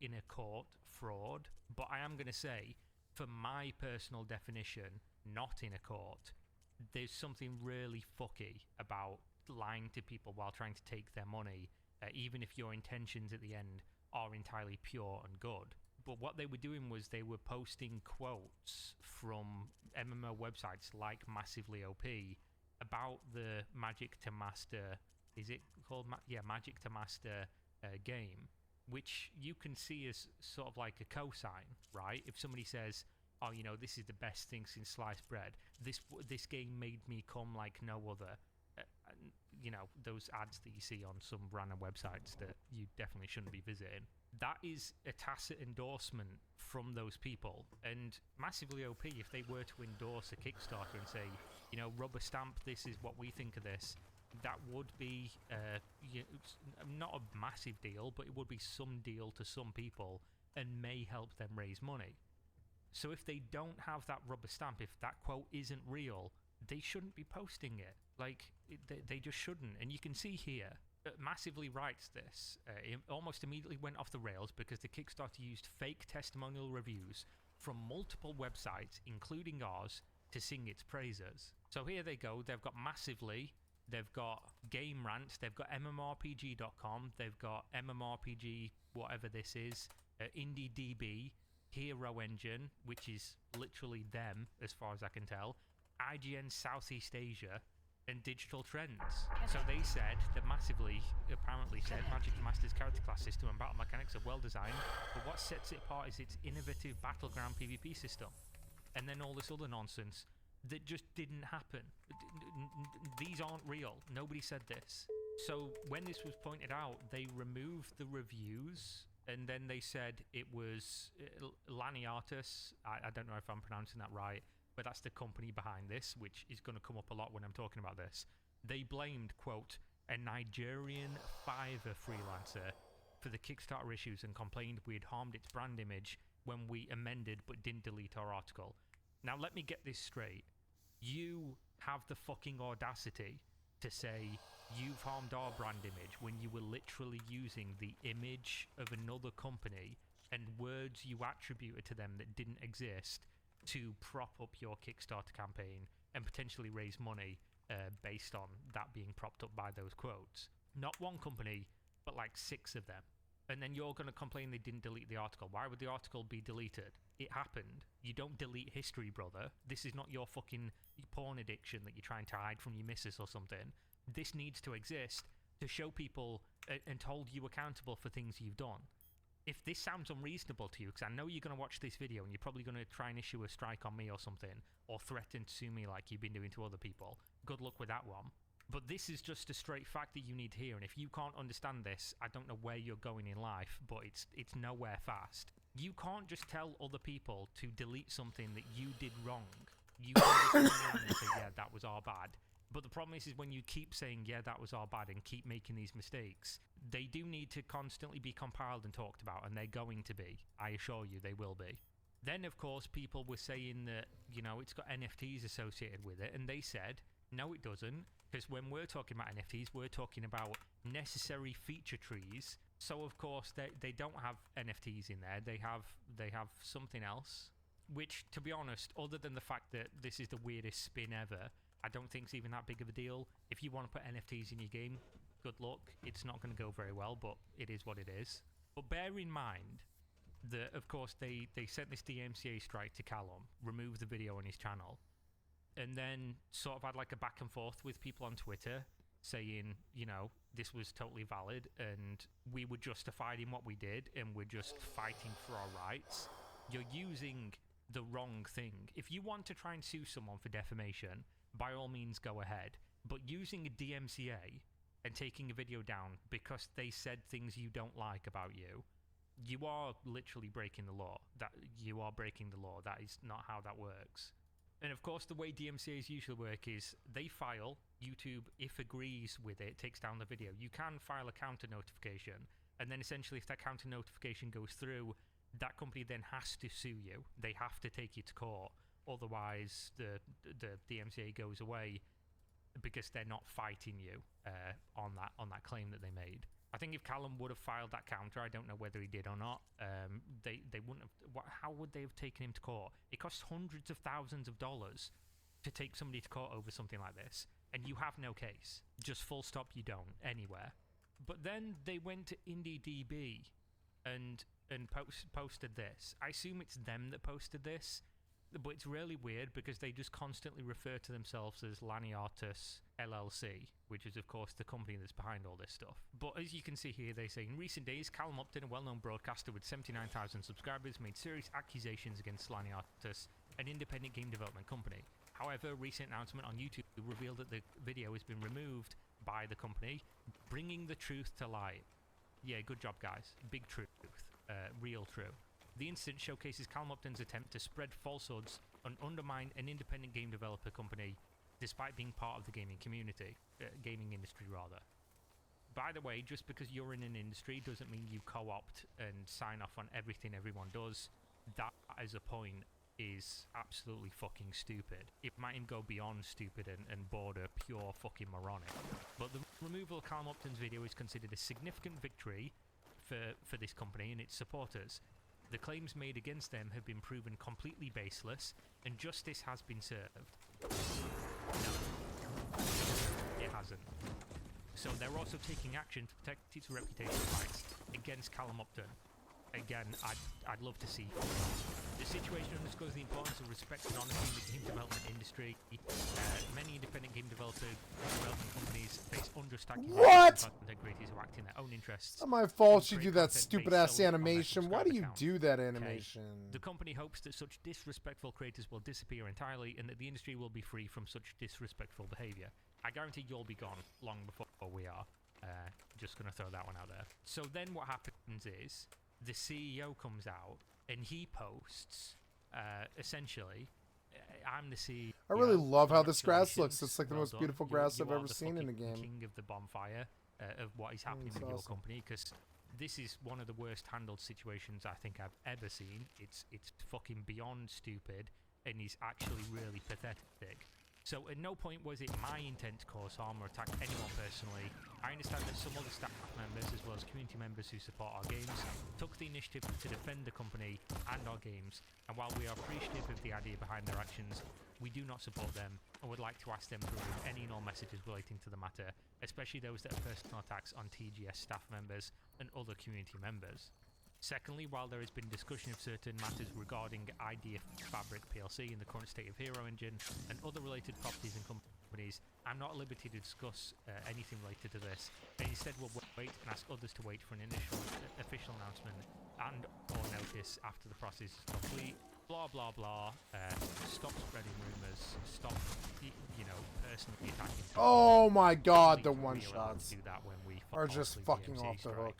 inner court fraud, but I am going to say, for my personal definition, not in a court, there's something really fucky about lying to people while trying to take their money, even if your intentions at the end are entirely pure and good. But what they were doing was they were posting quotes from MMO websites like Massively OP about the Magic to Master, is it called Magic to Master game, which you can see as sort of like a cosign, right? If somebody says, oh, you know, this is the best thing since sliced bread, this game made me come like no other, you know, those ads that you see on some random websites that you definitely shouldn't be visiting, that is a tacit endorsement from those people. And Massively OP, if they were to endorse a Kickstarter and say, you know, rubber stamp, this is what we think of this, that would be not a massive deal, but it would be some deal to some people and may help them raise money. So if they don't have that rubber stamp, if that quote isn't real, they shouldn't be posting it. Like, they just shouldn't. And you can see here, Massively writes this. It almost immediately went off the rails because the Kickstarter used fake testimonial reviews from multiple websites, including ours, to sing its praises. So here they go. They've got Massively, they've got Game Rant, they've got MMORPG.com, they've got MMORPG, whatever this is, IndieDB, Hero Engine, which is literally them, as far as I can tell, IGN Southeast Asia, and Digital Trends. So they said that Massively apparently said Magic the Master's character class system and battle mechanics are well designed, but what sets it apart is its innovative battleground PvP system. And then all this other nonsense that just didn't happen. These aren't real. Nobody said this. So when this was pointed out, they removed the reviews, and then they said it was Laniartus. I don't know if I'm pronouncing that right, but that's the company behind this, which is going to come up a lot when I'm talking about this. They blamed, quote, a Nigerian Fiverr freelancer for the Kickstarter issues and complained we had harmed its brand image when we amended but didn't delete our article. Now let me get this straight. You have the fucking audacity to say you've harmed our brand image when you were literally using the image of another company and words you attributed to them that didn't exist to prop up your Kickstarter campaign and potentially raise money based on that being propped up by those quotes. Not one company, but like 6 of them. And then you're going to complain they didn't delete the article. Why would the article be deleted? It happened. You don't delete history, brother. This is not your fucking porn addiction that you're trying to hide from your missus or something. This needs to exist to show people and hold you accountable for things you've done. If this sounds unreasonable to you, because I know you're going to watch this video and you're probably going to try and issue a strike on me or something, or threaten to sue me like you've been doing to other people, good luck with that one. But this is just a straight fact that you need to hear, and if you can't understand this, I don't know where you're going in life, but it's nowhere fast. You can't just tell other people to delete something that you did wrong. You can just turn around and say, yeah, that was our bad. But the problem is when you keep saying, yeah, that was our bad, and keep making these mistakes, they do need to constantly be compiled and talked about, and they're going to be. I assure you they will be. Then, of course, people were saying that, you know, it's got NFTs associated with it, and they said, no, it doesn't, because when we're talking about NFTs, we're talking about necessary feature trees. So, of course, they don't have NFTs in there. They have something else, which, to be honest, other than the fact that this is the weirdest spin ever, I don't think it's even that big of a deal. If you want to put NFTs in your game, good luck. It's not going to go very well, but it is what it is. But bear in mind that, of course, they sent this DMCA strike to Callum, removed the video on his channel, and then sort of had like a back and forth with people on Twitter saying, you know, this was totally valid and we were justified in what we did and we're just fighting for our rights. You're using the wrong thing. If you want to try and sue someone for defamation, by all means go ahead. But using a DMCA and taking a video down because they said things you don't like about you, you are literally breaking the law. That you are breaking the law. That is not how that works. And of course, the way DMCAs usually work is they file, YouTube, if agrees with it, takes down the video. You can file a counter notification, and then essentially if that counter notification goes through, that company then has to sue you. They have to take you to court. Otherwise, the DMCA goes away because they're not fighting you on that claim that they made. I think if Callum would have filed that counter, I don't know whether he did or not, they wouldn't have... How would they have taken him to court? It costs hundreds of thousands of dollars to take somebody to court over something like this, and you have no case. Just full stop, you don't, anywhere. But then they went to IndieDB and posted this. I assume it's them that posted this, but it's really weird because they just constantly refer to themselves as Laniartus LLC, which is of course the company that's behind all this stuff. But as you can see here, they say, in recent days, Callum Upton, a well-known broadcaster with 79,000 subscribers, made serious accusations against Laniartus, an independent game development company. However, a recent announcement on YouTube revealed that the video has been removed by the company, bringing the truth to light. Yeah, good job, guys. Big truth. Real true. The incident showcases Callum Upton's attempt to spread falsehoods and undermine an independent game developer company despite being part of the gaming community. Gaming industry, rather. By the way, just because you're in an industry doesn't mean you co-opt and sign off on everything everyone does. That, as a point, is absolutely fucking stupid. It might even go beyond stupid and border pure fucking moronic. But the removal of Callum Upton's video is considered a significant victory for this company and its supporters. The claims made against them have been proven completely baseless, and justice has been served. No, it hasn't. So they're also taking action to protect its reputation rights against Callum Upton. Again, I'd love to see. The situation underscores the importance of respect and honesty in the game development industry. Many independent game development companies face unjust accusations of content creators who act in their own interests. It's not my fault you do that stupid ass animation. Why do you do that animation? The company hopes that such disrespectful creators will disappear entirely and that the industry will be free from such disrespectful behavior. I guarantee you'll be gone long before we are. Just gonna throw that one out there. So then what happens is the CEO comes out and he posts, essentially, I'm the CEO. I really love how this grass looks. It's like the most beautiful grass I've ever seen in a game. King of the bonfire of what is happening with your company, because this is one of the worst handled situations I think I've ever seen. It's fucking beyond stupid and is actually really pathetic. So at no point was it my intent to cause harm or attack anyone personally. I understand that some other staff members, as well as community members who support our games, took the initiative to defend the company and our games, and while we are appreciative of the idea behind their actions, we do not support them and would like to ask them to remove any and all messages relating to the matter, especially those that are personal attacks on TGS staff members and other community members. Secondly, while there has been discussion of certain matters regarding Idea Fabric PLC and the current state of Hero Engine and other related properties and companies, I'm not at liberty to discuss anything related to this, and instead we'll wait and ask others to wait for an initial official announcement and or notice after the process is complete. Blah blah blah. Stop spreading rumors. Stop, personally attacking. Oh my god, the one shots do that when we are just fucking off the hook.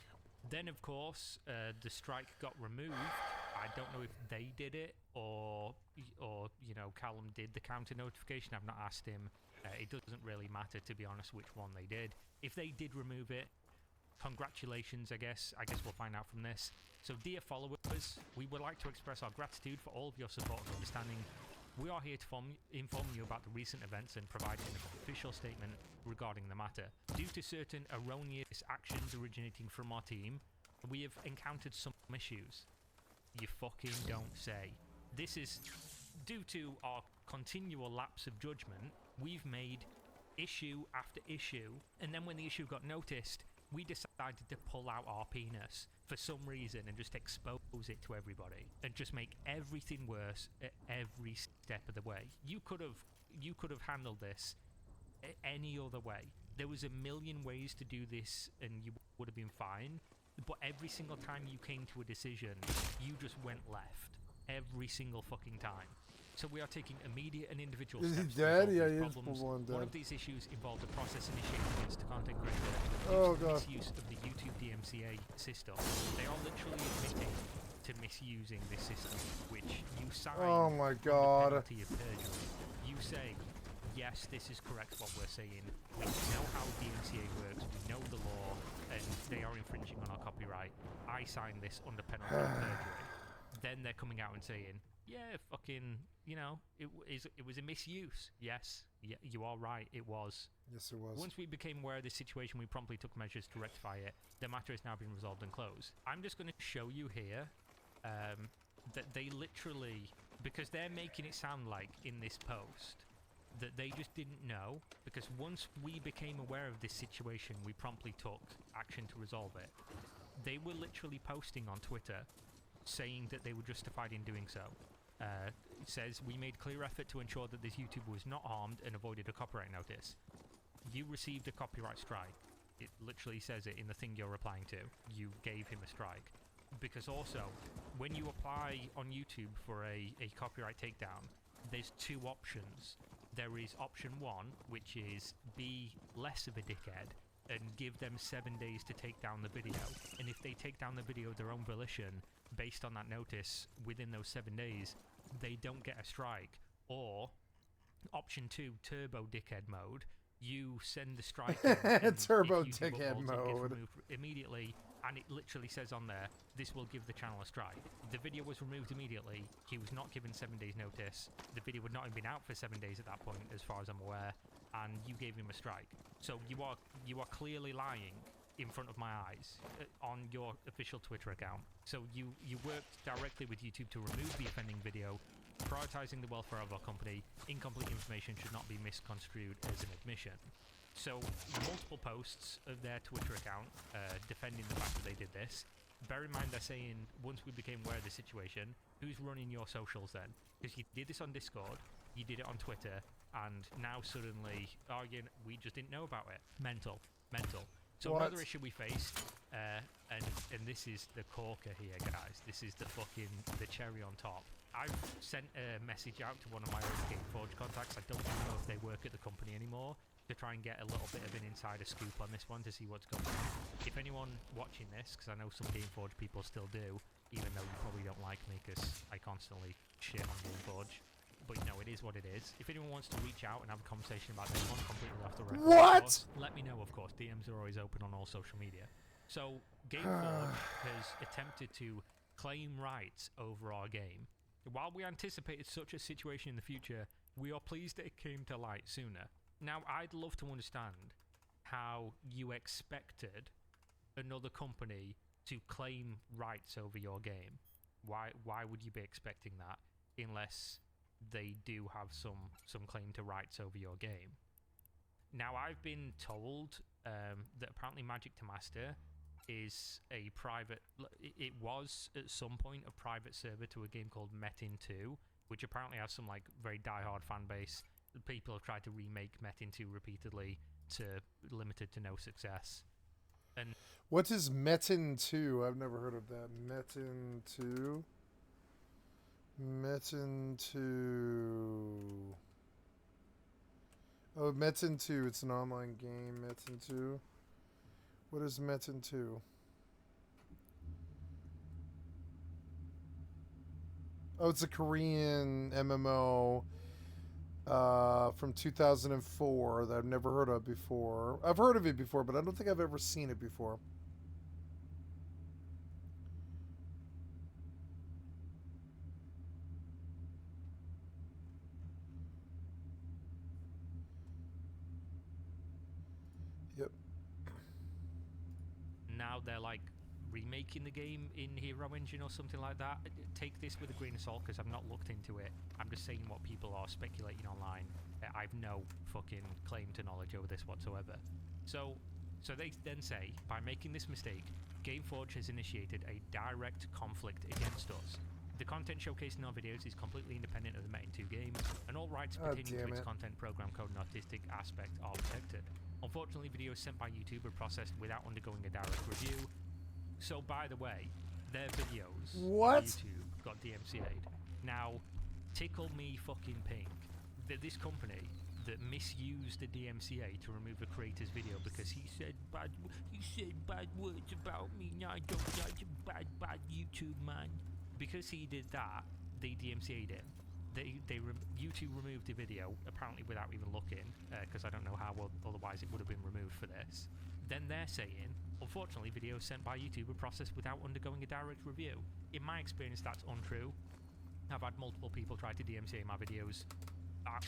Then, of course, the strike got removed. I don't know if they did it or Callum did the counter notification. I've not asked him. It doesn't really matter, to be honest, which one they did. If they did remove it, congratulations, I guess. I guess we'll find out from this. So, dear followers, we would like to express our gratitude for all of your support and understanding. We are here to inform you about the recent events and provide an official statement regarding the matter. Due to certain erroneous actions originating from our team, we have encountered some issues. You fucking don't say. This is due to our continual lapse of judgment. We've made issue after issue, and then when the issue got noticed, we decided to pull out our penis for some reason and just expose it to everybody and just make everything worse at every step of the way. You could have handled this any other way. There was a million ways to do this and you would have been fine, but every single time you came to a decision, you just went left. Every single fucking time. So we are taking immediate and individual Is he steps to dead? resolve Yeah, these he is problems. full-on dead. One of these issues involved a process initiated against a content creator Oh, due to God. misuse of the YouTube DMCA system. They are literally admitting to misusing this system, which you sign Oh my under God. penalty of perjury. You say, yes, this is correct what we're saying. We know how DMCA works. We know the law, and they are infringing on our copyright. I signed this under penalty of perjury. Then they're coming out and saying, yeah, fucking, you know, it was a misuse. Yes, yeah, you are right, it was. Yes, it was. Once we became aware of this situation, we promptly took measures to rectify it. The matter has now been resolved and closed. I'm just going to show you here that they literally, because they're making it sound like in this post that they just didn't know, because once we became aware of this situation, we promptly took action to resolve it. They were literally posting on Twitter saying that they were justified in doing so. It says, we made clear effort to ensure that this YouTuber was not harmed and avoided a copyright notice. You received a copyright strike. It literally says it in the thing you're replying to. You gave him a strike. Because also, when you apply on YouTube for a copyright takedown, there's two options. There is option one, which is be less of a dickhead and give them 7 days to take down the video. And if they take down the video of their own volition, based on that notice, within those 7 days, they don't get a strike. Or option two, turbo dickhead mode, you send the strike in, Turbo if YouTube dickhead uploads, it gets mode. removed immediately, and it literally says on there, this will give the channel a strike. The video was removed immediately. He was not given 7 days notice. The video would not have been out for 7 days at that point, as far as I'm aware, and you gave him a strike. So you are clearly lying in front of my eyes on your official Twitter account. So you worked directly with YouTube to remove the offending video, prioritizing the welfare of our company. Incomplete information should not be misconstrued as an admission. So multiple posts of their Twitter account defending the fact that they did this. Bear in mind they're saying, once we became aware of the situation, who's running your socials then? Because you did this on Discord, you did it on Twitter, and now suddenly, we just didn't know about it. Mental. So What? another issue we faced, and this is the corker here, guys. This is the cherry on top. I've sent a message out to one of my old Gameforge contacts. I don't even know if they work at the company anymore, to try and get a little bit of an insider scoop on this one to see what's going on. If anyone watching this, because I know some Gameforge people still do, even though you probably don't like me because I constantly shit on Gameforge. But you know, it is what it is. If anyone wants to reach out and have a conversation about this one completely off the record, What? of course, let me know, of course. DMs are always open on all social media. So, Gameforge has attempted to claim rights over our game. While we anticipated such a situation in the future, we are pleased that it came to light sooner. Now, I'd love to understand how you expected another company to claim rights over your game. Why would you be expecting that unless they do have some claim to rights over your game? Now, I've been told that apparently Magic to Master is a private... It was, at some point, a private server to a game called Metin 2, which apparently has some, like, very diehard fan base. People have tried to remake Metin 2 repeatedly, limited to no success. And what is Metin 2? I've never heard of that. Metin 2? Metin 2. Oh, Metin 2. It's an online game. Metin 2. What is Metin 2? Oh, it's a Korean MMO from 2004 that I've never heard of before. I've heard of it before, but I don't think I've ever seen it before. now they're like remaking the game in Hero Engine or something like that. Take this with a grain of salt, because I've not looked into it. I'm just saying what people are speculating online. I've no fucking claim to knowledge over this whatsoever. So they then say, by making this mistake, Gameforge has initiated a direct conflict against us. The content showcased in our videos is completely independent of the Metin 2 game, and all rights pertaining to its content, program code, and artistic aspect are protected. Unfortunately, videos sent by YouTube are processed without undergoing a direct review. So, by the way, their videos on YouTube got DMCA'd. Now, tickle me fucking pink that this company that misused the DMCA to remove a creator's video because he said bad words about me. Now I don't like bad YouTube, man. Because he did that, they DMCA'd him. YouTube removed the video, apparently without even looking, because I don't know how otherwise it would have been removed for this. Then they're saying, unfortunately, videos sent by YouTube are processed without undergoing a direct review. In my experience, that's untrue. I've had multiple people try to DMCA my videos,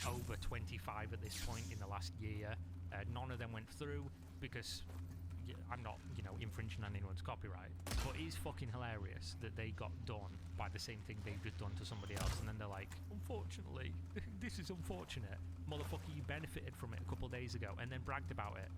over 25 at this point in the last year. None of them went through because I'm not, infringing on anyone's copyright. But it is fucking hilarious that they got done by the same thing they've just done to somebody else, and then they're like, unfortunately, this is unfortunate. Motherfucker, you benefited from it a couple days ago and then bragged about it.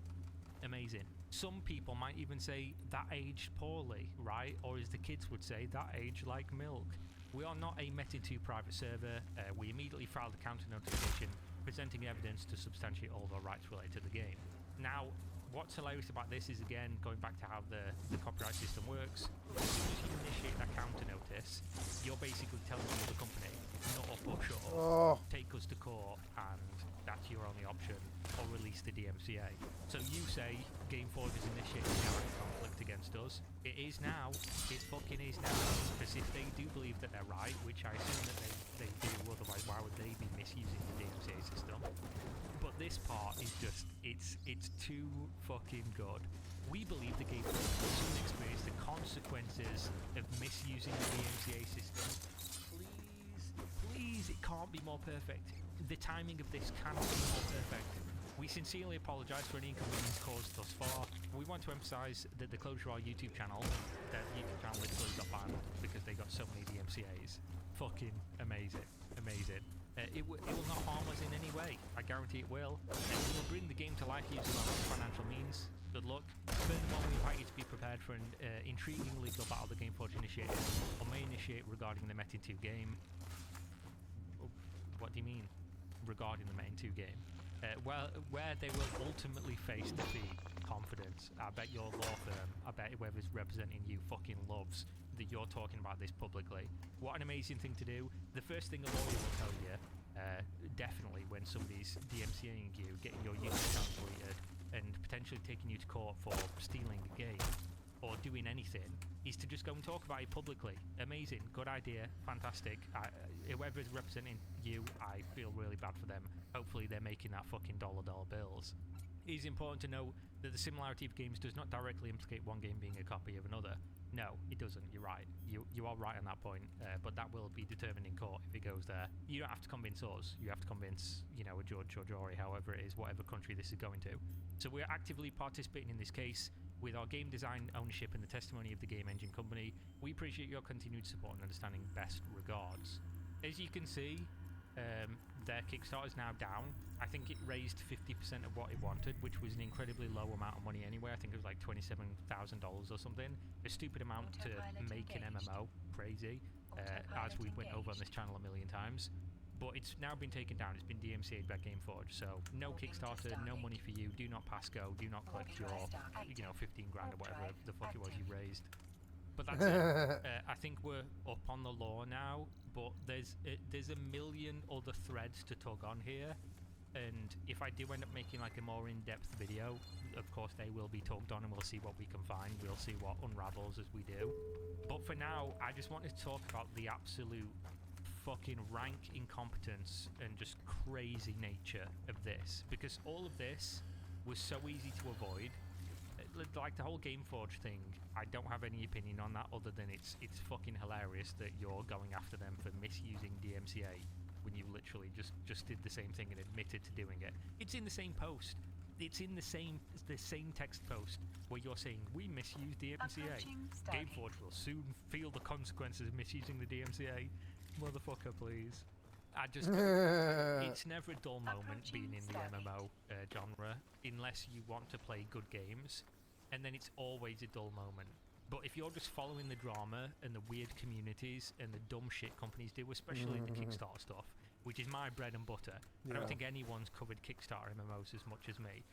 Amazing. Some people might even say that aged poorly, right? Or as the kids would say, that aged like milk. We are not a Metin 2 private server. We immediately filed a counter notification presenting evidence to substantiate all of our rights related to the game. Now, what's hilarious about this is, again, going back to how the copyright system works. As soon as you initiate that counter notice, you're basically telling the other company, not up or shut up, take us to court, and that's your only option, or release the DMCA. So you say Gameforge has initiated a direct conflict against us. It is now. It fucking is now. Because if they do believe that they're right, which I assume that they do, otherwise why would they be misusing the DMCA system? But this part is just, it's too fucking good. We believe the Gameforge will soon experience the consequences of misusing the DMCA system. Please, it can't be more perfect. The timing of this cannot be more perfect. We sincerely apologise for any inconvenience caused thus far. We want to emphasise that the closure of our YouTube channel, literally got banned because they got so many DMCAs. Fucking amazing. It will not harm us in any way. I guarantee it will. We will bring the game to life using our own financial means. Good luck. Furthermore, we invite you to be prepared for an intriguing legal battle the Gameforge initiated or may initiate regarding the Metin 2 game. What do you mean? Regarding the Metin 2 game? Where they will ultimately face defeat. Confidence. I bet your law firm, I bet whoever's representing you fucking loves that you're talking about this publicly. What an amazing thing to do. The first thing a lawyer will tell you, definitely when somebody's DMCAing you, getting your YouTube channel deleted, and potentially taking you to court for stealing the game, or doing anything, is to just go and talk about it publicly. Amazing, good idea, fantastic. Whoever's representing you, I feel really bad for them. Hopefully they're making that fucking dollar bills. It is important to note that the similarity of games does not directly implicate one game being a copy of another. No, it doesn't. You're right. You are right on that point, but that will be determined in court if it goes there. You don't have to convince us. You have to convince, a judge or jury, however it is, whatever country this is going to. So we're actively participating in this case with our game design ownership and the testimony of the Game Engine company. We appreciate your continued support and understanding. Best regards. As you can see, their Kickstarter is now down. I think it raised 50% of what it wanted, which was an incredibly low amount of money anyway. I think it was like $27,000 or something. A stupid amount to make an MMO. Crazy. As we went over on this channel a million times. But it's now been taken down. It's been DMCA'd by Gameforge. So no Kickstarter, no money for you. Do not pass go. Do not collect your, 15 grand or whatever the fuck it was you raised. But that's it. I think we're up on the law now, but there's a million other threads to tug on here, and if I do end up making like a more in-depth video, of course they will be tugged on and we'll see what we can find. We'll see what unravels as we do. But for now, I just wanted to talk about the absolute fucking rank incompetence and just crazy nature of this, because all of this was so easy to avoid. Like the whole Gameforge thing, I don't have any opinion on that other than it's fucking hilarious that you're going after them for misusing DMCA when you literally just did the same thing and admitted to doing it. It's in the same post. it's in the same text post where you're saying we misuse DMCA. Gameforge will soon feel the consequences of misusing the DMCA. Motherfucker, please. I just it's never a dull moment being in the MMO genre unless you want to play good games, and then it's always a dull moment. But if you're just following the drama and the weird communities and the dumb shit companies do, especially the Kickstarter stuff, which is my bread and butter. I don't think anyone's covered Kickstarter MMOs as much as me.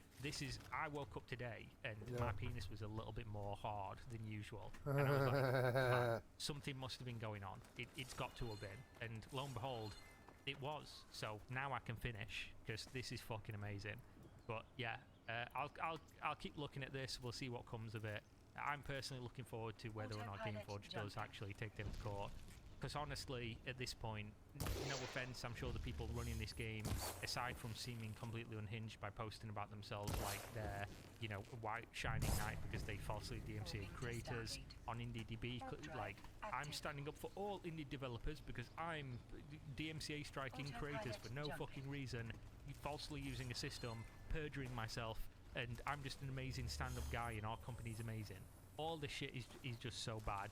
I woke up today and my penis was a little bit more hard than usual. And I was like, man, something must have been going on. It's got to have been. And lo and behold, it was. So now I can finish because this is fucking amazing. But yeah, I'll keep looking at this. We'll see what comes of it. I'm personally looking forward to whether or not Gameforge does actually take them to court. Because honestly, at this point, no offense, I'm sure the people running this game, aside from seeming completely unhinged by posting about themselves like they're, you know, white shining knight because they falsely DMCA creators on IndieDB, like, I'm standing up for all indie developers because I'm DMCA striking creators for no fucking reason, falsely using a system, perjuring myself, and I'm just an amazing stand-up guy and our company's amazing. All this shit is just so bad.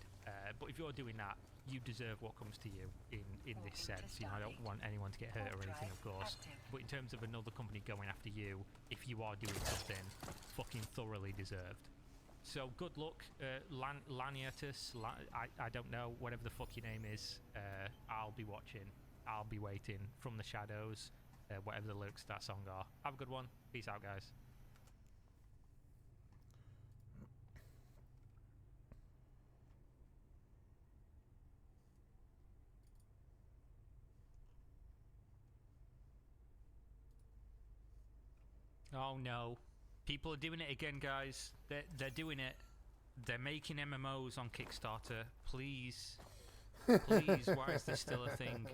But if you're doing that, you deserve what comes to you in this sense. You know, I don't want anyone to get hurt or anything, of course. But in terms of another company going after you, if you are doing something fucking thoroughly deserved. So good luck, Laniatus. I don't know, whatever the fuck your name is. I'll be watching. I'll be waiting from the shadows. Whatever the lyrics to that song are. Have a good one. Peace out, guys. Oh no, people are doing it again, guys. They're doing it. They're making MMOs on Kickstarter. Please, please, why is this still a thing?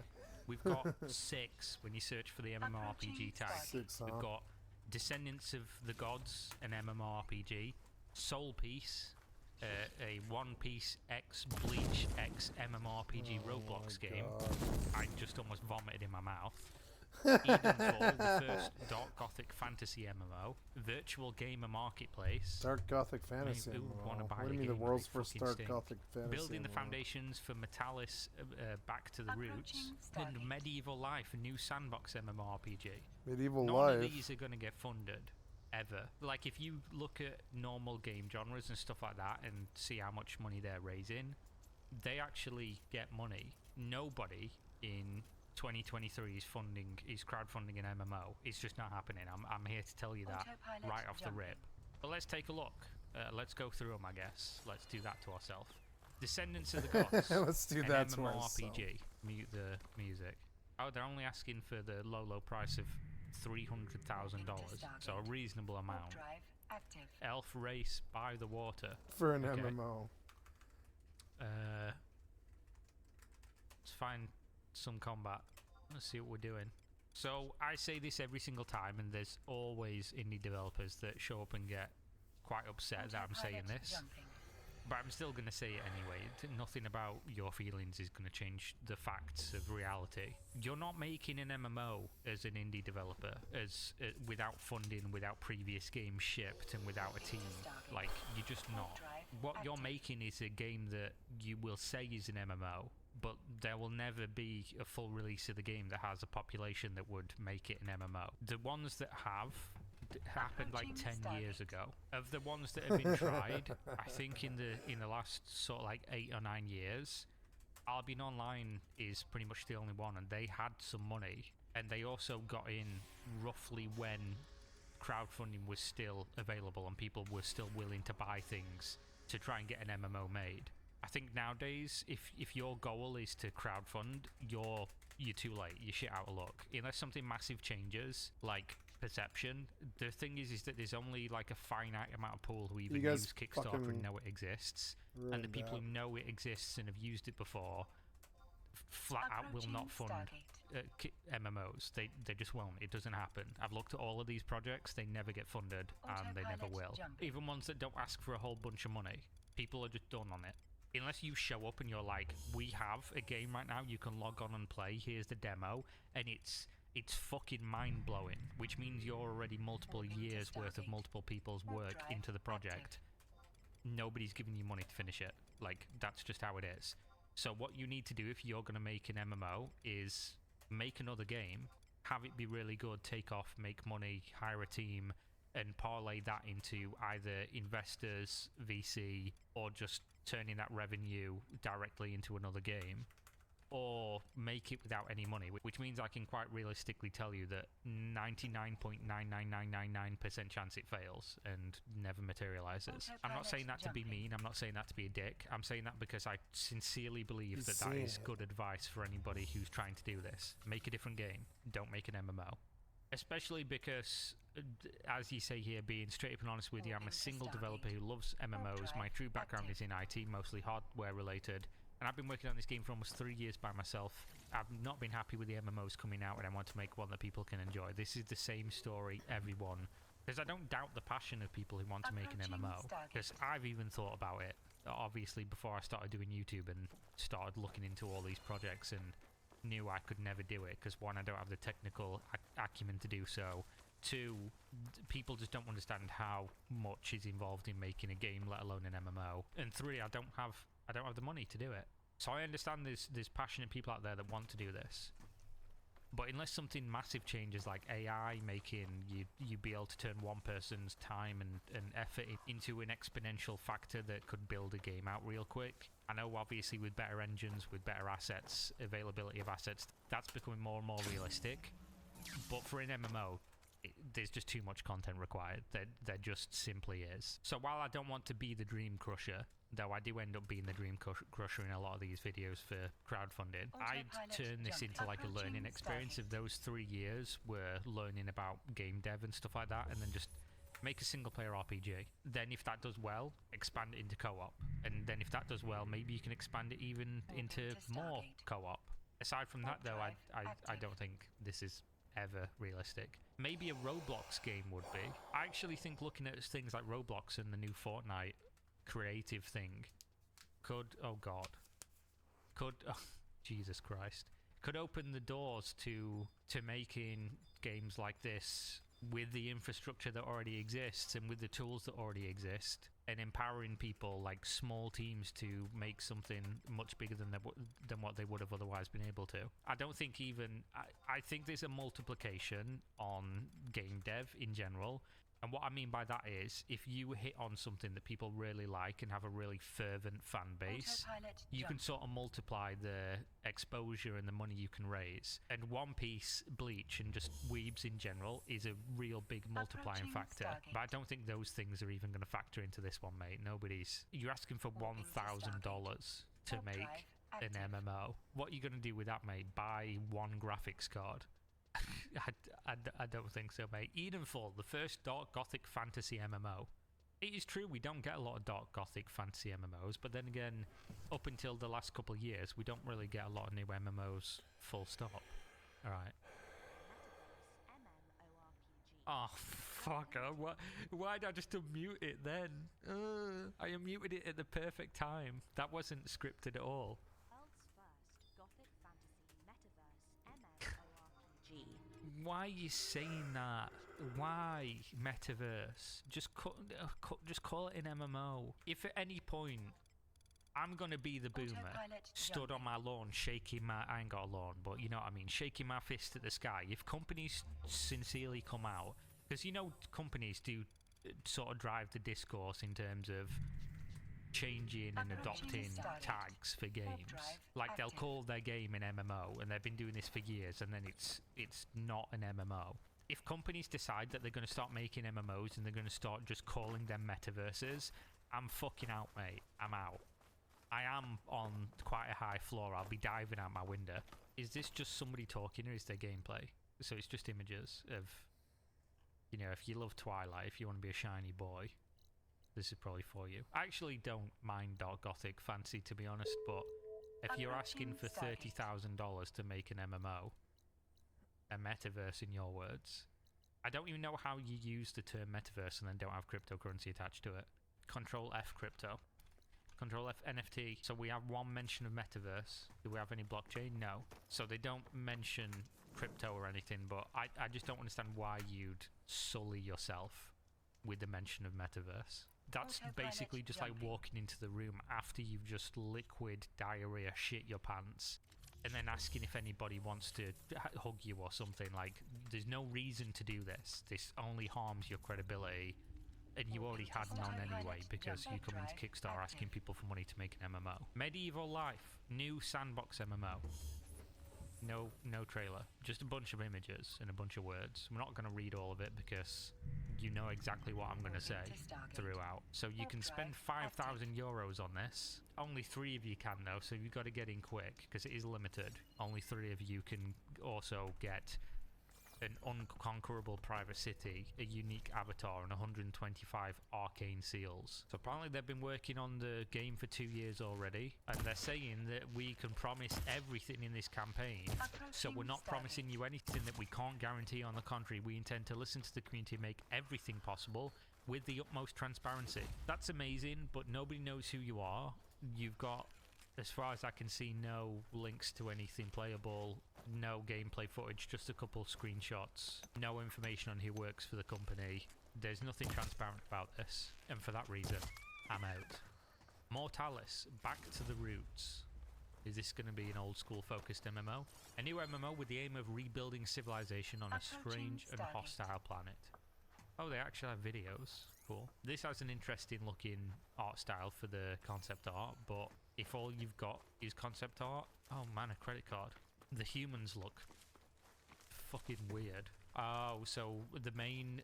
We've got 6 when you search for the MMORPG tag. 6, huh? We've got Descendants of the Gods, an MMORPG. Soul Piece, a One Piece X Bleach X MMORPG Roblox game. I just almost vomited in my mouth. Edenfall, the first Dark Gothic fantasy MMO, Virtual Gamer Marketplace. Dark Gothic fantasy MMO. What do you mean the world's first Dark Gothic fantasy Building the MMO? foundations for Metalis, Back to the Roots, and Medieval Life, a new sandbox MMORPG. Medieval None Life. of these are going to get funded, ever. Like, if you look at normal game genres and stuff like that and see how much money they're raising, they actually get money. Nobody in 2023 is crowdfunding an MMO. It's just not happening. I'm here to tell you that right off the rip. But let's take a look. Let's go through them, I guess. Let's do that to ourselves. Descendants of the Gods. Let's do that to MMORPG. Mute the music. Oh, they're only asking for the low price of $300,000. So a reasonable amount. Elf race by the water. For an MMO. Let's find some combat. Let's see what we're doing. So I say this every single time, and there's always indie developers that show up and get quite upset that I'm saying this. But I'm still going to say it anyway. Nothing about your feelings is going to change the facts of reality. You're not making an MMO as an indie developer, without funding, without previous games shipped, and without a team. Like, you're just not. What you're making is a game that you will say is an MMO, but there will never be a full release of the game that has a population that would make it an MMO. The ones that have happened like 10 years ago. Of the ones that have been tried, I think in the last sort of like 8 or 9 years, Albion Online is pretty much the only one, and they had some money, and they also got in roughly when crowdfunding was still available and people were still willing to buy things to try and get an MMO made. I think nowadays, if your goal is to crowdfund, you're too late. You're shit out of luck. Unless something massive changes, like perception. The thing is that there's only like a finite amount of people who even use Kickstarter and know it exists, and the people who know it exists and have used it before, flat out will not fund MMOs. They just won't. It doesn't happen. I've looked at all of these projects. They never get funded, and they never will. Even ones that don't ask for a whole bunch of money, people are just done on it. Unless you show up and you're like, we have a game right now, you can log on and play, here's the demo, and it's it's fucking mind-blowing, which means you're already multiple years worth of multiple people's work into the project. Nobody's giving you money to finish it. Like, that's just how it is. So what you need to do if you're going to make an MMO is make another game, have it be really good, take off, make money, hire a team, and parlay that into either investors, VC, or just turning that revenue directly into another game, or make it without any money, which means I can quite realistically tell you that 99.99999% chance it fails and never materializes. I'm not saying that to be mean, I'm not saying that to be a dick, I'm saying that because I sincerely believe that that is good advice for anybody who's trying to do this. Make a different game, don't make an MMO. Especially because, as you say here, being straight up and honest with you, I'm a single developer who loves MMOs. My true background is in IT, mostly hardware related. And I've been working on this game for almost 3 years by myself. I've not been happy with the MMOs coming out, and I want to make one that people can enjoy. This is the same story, everyone. Because I don't doubt the passion of people who want to make an MMO. Because I've even thought about it, obviously, before I started doing YouTube and started looking into all these projects and knew I could never do it. Because one, I don't have the technical acumen to do so. Two, people just don't understand how much is involved in making a game, let alone an MMO. And three, I don't have the money to do it. So I understand there's passionate people out there that want to do this. But unless something massive changes, like AI making you be able to turn one person's time and effort into an exponential factor that could build a game out real quick. I know obviously with better engines, with better assets, availability of assets, that's becoming more and more realistic. But for an MMO, there's just too much content required. There just simply is. So while I don't want to be the dream crusher, though I do end up being the dream crusher in a lot of these videos for crowdfunding, I turn this into like a learning experience. Of those 3 years were learning about game dev and stuff like that, and then just make a single player RPG. Then if that does well, expand it into co-op. And then if that does well, maybe you can expand it even into more co-op. Aside from that though, I don't think this is ever realistic. Maybe a Roblox game would be. I actually think looking at things like Roblox and the new Fortnite creative thing could, oh Jesus Christ, could open the doors to making games like this with the infrastructure that already exists and with the tools that already exist, and empowering people like small teams to make something much bigger than what they would have otherwise been able to. I don't think even I think there's a multiplication on game dev in general. And what I mean by that is, if you hit on something that people really like and have a really fervent fan base, you can sort of multiply the exposure and the money you can raise. And One Piece, Bleach, and just weebs in general is a real big multiplying factor. But I don't think those things are even going to factor into this one, mate. You're asking for $1,000 to make an MMO. What are you going to do with that, mate? Buy one graphics card? I don't think so, mate. Edenfall, the first Dark Gothic fantasy MMO. It is true we don't get a lot of Dark Gothic fantasy MMOs, but then again, up until the last couple of years, we don't really get a lot of new MMOs, full stop. Alright. Oh, fuck. Why did I just unmute it then? I unmuted it at the perfect time. That wasn't scripted at all. Why are you saying that? Why metaverse? Just call it an MMO. If at any point I'm gonna be the boomer stood on my lawn shaking my, I ain't got a lawn, but you know what I mean, shaking my fist at the sky. If companies sincerely come out, because you know companies do sort of drive the discourse in terms of changing and adopting tags for games. Like they'll call their game an MMO, and they've been doing this for years, and then it's not an MMO. If companies decide that they're going to start making MMOs and they're going to start just calling them metaverses, I'm fucking out, mate. I'm out. I am on quite a high floor. I'll be diving out my window. Is this just somebody talking, or is there gameplay? So it's just images of, you know, if you love Twilight, if you want to be a shiny boy, this is probably for you. I actually don't mind Dark Gothic fantasy, to be honest, but if you're asking for $30,000 to make an MMO, a metaverse in your words, I don't even know how you use the term metaverse and then don't have cryptocurrency attached to it. Control F crypto. Control F NFT. So we have one mention of metaverse. Do we have any blockchain? No. So they don't mention crypto or anything, but I just don't understand why you'd sully yourself with the mention of metaverse. That's basically just like walking into the room after you've just liquid diarrhea shit your pants and then asking if anybody wants to hug you or something. Like, there's no reason to do this. This only harms your credibility, and you already had none anyway because you come into Kickstarter asking people for money to make an MMO. Medieval Life, new sandbox MMO. No trailer, just a bunch of images and a bunch of words. I'm not going to read all of it because you know exactly what I'm going to say throughout. So you can spend 5,000 euros on this. Only 3 of you can though, so you've got to get in quick because it is limited. Only 3 of you can also get an unconquerable private city, a unique avatar, and 125 arcane seals. So apparently they've been working on the game for 2 years already, and they're saying that we can promise everything in this campaign. So we're not promising you anything that we can't guarantee. On the contrary, we intend to listen to the community and make everything possible with the utmost transparency. That's amazing, but nobody knows who you are. You've got, as far as I can see, no links to anything playable, no gameplay footage, just a couple screenshots, no information on who works for the company. There's nothing transparent about this, and for that reason, I'm out. Mortalis, back to the roots. Is this going to be an old school focused MMO? A new MMO with the aim of rebuilding civilization on a strange and hostile planet. Oh, they actually have videos. Cool. This has an interesting looking art style for the concept art, but if all you've got is concept art, oh man, a credit card. The humans look fucking weird. Oh, so the main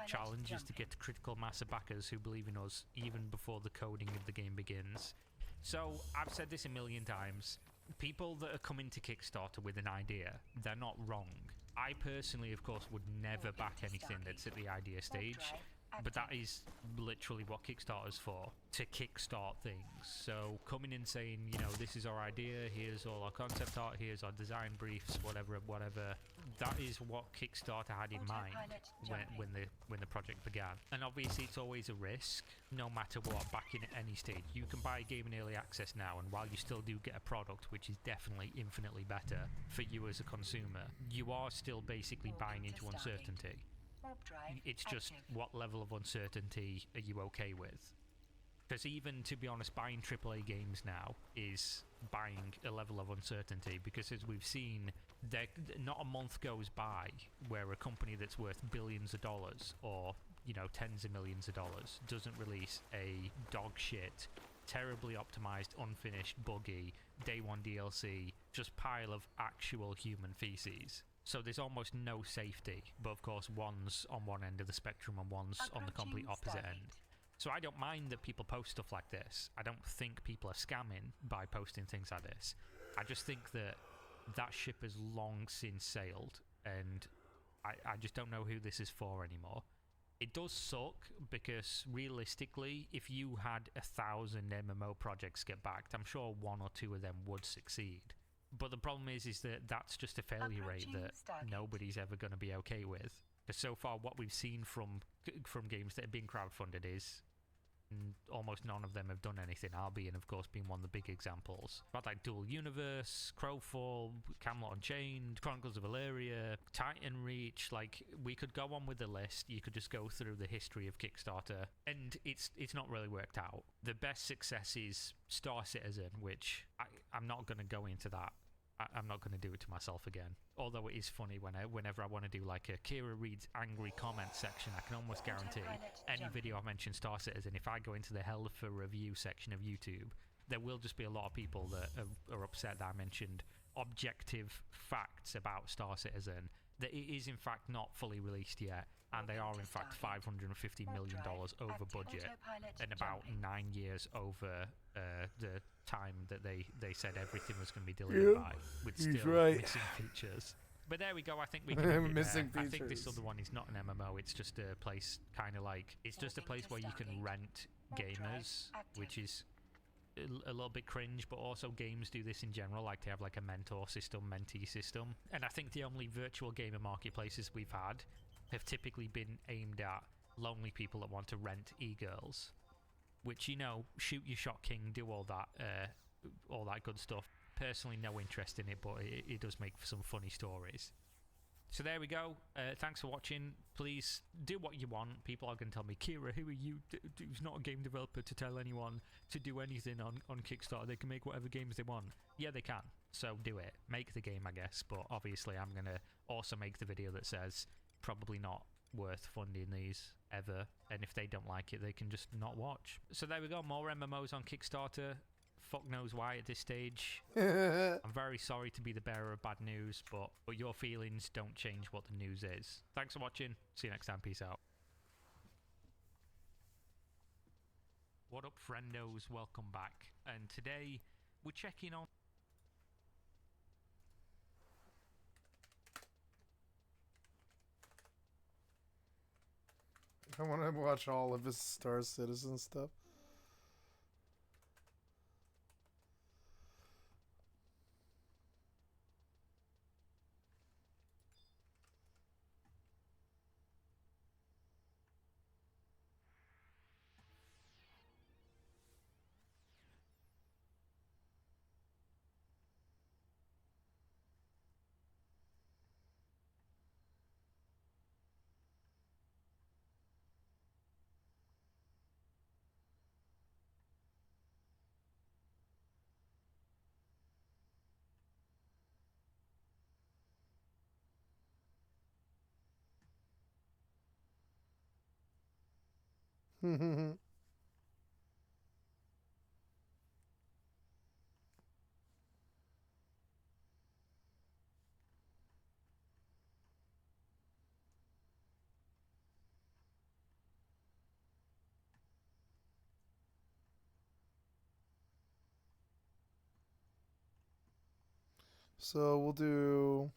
challenge is to get critical mass of backers who believe in us even before the coding of the game begins. So I've said this a million times. People that are coming to Kickstarter with an idea, they're not wrong. I personally, of course, would never back anything that's at the idea stage. But that is literally what Kickstarter's for, to kickstart things. So coming in saying, you know, this is our idea, here's all our concept art, here's our design briefs, whatever, that is what Kickstarter had in mind when the project began. And obviously it's always a risk, no matter what, backing at any stage. You can buy a game in early access now, and while you still do get a product which is definitely infinitely better for you as a consumer, you are still basically buying into uncertainty. It's just what level of uncertainty are you okay with? Because even, to be honest, buying AAA games now is buying a level of uncertainty, because as we've seen, not a month goes by where a company that's worth billions of dollars, or, you know, tens of millions of dollars, doesn't release a dog shit, terribly optimized, unfinished, buggy, day one DLC, just pile of actual human feces. So there's almost no safety, but of course one's on one end of the spectrum and one's on the complete opposite end. So I don't mind that people post stuff like this. I don't think people are scamming by posting things like this. I just think that ship has long since sailed, and I just don't know who this is for anymore. It does suck, because realistically, if you had 1,000 MMO projects get backed, I'm sure 1 or 2 of them would succeed. But the problem is that that's just a failure rate that nobody's ever going to be okay with. Because so far, what we've seen from games that have been crowdfunded is almost none of them have done anything. Albion, of course, being one of the big examples. But like Dual Universe, Crowfall, Camelot Unchained, Chronicles of Valeria, Titan Reach. Like, we could go on with the list. You could just go through the history of Kickstarter, and it's not really worked out. The best success is Star Citizen, which I'm not going to go into that. I'm not going to do it to myself again. Although it is funny whenever I want to do like a Kira Reed's angry comment section, I can almost guarantee any video I mention Star Citizen, if I go into the hell for review section of YouTube, there will just be a lot of people that are upset that I mentioned objective facts about Star Citizen, that it is in fact not fully released yet, and they are in fact $550 million over budget and about 9 years over the time that they said everything was going to be delivered by, with still missing features. But there we go. I think we can missing features. I think this other one is not an MMO. It's just a place, kind of like, it's just a place where you can rent gamers, which is a little bit cringe, but also games do this in general, like to have like a mentor system, mentee system. And I think the only virtual gamer marketplaces we've had have typically been aimed at lonely people that want to rent e-girls, which, you know, shoot your shot king, do all that good stuff. Personally, no interest in it, but it does make for some funny stories. So there we go. Thanks for watching. Please do what you want. People are going to tell me, Kira, who are you? Who's not a game developer to tell anyone to do anything on Kickstarter? They can make whatever games they want. Yeah, they can. So do it. Make the game, I guess. But obviously, I'm going to also make the video that says probably not worth funding these ever. And if they don't like it, they can just not watch. So there we go. More MMOs on Kickstarter. Fuck knows why at this stage. I'm very sorry to be the bearer of bad news, but your feelings don't change what the news is. Thanks for watching. See you next time. Peace out. What up, friendos? Welcome back. And today we're checking on... I want to watch all of his Star Citizen stuff. So we'll do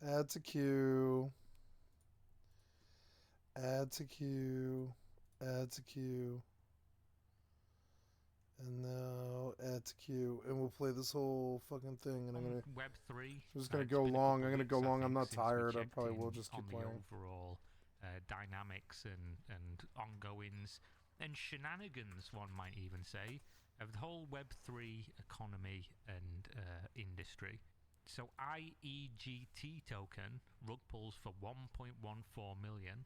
add to queue, add to queue, add to queue, and now add to queue, and we'll play this whole fucking thing. And I'm gonna Web3. I'm just gonna go long. I'm gonna go long. I'm not tired. I probably will just keep playing. The overall dynamics and ongoings and shenanigans, one might even say, of the whole Web3 economy and industry. So IEGT token rug pulls for 1.14 million.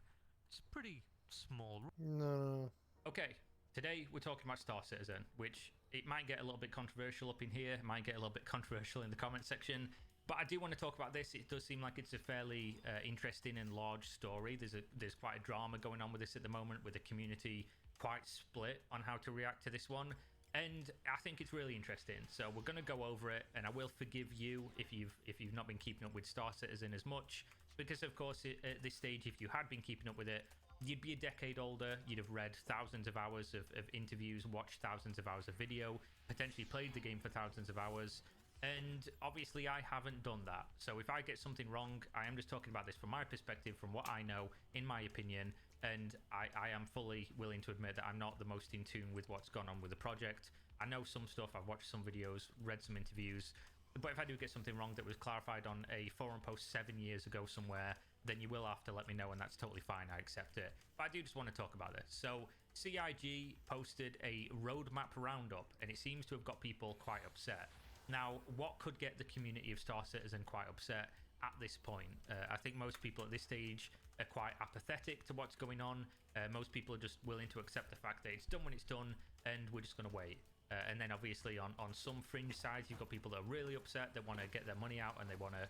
It's pretty small. No. Okay, today we're talking about Star Citizen, which it might get a little bit controversial up in here, it might get a little bit controversial in the comment section, but I do want to talk about this. It does seem like it's a fairly interesting and large story. There's quite a drama going on with this at the moment, with the community quite split on how to react to this one. And I think it's really interesting. So we're going to go over it, and I will forgive you if you've not been keeping up with Star Citizen as much, because of course at this stage, if you had been keeping up with it, you'd be a decade older, you'd have read thousands of hours of interviews, watched thousands of hours of video, potentially played the game for thousands of hours, and obviously I haven't done that. So if I get something wrong, I am just talking about this from my perspective, from what I know, in my opinion, and I am fully willing to admit that I'm not the most in tune with what's gone on with the project. I know some stuff, I've watched some videos, read some interviews, but if I do get something wrong that was clarified on a forum post 7 years ago somewhere, then you will have to let me know, and that's totally fine, I accept it. But I do just want to talk about this. So CIG posted a roadmap roundup, and it seems to have got people quite upset. Now, what could get the community of Star Citizen quite upset at this point? I think most people at this stage are quite apathetic to what's going on. Most people are just willing to accept the fact that it's done when it's done, and we're just going to wait. And then obviously on some fringe sides, you've got people that are really upset, that want to get their money out, and they want to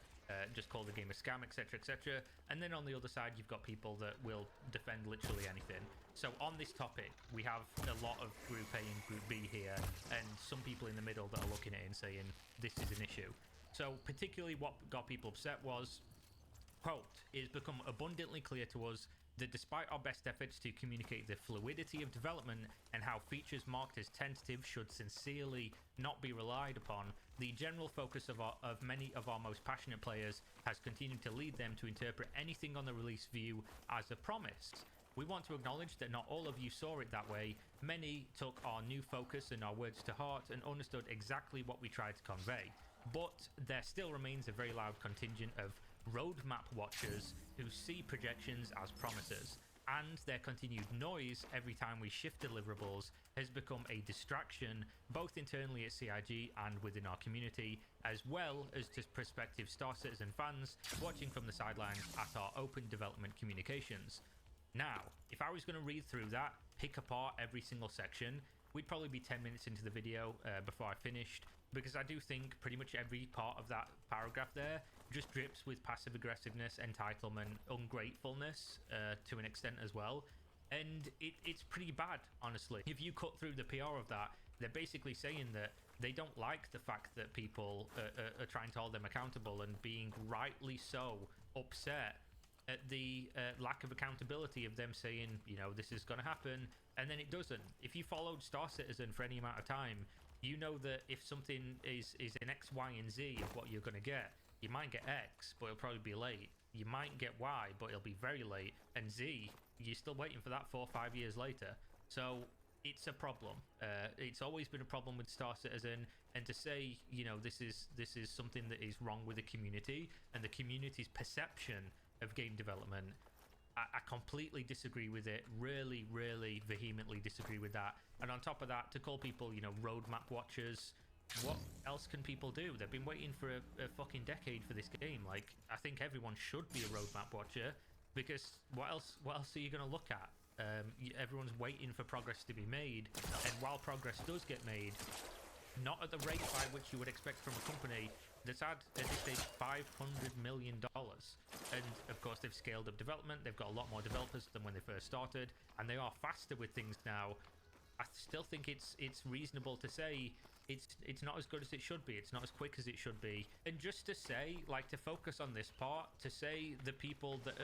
just call the game a scam, etc, etc. And then on the other side, you've got people that will defend literally anything. So on this topic, we have a lot of Group A and Group B here, and some people in the middle that are looking at it and saying this is an issue. So particularly what got people upset was, quote, "It has become abundantly clear to us that despite our best efforts to communicate the fluidity of development and how features marked as tentative should sincerely not be relied upon, the general focus of many of our most passionate players has continued to lead them to interpret anything on the release view as a promise. We want to acknowledge that not all of you saw it that way. Many took our new focus and our words to heart and understood exactly what we tried to convey. But there still remains a very loud contingent of roadmap watchers who see projections as promises. and their continued noise every time we shift deliverables has become a distraction both internally at CIG and within our community, as well as to prospective Star Citizen fans watching from the sidelines at our open development communications. Now, if I was going to read through that, pick apart every single section, we'd probably be 10 minutes into the video before I finished, because I do think pretty much every part of that paragraph there just drips with passive aggressiveness, entitlement, ungratefulness to an extent as well. And it's pretty bad, honestly. If you cut through the PR of that, they're basically saying that they don't like the fact that people are trying to hold them accountable and being rightly so upset at the lack of accountability of them saying, you know, this is going to happen, and then it doesn't. If you followed Star Citizen for any amount of time, you know that if something is an X, Y, and Z of what you're going to get, you might get X, but it'll probably be late. You might get Y, but it'll be very late. And Z, you're still waiting for that 4 or 5 years later. So it's a problem. It's always been a problem with Star Citizen. And to say, you know, this is something that is wrong with the community and the community's perception of game development, I completely disagree with it. Really, really vehemently disagree with that. And on top of that, to call people, you know, roadmap watchers, what else can people do? They've been waiting for a fucking decade for this game. Like, I think everyone should be a roadmap watcher, because what else are you going to look at? Everyone's waiting for progress to be made, and while progress does get made, not at the rate by which you would expect from a company that's had at this stage $500 million. And of course they've scaled up development, they've got a lot more developers than when they first started, and they are faster with things now. I still think it's reasonable to say it's not as good as it should be, it's not as quick as it should be. And just to say, like, to focus on this part, to say the people that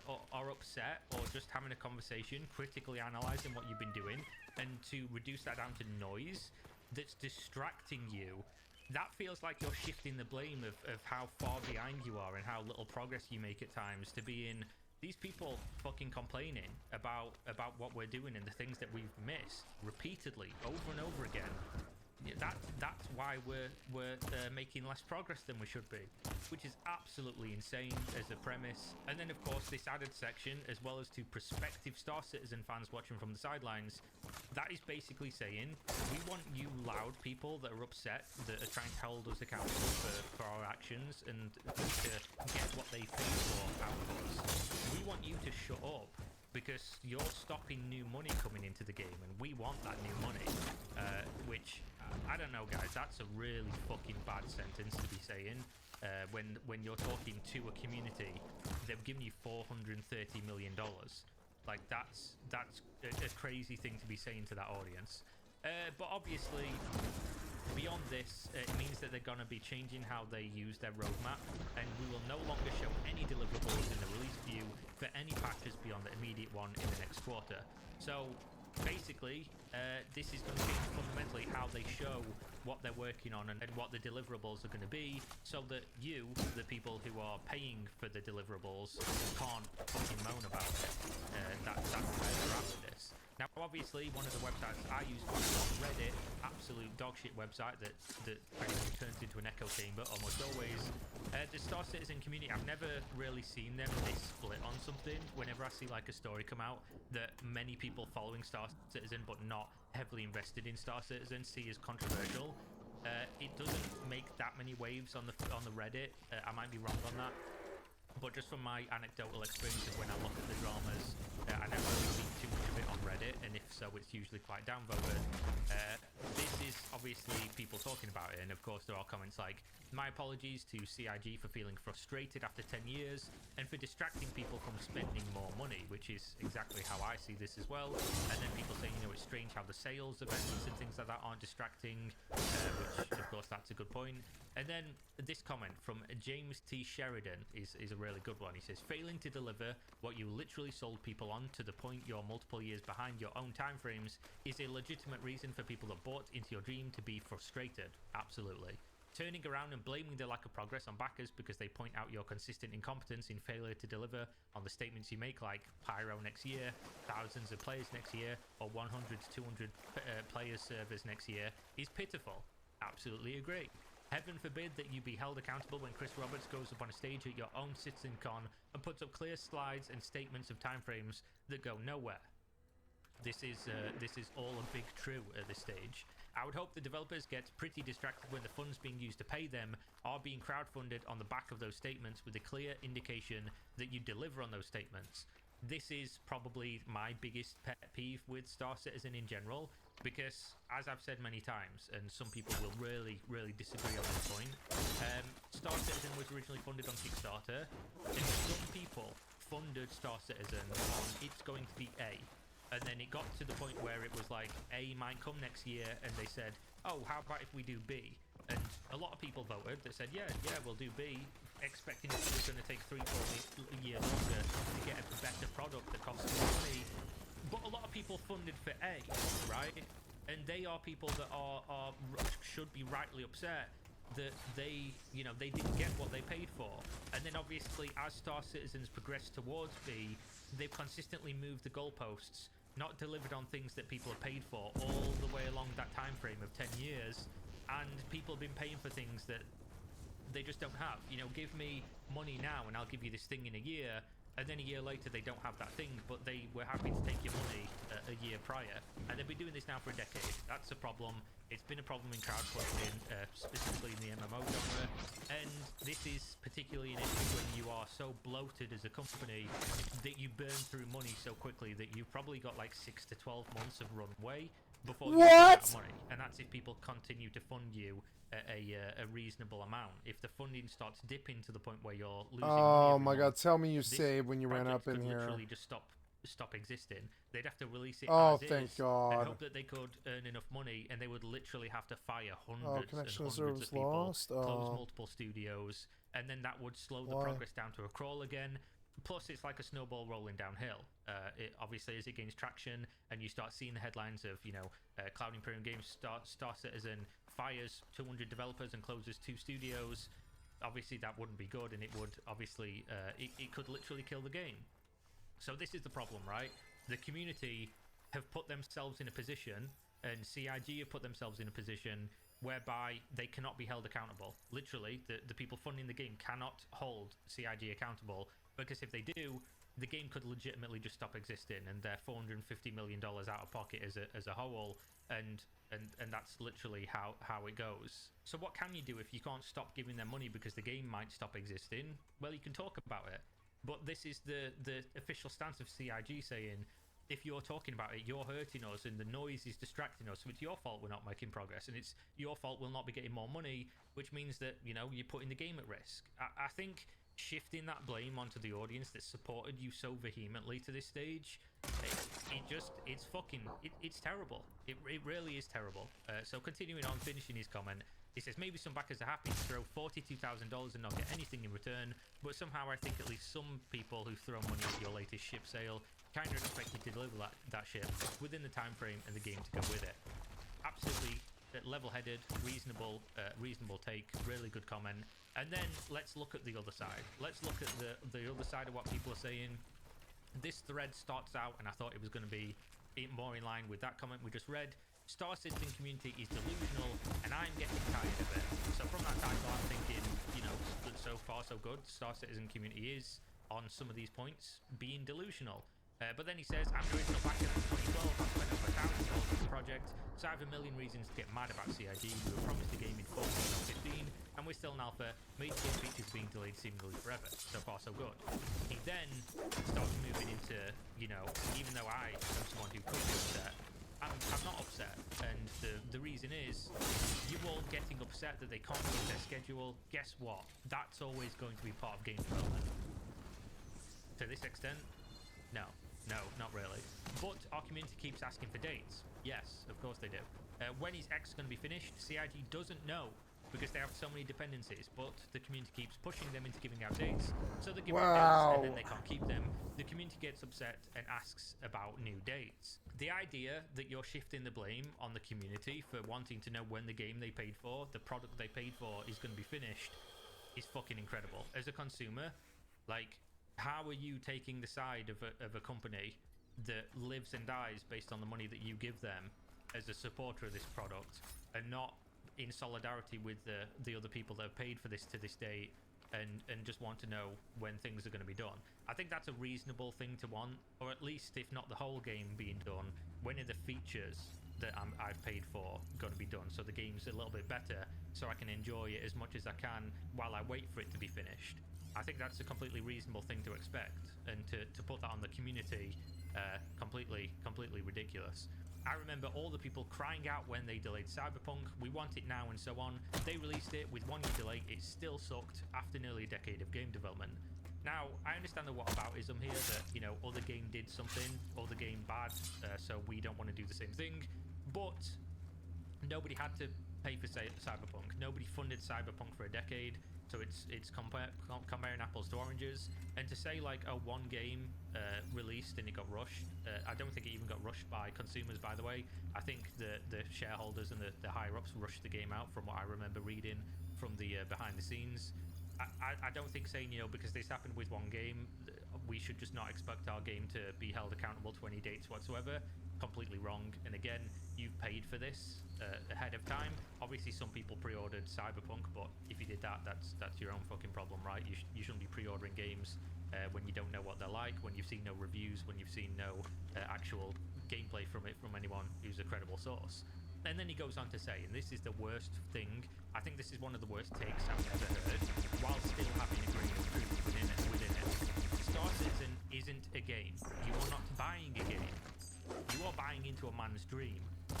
are upset or just having a conversation, critically analysing what you've been doing, and to reduce that down to noise that's distracting you, that feels like you're shifting the blame of how far behind you are and how little progress you make at times to being these people fucking complaining about what we're doing and the things that we've missed repeatedly over and over again. That's why we're making less progress than we should be, which is absolutely insane as a premise. And then of course this added section, as well as to prospective Star Citizen fans watching from the sidelines, that is basically saying we want you loud people that are upset, that are trying to hold us accountable for our actions and to get what they think for out of us. We want you to shut up, because you're stopping new money coming into the game, and we want that new money. Which, I don't know, guys, that's a really fucking bad sentence to be saying. When you're talking to a community, they've given you $430 million. Like, that's a crazy thing to be saying to that audience. But obviously, beyond this, it means that they're going to be changing how they use their roadmap, and we will no longer show any deliverables in the release view for any patches beyond the immediate one in the next quarter. So basically, this is going to change fundamentally how they show what they're working on and what the deliverables are going to be, so that you, the people who are paying for the deliverables, can't fucking moan about it. That's where they're at with this. Now, obviously, one of the websites I use quite a lot, Reddit, absolute dogshit website that pretty much turns into an echo chamber almost always. The Star Citizen community, I've never really seen them this split on something. Whenever I see like a story come out that many people following Star Citizen but not heavily invested in Star Citizen see as controversial, it doesn't make that many waves on the Reddit. I might be wrong on that, but just from my anecdotal experience of when I look at the dramas, I never really see too much of it on Reddit, and if so, it's usually quite downvoted. This is obviously people talking about it, and of course there are comments like, my apologies to CIG for feeling frustrated after 10 years, and for distracting people from spending more money, which is exactly how I see this as well. And then people saying, you know, it's strange how the sales events and things like that aren't distracting, which of course that's a good point. And then this comment from James T. Sheridan is a really good one. He says, failing to deliver what you literally sold people on to the point you're multiple years behind your own timeframes is a legitimate reason for people that bought into your dream to be frustrated. Absolutely. Turning around and blaming the lack of progress on backers because they point out your consistent incompetence in failure to deliver on the statements you make, like Pyro next year, thousands of players next year, or 100 to 200 players servers next year, is pitiful. Absolutely agree. Heaven forbid that you be held accountable when Chris Roberts goes up on a stage at your own CitizenCon and puts up clear slides and statements of timeframes that go nowhere. This is all a big true at this stage. I would hope the developers get pretty distracted when the funds being used to pay them are being crowdfunded on the back of those statements with a clear indication that you deliver on those statements. This is probably my biggest pet peeve with Star Citizen in general, because as I've said many times, and some people will really disagree on this point, Star Citizen was originally funded on Kickstarter, and some people funded Star Citizen on it's going to be A, and then it got to the point where it was like A might come next year, and they said, oh, how about if we do B? And a lot of people voted that said, yeah, we'll do B, expecting it was going to take 3-4 years longer to get a better product that costs more money. But a lot of people funded for A, right? And they are people that are should be rightly upset that they didn't get what they paid for. And then obviously as Star Citizen's progressed towards B, they've consistently moved the goalposts, not delivered on things that people have paid for all the way along that time frame of 10 years, and people have been paying for things that they just don't have. Give me money now and I'll give you this thing in a year, and then a year later they don't have that thing, but they were happy to take your money a year prior, and they've been doing this now for a decade. That's a problem. It's been a problem in crowdfunding, specifically in the MMO genre, and this is particularly an issue when you are so bloated as a company that you burn through money so quickly that you've probably got like 6 to 12 months of runway before you run out of money, and that's if people continue to fund you a reasonable amount. If the funding starts dipping to the point where you're losing money Oh every my god, month, tell me you this saved when you ran project up in could here. literally just stop existing. They'd have to release it Oh, as thank is God. and hope that they could earn enough money, and they would literally have to fire hundreds and connection hundreds service of people, lost? close Oh. multiple studios, and then that would slow the Why? progress down to a crawl again. Plus, it's like a snowball rolling downhill. It obviously, as it gains traction and you start seeing the headlines of, Cloud Imperium Games, Star Citizen fires 200 developers and closes 2 studios, obviously that wouldn't be good, and it would obviously, it could literally kill the game. So this is the problem, right? The community have put themselves in a position, and CIG have put themselves in a position whereby they cannot be held accountable. Literally, the people funding the game cannot hold CIG accountable, because if they do, the game could legitimately just stop existing, and they're $450 million out of pocket as a whole, and that's literally how it goes. So what can you do if you can't stop giving them money because the game might stop existing? Well, you can talk about it, but this is the official stance of CIG, saying, if you're talking about it, you're hurting us, and the noise is distracting us, so it's your fault we're not making progress, and it's your fault we'll not be getting more money, which means that, you're putting the game at risk. I think shifting that blame onto the audience that supported you so vehemently to this stage, it's terrible. It really is terrible. So continuing on, finishing his comment, he says, maybe some backers are happy to throw $42,000 and not get anything in return, but somehow I think at least some people who throw money at your latest ship sale kind of expect you to deliver that ship within the time frame and the game to go with it. Absolutely level-headed, reasonable take, really good comment. And then let's look at the other side. Let's look at the other side of what people are saying. This thread starts out, and I thought it was going to be more in line with that comment we just read. Star Citizen community is delusional, and I'm getting tired of it. So from that title, I'm thinking, so far so good. Star Citizen community is, on some of these points, being delusional. But then he says, I'm the original backer in 2012, I spent over $1,000 on the project, so I have a million reasons to get mad about CIG. We were promised the game in 14 or 15, and we're still in alpha. Major game features being delayed seemingly forever. So far, so good. He then starts moving into, even though I am someone who could be upset, I'm not upset. And the reason is, you all getting upset that they can't meet their schedule. Guess what? That's always going to be part of game development. To this extent, no, not really. But our community keeps asking for dates. Yes, of course they do. When is X going to be finished? CIG doesn't know, because they have so many dependencies, but the community keeps pushing them into giving out dates, so they give out dates and then they can't keep them. The community gets upset and asks about new dates. The idea that you're shifting the blame on the community for wanting to know when the game they paid for, the product they paid for, is going to be finished is fucking incredible. As a consumer, how are you taking the side of a company that lives and dies based on the money that you give them as a supporter of this product, and not in solidarity with the other people that have paid for this to this date, and just want to know when things are going to be done. I think that's a reasonable thing to want, or at least if not the whole game being done, when are the features that I've paid for going to be done, so the game's a little bit better, so I can enjoy it as much as I can while I wait for it to be finished. I think that's a completely reasonable thing to expect, and to put that on the community, completely ridiculous. I remember all the people crying out when they delayed Cyberpunk, we want it now and so on. They released it with 1 year delay, it still sucked after nearly a decade of game development. Now, I understand the whataboutism here that, you know, other game did something, other game bad, so we don't want to do the same thing, but nobody had to pay for Cyberpunk. Nobody funded Cyberpunk for a decade, so it's comparing apples to oranges. And to say like, oh, one game released and it got rushed, I don't think it even got rushed by consumers, by the way. I think the shareholders and the higher ups rushed the game out, from what I remember reading from the behind the scenes. I don't think saying, you know, because this happened with one game, we should just not expect our game to be held accountable to any dates whatsoever. Completely wrong. And again, you've paid for this ahead of time. Obviously some people pre-ordered Cyberpunk, but if you did that, that's your own fucking problem, right? You shouldn't be pre-ordering games when you don't know what they're like, when you've seen no reviews, when you've seen no actual gameplay from it from anyone who's a credible source. And then he goes on to say, and this is the worst thing, I think this is one of the worst takes I've ever heard, while still having a grain of truth within it. Star Citizen isn't a game. You are not buying a game. You are buying into a man's dream.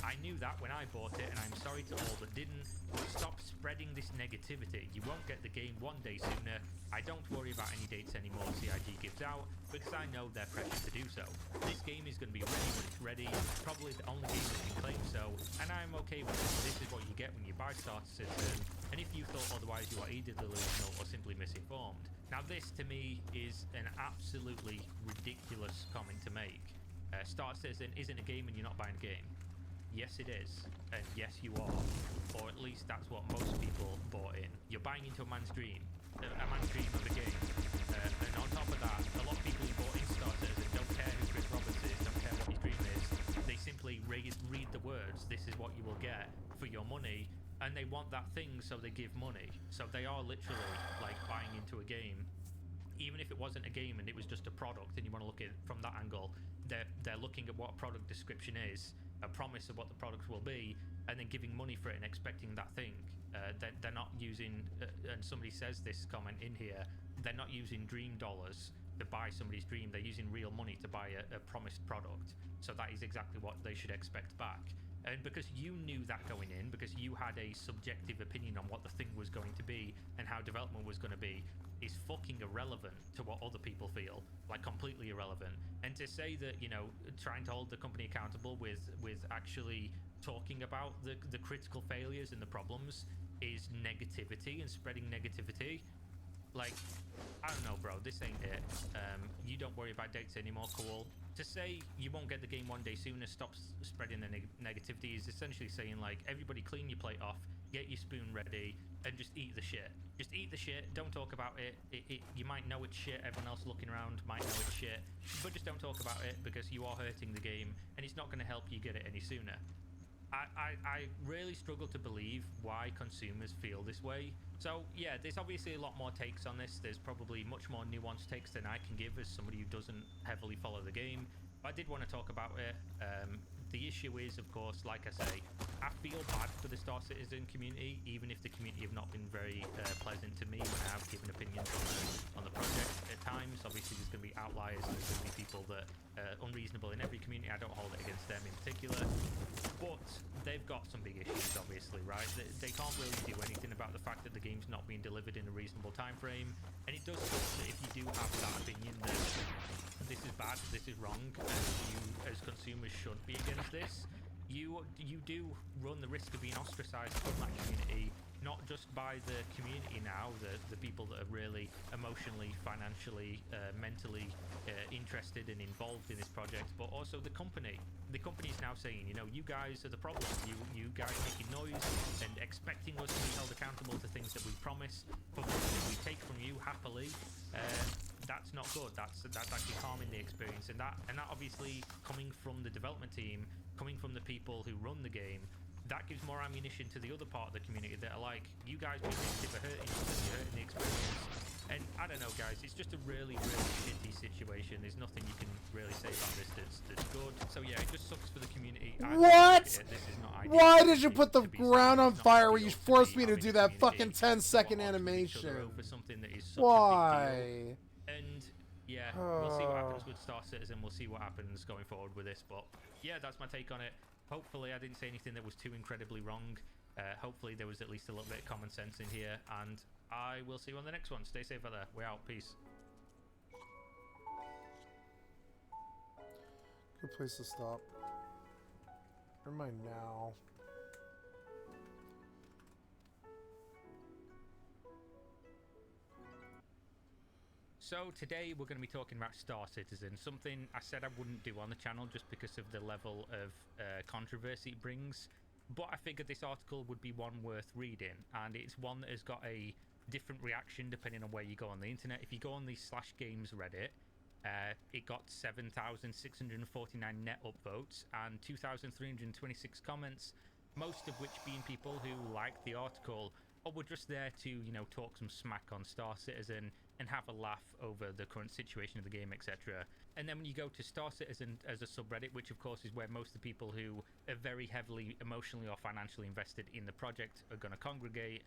I knew that when I bought it, and I'm sorry to all that didn't. Stop spreading this negativity. You won't get the game 1 day sooner. I don't worry about any dates anymore CIG gives out, because I know they're pressured to do so. This game is going to be ready when it's ready, probably the only game that can claim so, and I'm okay with it. This is what you get when you buy Star Citizen, and if you thought otherwise, you are either delusional or simply misinformed. Now this, to me, is an absolutely ridiculous comment to make. Star Citizen isn't a game and you're not buying a game. Yes, it is. And yes, you are. Or at least that's what most people bought in. You're buying into a man's dream. A man's dream of a game. And on top of that, a lot of people who bought into Star Citizen don't care who Chris Roberts is, don't care what his dream is. They simply read the words, this is what you will get for your money, and they want that thing, so they give money. So they are literally like buying into a game. Even if it wasn't a game and it was just a product, and you want to look at it from that angle, they're looking at what a product description is, a promise of what the product will be, and then giving money for it and expecting that thing. They're not using, and somebody says this comment in here, they're not using dream dollars to buy somebody's dream, they're using real money to buy a promised product. So that is exactly what they should expect back. And because you knew that going in, because you had a subjective opinion on what the thing was going to be and how development was going to be, is fucking irrelevant to what other people feel. Like, completely irrelevant. And to say that, you know, trying to hold the company accountable with actually talking about the critical failures and the problems is negativity and spreading negativity. Like, I don't know, bro, this ain't it. You don't worry about dates anymore, cool. To say you won't get the game 1 day sooner, stop spreading the negativity, is essentially saying, like, everybody clean your plate off, get your spoon ready, and just eat the shit. Just eat the shit, don't talk about it. You might know it's shit, everyone else looking around might know it's shit, but just don't talk about it, because you are hurting the game, and it's not going to help you get it any sooner. I really struggle to believe why consumers feel this way. So yeah, there's obviously a lot more takes on this. There's probably much more nuanced takes than I can give as somebody who doesn't heavily follow the game. But I did want to talk about it. The issue is, of course, like I say, I feel bad for the Star Citizen community, even if the community have not been very pleasant to me when I have given opinions on the project at times. Obviously, there's going to be outliers, and there's going to be people that are unreasonable in every community. I don't hold it against them in particular. But they've got some big issues, obviously, right? They can't really do anything about the fact that the game's not being delivered in a reasonable time frame. And it does suck that if you do have that opinion that this is bad, this is wrong, and you as consumers should be against this, you do run the risk of being ostracized from that community, not just by the community now, the people that are really emotionally, financially, mentally interested and involved in this project, but also the company. The company is now saying, you know, you guys are the problem. You guys making noise and expecting us to be held accountable to things that we promise for money that we take from you happily. That's not good. That's actually harming the experience, and that obviously coming from the development team, coming from the people who run the game, that gives more ammunition to the other part of the community that are like, you guys being negative are hurting us, you're hurting the experience. And I don't know, guys, it's just a really, really shitty situation. There's nothing you can really say about this that's good. So yeah, it just sucks for the community. What? This is not ideal. Why did you put the ground on fire when you forced me to do that fucking 10-second animation? For something that is such a big Why? deal. And yeah, we'll see what happens with Star Citizen. We'll see what happens going forward with this. But yeah, that's my take on it. Hopefully I didn't say anything that was too incredibly wrong. Hopefully there was at least a little bit of common sense in here. And I will see you on the next one. Stay safe out there. We're out. Peace. Good place to stop. Where am I now? So today we're going to be talking about Star Citizen, something I said I wouldn't do on the channel just because of the level of controversy it brings. But I figured this article would be one worth reading, and it's one that has got a different reaction depending on where you go on the internet. If you go on the /games Reddit, it got 7,649 net upvotes and 2,326 comments, most of which being people who liked the article or were just there to, you know, talk some smack on Star Citizen and have a laugh over the current situation of the game, etc. And then when you go to Star Citizen as a subreddit, which of course is where most of the people who are very heavily emotionally or financially invested in the project are going to congregate,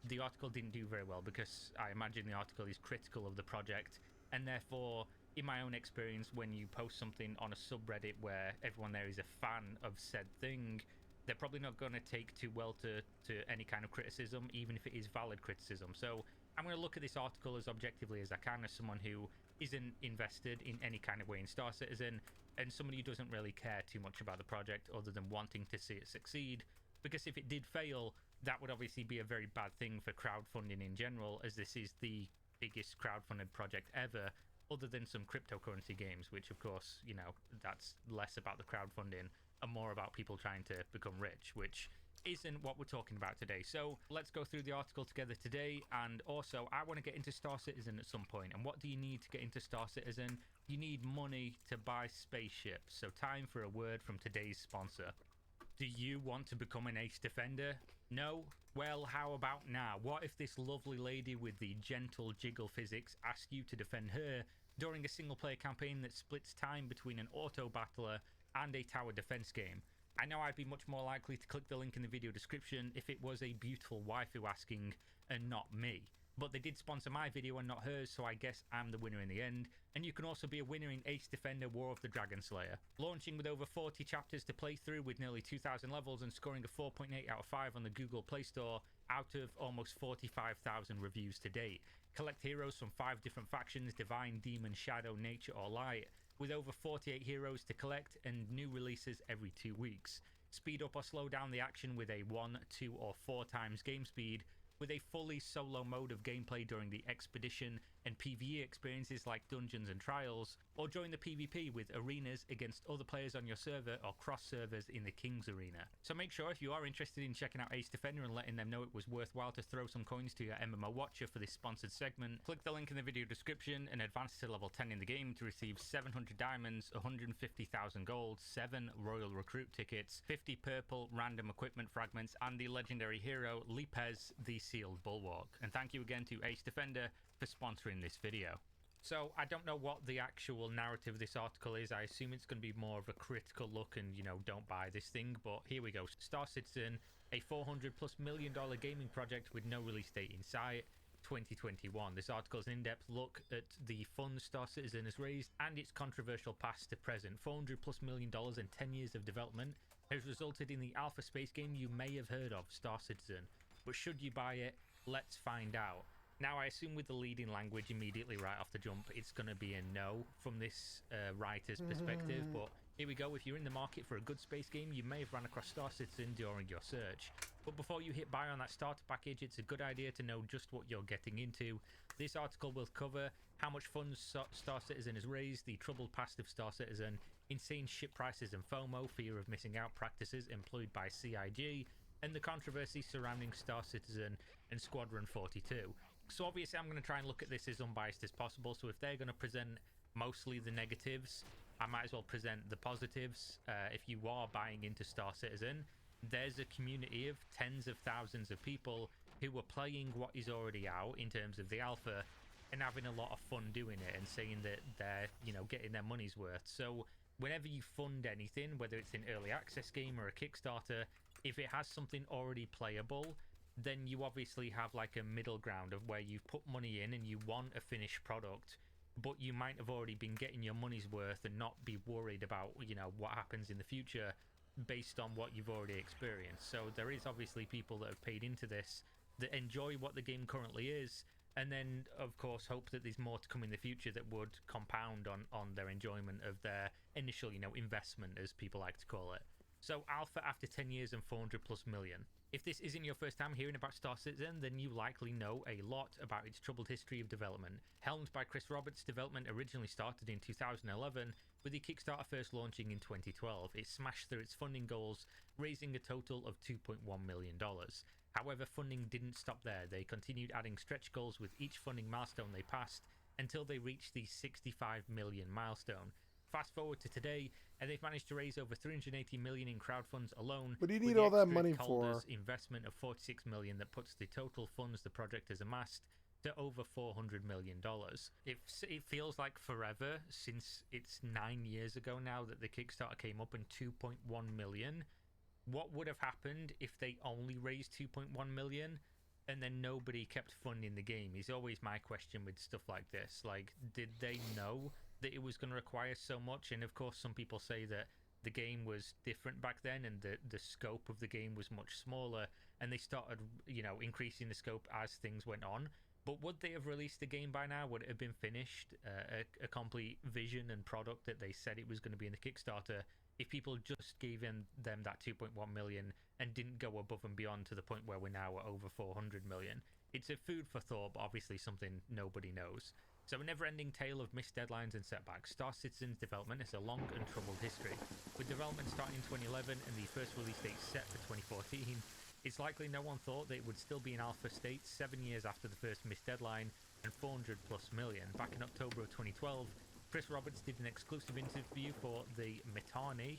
the article didn't do very well because I imagine the article is critical of the project, and therefore, in my own experience, when you post something on a subreddit where everyone there is a fan of said thing, they're probably not going to take too well to any kind of criticism, even if it is valid criticism. So I'm going to look at this article as objectively as I can, as someone who isn't invested in any kind of way in Star Citizen, and somebody who doesn't really care too much about the project other than wanting to see it succeed. Because if it did fail, that would obviously be a very bad thing for crowdfunding in general, as this is the biggest crowdfunded project ever, other than some cryptocurrency games, which of course, you know, that's less about the crowdfunding and more about people trying to become rich, which isn't what we're talking about today. So let's go through the article together today. And also, I want to get into Star Citizen at some point. And what do you need to get into Star Citizen? You need money to buy spaceships. So time for a word from today's sponsor. Do you want to become an ace defender? No? Well, how about now? What if this lovely lady with the gentle jiggle physics asked you to defend her during a single player campaign that splits time between an auto battler and a tower defense game? I know I'd be much more likely to click the link in the video description if it was a beautiful waifu asking and not me. But they did sponsor my video and not hers, so I guess I'm the winner in the end. And you can also be a winner in Ace Defender War of the Dragon Slayer. Launching with over 40 chapters to play through with nearly 2,000 levels and scoring a 4.8 out of 5 on the Google Play Store out of almost 45,000 reviews to date. Collect heroes from 5 different factions: Divine, Demon, Shadow, Nature or Light, with over 48 heroes to collect and new releases every 2 weeks. Speed up or slow down the action with a 1, 2 or 4 times game speed, with a fully solo mode of gameplay during the expedition and PvE experiences like dungeons and trials, or join the PvP with arenas against other players on your server or cross servers in the King's Arena. So make sure if you are interested in checking out Ace Defender and letting them know it was worthwhile to throw some coins to your MMO watcher for this sponsored segment, click the link in the video description and advance to level 10 in the game to receive 700 diamonds, 150,000 gold, 7 royal recruit tickets, 50 purple random equipment fragments, and the legendary hero Lipez the Sealed Bulwark. And thank you again to Ace Defender for sponsoring this video. So I don't know what the actual narrative of this article is. I assume it's going to be more of a critical look and, you know, don't buy this thing, but here we go. Star Citizen, a $400+ million gaming project with no release date in sight, 2021. This article is an in-depth look at the funds Star Citizen has raised and its controversial past to present. $400+ million and 10 years of development has resulted in the alpha space game you may have heard of, Star Citizen. But should you buy it? Let's find out. Now, I assume with the leading language immediately right off the jump, it's going to be a no from this writer's perspective, but here we go. If you're in the market for a good space game, you may have run across Star Citizen during your search. But before you hit buy on that starter package, it's a good idea to know just what you're getting into. This article will cover how much funds Star Citizen has raised, the troubled past of Star Citizen, insane ship prices and FOMO, fear of missing out practices employed by CIG, and the controversy surrounding Star Citizen and Squadron 42. So obviously I'm going to try and look at this as unbiased as possible, so if they're going to present mostly the negatives, I might as well present the positives. If you are buying into Star Citizen, there's a community of tens of thousands of people who are playing what is already out in terms of the alpha and having a lot of fun doing it and saying that they're, you know, getting their money's worth. So whenever you fund anything, whether it's an early access game or a Kickstarter, if it has something already playable, then you obviously have like a middle ground of where you've put money in and you want a finished product, but you might have already been getting your money's worth and not be worried about, you know, what happens in the future based on what you've already experienced. So there is obviously people that have paid into this that enjoy what the game currently is, and then of course hope that there's more to come in the future that would compound on their enjoyment of their initial, you know, investment, as people like to call it. So alpha after 10 years and 400 plus million. If this isn't your first time hearing about Star Citizen, then you likely know a lot about its troubled history of development. Helmed by Chris Roberts, development originally started in 2011, with the Kickstarter first launching in 2012. It smashed through its funding goals, raising a total of $2.1 million. However, funding didn't stop there. They continued adding stretch goals with each funding milestone they passed until they reached the 65 million milestone. Fast forward to today, and they've managed to raise over 380 million in crowdfunds alone. What do you with need the all that extra money Calder's for? investment of 46 million that puts the total funds the project has amassed to over $400 million. It feels like forever since it's 9 years ago now that the Kickstarter came up, and 2.1 million. What would have happened if they only raised 2.1 million and then nobody kept funding the game? Is always my question with stuff like this. Like, did they know that it was going to require so much? And of course, some people say that the game was different back then and the scope of the game was much smaller, and they started, you know, increasing the scope as things went on. But would they have released the game by now? Would it have been finished, a complete vision and product that they said it was going to be in the Kickstarter, if people just gave them that 2.1 million and didn't go above and beyond to the point where we're now at over 400 million? It's a food for thought, but obviously something nobody knows. So a never-ending tale of missed deadlines and setbacks. Star Citizen's development is a long and troubled history. With development starting in 2011 and the first release date set for 2014, it's likely no one thought that it would still be in alpha state 7 years after the first missed deadline and 400 plus million. Back in October of 2012, Chris Roberts did an exclusive interview for the Metani.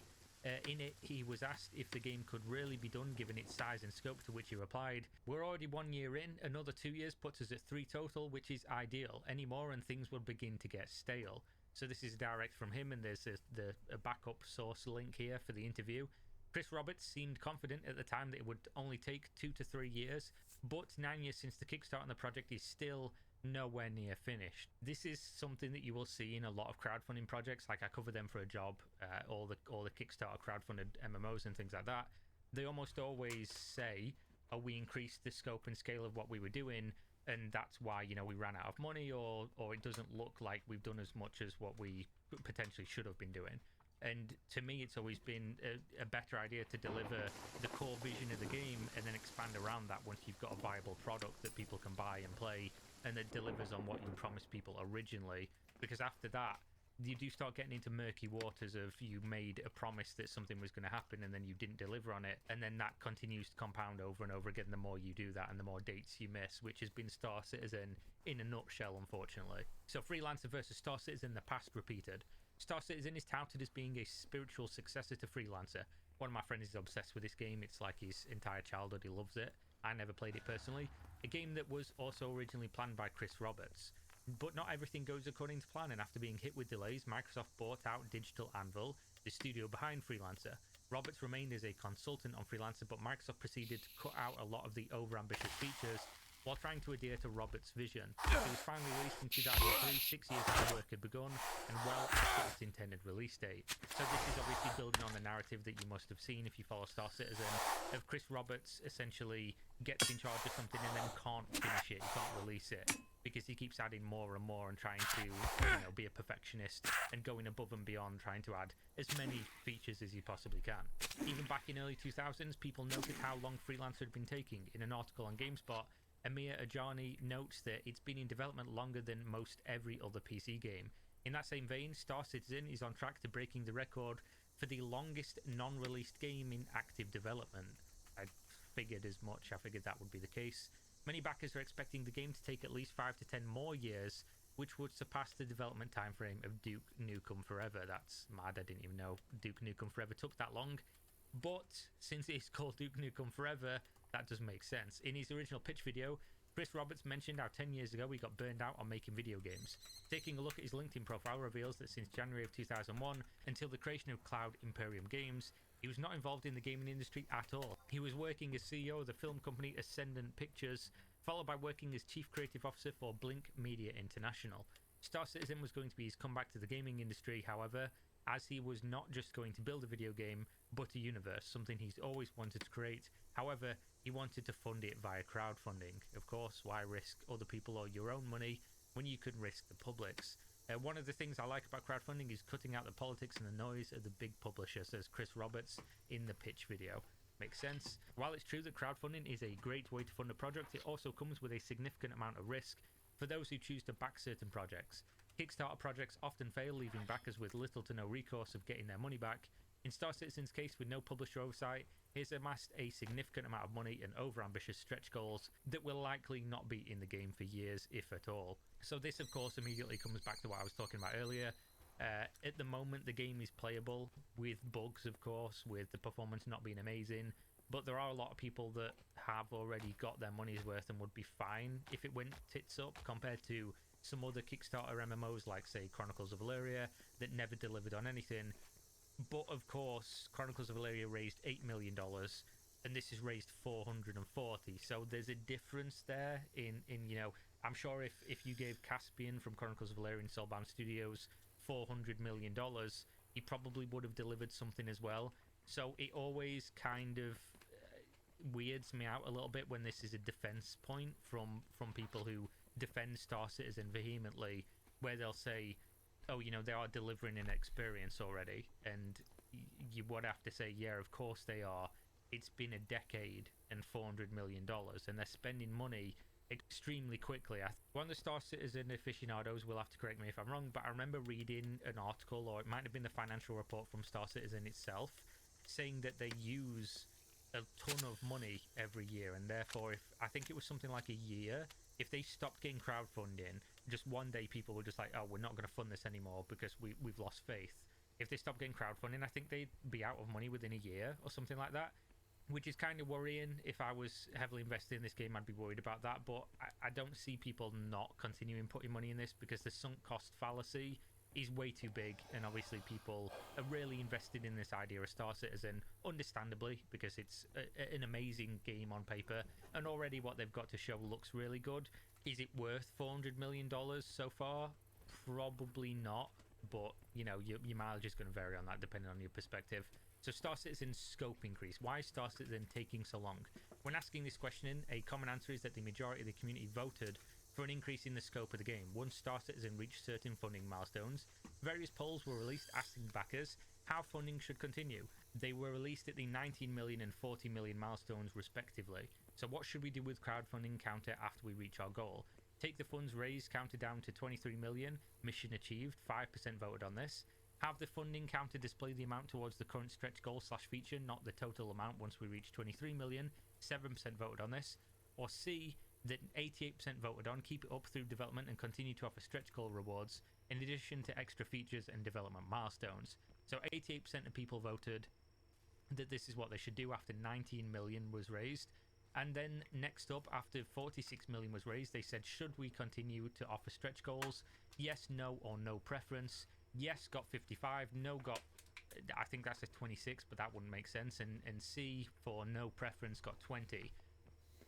In it, he was asked if the game could really be done given its size and scope, to which he replied, "We're already 1 year in, another 2 years puts us at 3 total, which is ideal. Any more and things will begin to get stale." So this is direct from him, and there's a backup source link here for the interview. Chris Roberts seemed confident at the time that it would only take 2 to 3 years, but 9 years since the Kickstarter on the project is still nowhere near finished. This is something that you will see in a lot of crowdfunding projects. Like, I cover them for a job, all the Kickstarter crowdfunded MMOs and things like that. They almost always say, "Oh, we increased the scope and scale of what we were doing, and that's why, you know, we ran out of money, or it doesn't look like we've done as much as what we potentially should have been doing." And to me, it's always been a better idea to deliver the core vision of the game and then expand around that once you've got a viable product that people can buy and play, and that delivers on what you promised people originally. Because after that, you do start getting into murky waters of, you made a promise that something was going to happen and then you didn't deliver on it, and then that continues to compound over and over again the more you do that and the more dates you miss, which has been Star Citizen in a nutshell, unfortunately. So Freelancer versus Star Citizen, the past repeated. Star Citizen is touted as being a spiritual successor to Freelancer. One of my friends is obsessed with this game. It's like his entire childhood. He loves it. I never played it personally. A game that was also originally planned by Chris Roberts. But not everything goes according to plan, and after being hit with delays, Microsoft bought out Digital Anvil, the studio behind Freelancer. Roberts remained as a consultant on Freelancer, but Microsoft proceeded to cut out a lot of the over-ambitious features while trying to adhere to Roberts' vision. It was finally released in 2003, 6 years after work had begun, and well after its intended release date. So this is obviously building on the narrative that you must have seen if you follow Star Citizen, of Chris Roberts essentially gets in charge of something and then can't finish it, he can't release it, because he keeps adding more and more and trying to, you know, be a perfectionist and going above and beyond, trying to add as many features as he possibly can. Even back in early 2000s, people noted how long Freelancer had been taking. In an article on GameSpot, Amir Ajani notes that it's been in development longer than most every other PC game. In that same vein, Star Citizen is on track to breaking the record for the longest non-released game in active development. I figured as much. I figured that would be the case. Many backers are expecting the game to take at least 5 to 10 more years, which would surpass the development timeframe of Duke Nukem Forever. That's mad. I didn't even know Duke Nukem Forever took that long. But since it's called Duke Nukem Forever, that does make sense. In his original pitch video, Chris Roberts mentioned how 10 years ago he got burned out on making video games. Taking a look at his LinkedIn profile reveals that since January of 2001 until the creation of Cloud Imperium Games, he was not involved in the gaming industry at all. He was working as CEO of the film company Ascendant Pictures, followed by working as Chief Creative Officer for Blink Media International. Star Citizen was going to be his comeback to the gaming industry, however, as he was not just going to build a video game, but a universe, something he's always wanted to create. However, he wanted to fund it via crowdfunding. Of course, why risk other people or your own money when you can risk the public's? One of the things I like about crowdfunding is cutting out the politics and the noise of the big publisher, says Chris Roberts in the pitch video. Makes sense. While it's true that crowdfunding is a great way to fund a project, it also comes with a significant amount of risk for those who choose to back certain projects. Kickstarter projects often fail, leaving backers with little to no recourse of getting their money back. In Star Citizen's case, with no publisher oversight, he's amassed a significant amount of money and overambitious stretch goals that will likely not be in the game for years, if at all. So this, of course, immediately comes back to what I was talking about earlier. At the moment, the game is playable, with bugs, of course, with the performance not being amazing, but there are a lot of people that have already got their money's worth and would be fine if it went tits up, compared to some other Kickstarter MMOs like, say, Chronicles of Valeria, that never delivered on anything. But of course, Chronicles of Valeria raised $8 million, and this has raised 440. So there's a difference there in you know, I'm sure if you gave Caspian from Chronicles of Valeria and Soulbound Studios $400 million, he probably would have delivered something as well. So it always kind of weirds me out a little bit when this is a defense point from people who defend Star Citizen vehemently, where they'll say, oh, you know, they are delivering an experience already, and you would have to say, yeah, of course they are. It's been a decade and $400 million, and they're spending money extremely quickly. One of the Star Citizen aficionados will have to correct me if I'm wrong, but I remember reading an article, or it might have been the financial report from Star Citizen itself, saying that they use a ton of money every year, and therefore, if I think it was something like a year, if they stopped getting crowdfunding, just one day people were just like, oh, we're not going to fund this anymore because we've lost faith. If they stopped getting crowdfunding, I think they'd be out of money within a year or something like that, which is kind of worrying. If I was heavily invested in this game, I'd be worried about that, but I don't see people not continuing putting money in this because the sunk cost fallacy is way too big, and obviously people are really invested in this idea of Star Citizen, understandably, because it's an amazing game on paper, and already what they've got to show looks really good. Is it worth $400 million so far? Probably not, but you know, your mileage is going to vary on that depending on your perspective. So Star Citizen's scope increase. Why is Star Citizen taking so long? When asking this question, a common answer is that the majority of the community voted for an increase in the scope of the game. Once Star Citizen reached certain funding milestones, various polls were released asking backers how funding should continue. They were released at the 19 million and 40 million milestones respectively. So what should we do with crowdfunding counter after we reach our goal? Take the funds raised counter down to 23 million, mission achieved, 5% voted on this. Have the funding counter display the amount towards the current stretch goal / feature, not the total amount once we reach 23 million, 7% voted on this. Or C, that 88% voted on, keep it up through development and continue to offer stretch goal rewards, in addition to extra features and development milestones. So 88% of people voted that this is what they should do after 19 million was raised. And then next up, after 46 million was raised, they said, should we continue to offer stretch goals? Yes, no, or no preference. Yes got 55, no got, I think that's a 26, but that wouldn't make sense. And C for no preference got 20.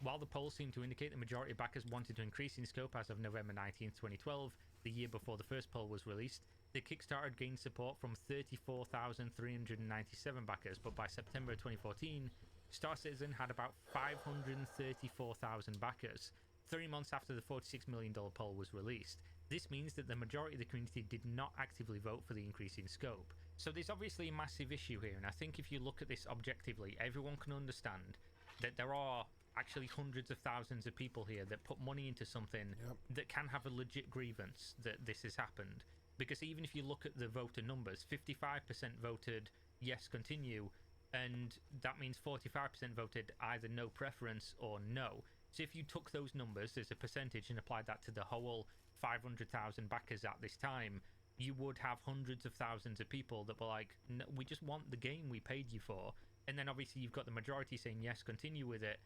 While the polls seem to indicate the majority of backers wanted to increase in scope as of November 19th, 2012, the year before the first poll was released, the Kickstarter gained support from 34,397 backers, but by September 2014, Star Citizen had about 534,000 backers, 3 months after the $46 million poll was released. This means that the majority of the community did not actively vote for the increase in scope. So there's obviously a massive issue here, and I think if you look at this objectively, everyone can understand that there are actually hundreds of thousands of people here that put money into something that can have a legit grievance that this has happened. Because even if you look at the voter numbers, 55% voted yes, continue, and that means 45% voted either no preference or no. So if you took those numbers as a percentage and applied that to the whole 500,000 backers at this time, you would have hundreds of thousands of people that were like, no, we just want the game we paid you for, And then obviously you've got the majority saying yes, continue with it.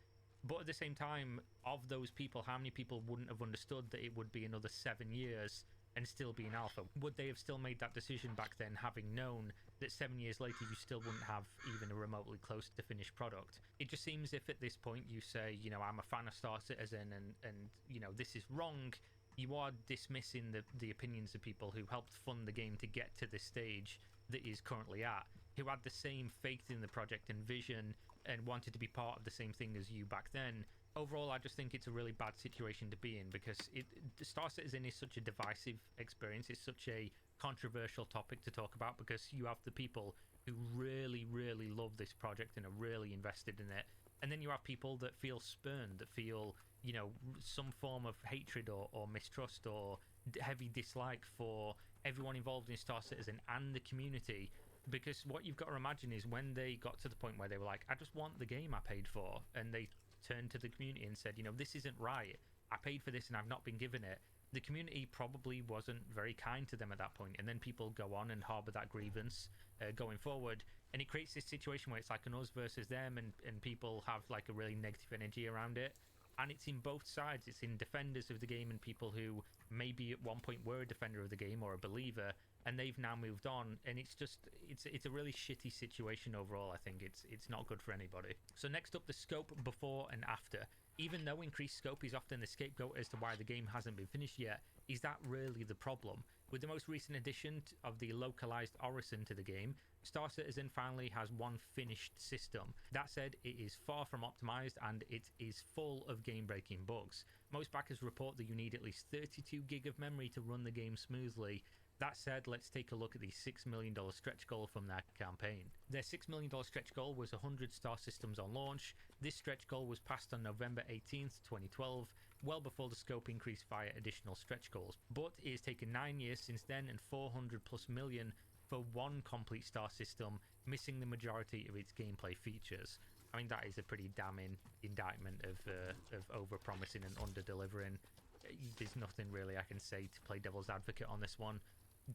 But at the same time, of those people, how many people wouldn't have understood that it would be another 7 years and still be in alpha? Would they have still made that decision back then, having known that 7 years later you still wouldn't have even a remotely close to finished product? It just seems if at this point you say, you know, I'm a fan of Star Citizen and you know, this is wrong, you are dismissing the opinions of people who helped fund the game to get to this stage that is currently at, who had the same faith in the project and vision and wanted to be part of the same thing as you back then. Overall, I just think it's a really bad situation to be in, because Star Citizen is such a divisive experience. It's such a controversial topic to talk about, because you have the people who really, really love this project and are really invested in it. And then you have people that feel spurned, that feel, you know, some form of hatred or mistrust or heavy dislike for everyone involved in Star Citizen and the community. Because what you've got to imagine is when they got to the point where they were like, I just want the game I paid for, and they turned to the community and said, you know, this isn't right, I paid for this and I've not been given it, the community probably wasn't very kind to them at that point. And then people go on and harbour that grievance going forward, and it creates this situation where it's like an us versus them, and people have like a really negative energy around it. And it's in both sides. It's in defenders of the game and people who maybe at one point were a defender of the game or a believer, and they've now moved on. And it's just, it's a really shitty situation overall. I think it's not good for anybody. So next up, the scope before and after. Even though increased scope is often the scapegoat as to why the game hasn't been finished yet, is that really the problem? With the most recent addition of the localized Orison to the game, Star Citizen finally has one finished system. That said, it is far from optimized and it is full of game-breaking bugs. Most backers report that you need at least 32 gig of memory to run the game smoothly. That said, let's take a look at the $6 million stretch goal from that campaign. Their $6 million stretch goal was 100 star systems on launch. This stretch goal was passed on November 18th, 2012, well before the scope increased via additional stretch goals. But it has taken 9 years since then and 400 plus million for one complete star system, missing the majority of its gameplay features. I mean, that is a pretty damning indictment of over-promising and under-delivering. There's nothing really I can say to play devil's advocate on this one.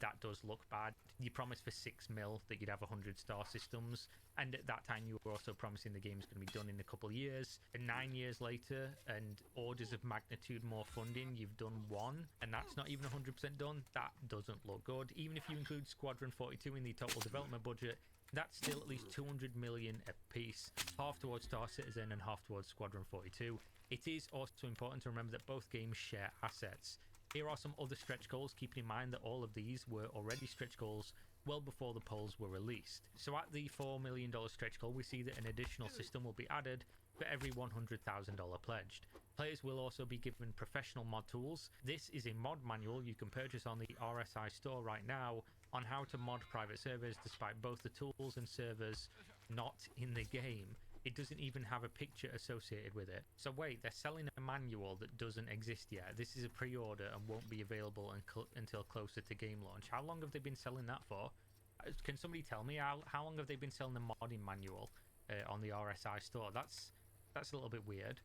That does look bad. You promised for 6 mil that you'd have 100 star systems, and at that time you were also promising the game's going to be done in a couple of years. And 9 years later, and orders of magnitude more funding, you've done one, and that's not even 100% done. That doesn't look good. Even if you include Squadron 42 in the total development budget, that's still at least 200 million a piece, half towards Star Citizen and half towards Squadron 42. It is also important to remember that both games share assets. Here are some other stretch goals, keeping in mind that all of these were already stretch goals well before the polls were released. So at the $4 million stretch goal, we see that an additional system will be added for every $100,000 pledged. Players will also be given professional mod tools. This is a mod manual you can purchase on the RSI store right now on how to mod private servers, despite both the tools and servers not in the game. It doesn't even have a picture associated with it. So wait, they're selling a manual that doesn't exist yet. This is a pre-order and won't be available until closer to game launch. How long have they been selling that for? Can somebody tell me how long have they been selling the modding manual on the RSI store? That's a little bit weird.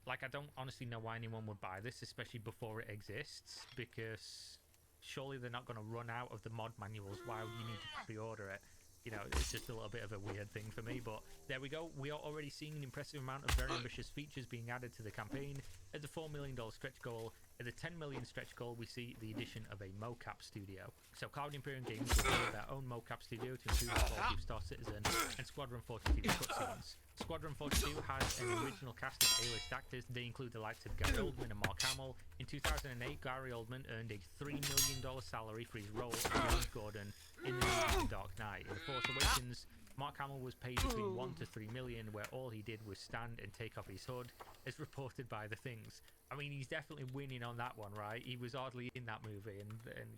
Like, I don't honestly know why anyone would buy this, especially before it exists, because surely they're not going to run out of the mod manuals. Why would you need to pre-order it? You know, it's just a little bit of a weird thing for me, but there we go. We are already seeing an impressive amount of very ambitious features being added to the campaign. At the $4 million stretch goal, at the $10 million stretch goal, we see the addition of a mocap studio. So Cloud Imperium Games will build their own mocap studio to improve the quality of Star Citizen and Squadron 42 cutscenes. Squadron 42 has an original cast of A-list actors. They include the likes of Gary Oldman and Mark Hamill. In 2008, Gary Oldman earned a $3 million salary for his role as James Gordon in the movie The Dark Knight. In The Force Awakens, Mark Hamill was paid between 1 to 3 million, where all he did was stand and take off his hood, as reported by The Things. I mean, he's definitely winning on that one, right? He was hardly in that movie, and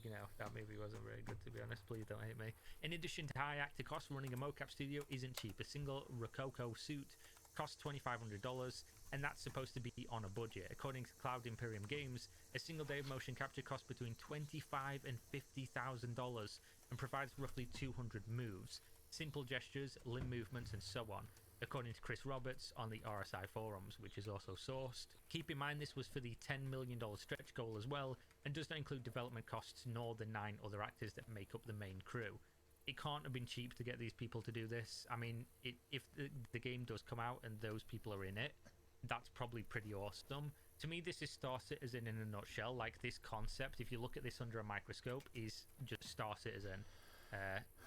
you know, that movie wasn't very good, to be honest. Please don't hate me. In addition to high actor costs, running a mocap studio isn't cheap. A single Rococo suit costs $2,500, and that's supposed to be on a budget. According to Cloud Imperium Games, a single day of motion capture costs between $25,000 and $50,000 and provides roughly 200 moves, simple gestures, limb movements, and so on, according to Chris Roberts on the RSI forums, which is also sourced. Keep in mind this was for the $10 million stretch goal as well, and does not include development costs nor the 9 other actors that make up the main crew. it can't have been cheap to get these people to do this. I mean, if the game does come out and those people are in it, that's probably pretty awesome. To me, this is Star Citizen in a nutshell. Like, this concept, if you look at this under a microscope, is just Star Citizen.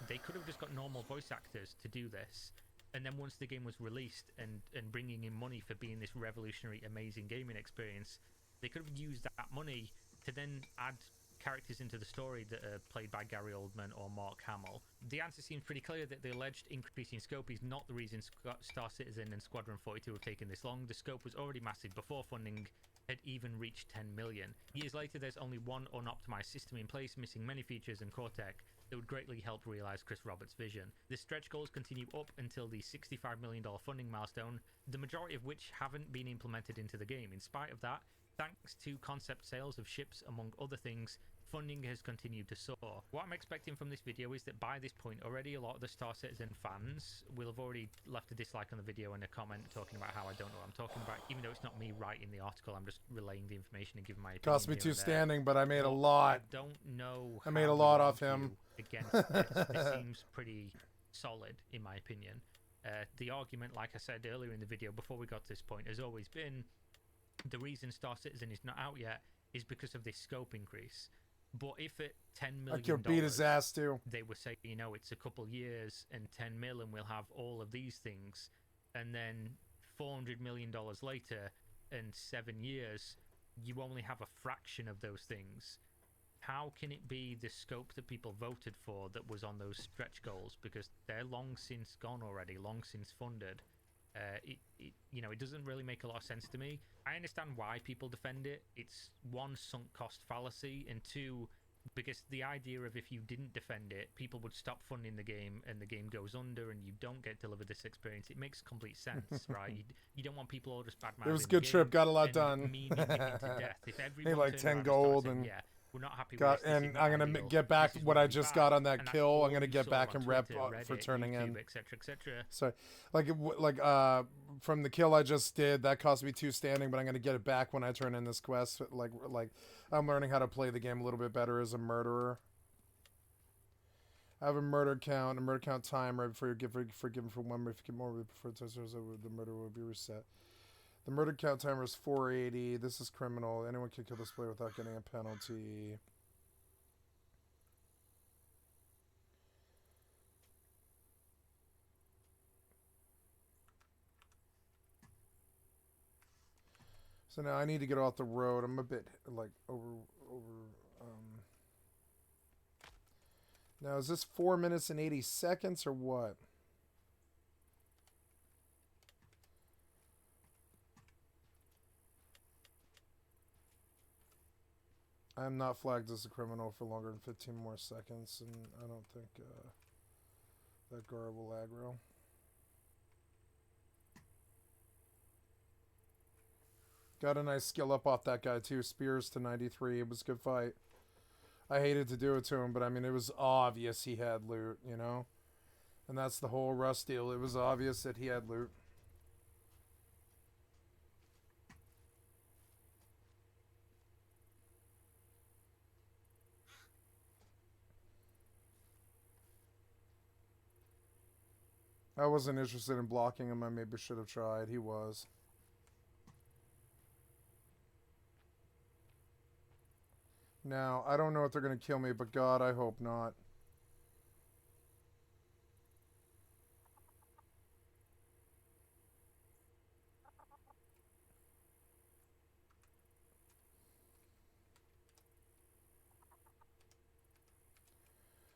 They could have just got normal voice actors to do this, and then once the game was released and bringing in money for being this revolutionary, amazing gaming experience, they could have used that money to then add characters into the story that are played by Gary Oldman or Mark Hamill. The answer seems pretty clear that the alleged increase in scope is not the reason Star Citizen and Squadron 42 have taken this long. The scope was already massive before funding had even reached 10 million. Years later, there's only one unoptimized system in place, missing many features and core tech that would greatly help realize Chris Roberts' vision. The stretch goals continue up until the $65 million funding milestone, the majority of which haven't been implemented into the game. In spite of that, thanks to concept sales of ships, among other things, funding has continued to soar. What I'm expecting from this video is that by this point already a lot of the Star Citizen fans will have already left a dislike on the video and a comment talking about how I don't know what I'm talking about. Even though it's not me writing the article, I'm just relaying the information and giving my opinion. Cost me 2 standing, but I made a lot. I don't know. I made a lot off him. Against this. This seems pretty solid in my opinion. The argument, like I said earlier in the video before we got to this point, has always been the reason Star Citizen is not out yet is because of this scope increase. But if at $10 million, I could beat his ass too. They were saying, you know, it's a couple years and 10 mil and we'll have all of these things, and then $400 million later and 7 years, you only have a fraction of those things. How can it be the scope that people voted for that was on those stretch goals? Because they're long since gone already, long since funded. You know, it doesn't really make a lot of sense to me. I understand why people defend it. It's one, sunk cost fallacy, and two, because the idea of if you didn't defend it, people would stop funding the game and the game goes under and you don't get delivered this experience. It makes complete sense, right? You don't want people all just bad mouthing. It was a good trip, got a lot done. Meaning it into death. If everyone like 10 gold and yeah, we're not happy got, with this, and I'm gonna get back what I just got on that kill. I'm gonna get back and rep for turning YouTube, in. etc., etc. So, like from the kill I just did, that cost me 2 standing, but I'm gonna get it back when I turn in this quest. Like I'm learning how to play the game a little bit better as a murderer. I have a murder count timer right before you're forgiven for one. If you get more, before the murder will be reset. The murder count timer is 480. This is criminal. Anyone can kill this player without getting a penalty. So now I need to get off the road. I'm a bit like over. Now is this 4 minutes and 80 seconds or what? I'm not flagged as a criminal for longer than 15 more seconds, and I don't think that guard will aggro. Got a nice skill up off that guy too. Spears to 93. It was a good fight. I hated to do it to him, but I mean, it was obvious he had loot, you know? And that's the whole Rust deal. It was obvious that he had loot. I wasn't interested in blocking him. I maybe should have tried. He was. Now, I don't know if they're going to kill me, but God, I hope not.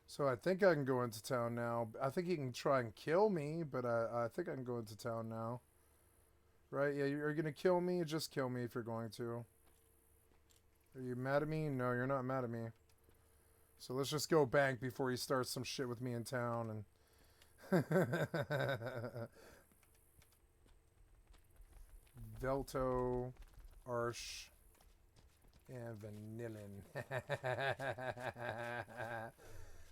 So I think I can go into town now. I think he can try and kill me, but I think I can go into town now. Right? Yeah, you're going to kill me? Just kill me if you're going to. Are you mad at me? No, you're not mad at me. So let's just go bank before he starts some shit with me in town. And Velto, Arsh, and Vanillin.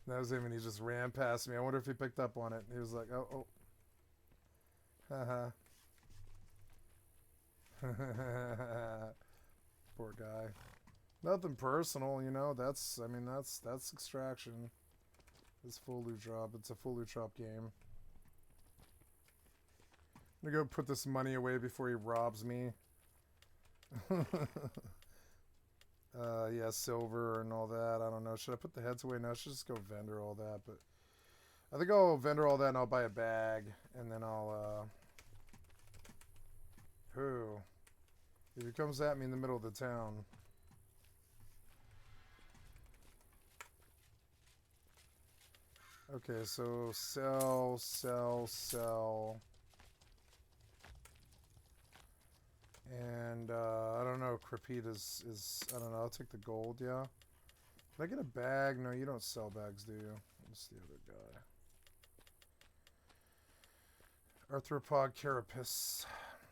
That was him, and he just ran past me. I wonder if he picked up on it. He was like, oh. Haha. Poor guy. Nothing personal, you know. That's extraction. It's full loot drop. It's a full loot drop game. I'm gonna go put this money away before he robs me. Yeah, silver and all that. I don't know. Should I put the heads away? No, I should just go vendor all that. But I think I'll vendor all that and I'll buy a bag. And then I'll, Who? If he comes at me in the middle of the town. Okay, so sell, sell, sell. And, I don't know, Crepit is, I don't know, I'll take the gold, yeah. Can I get a bag? No, you don't sell bags, do you? What's the other guy? Arthropod carapace.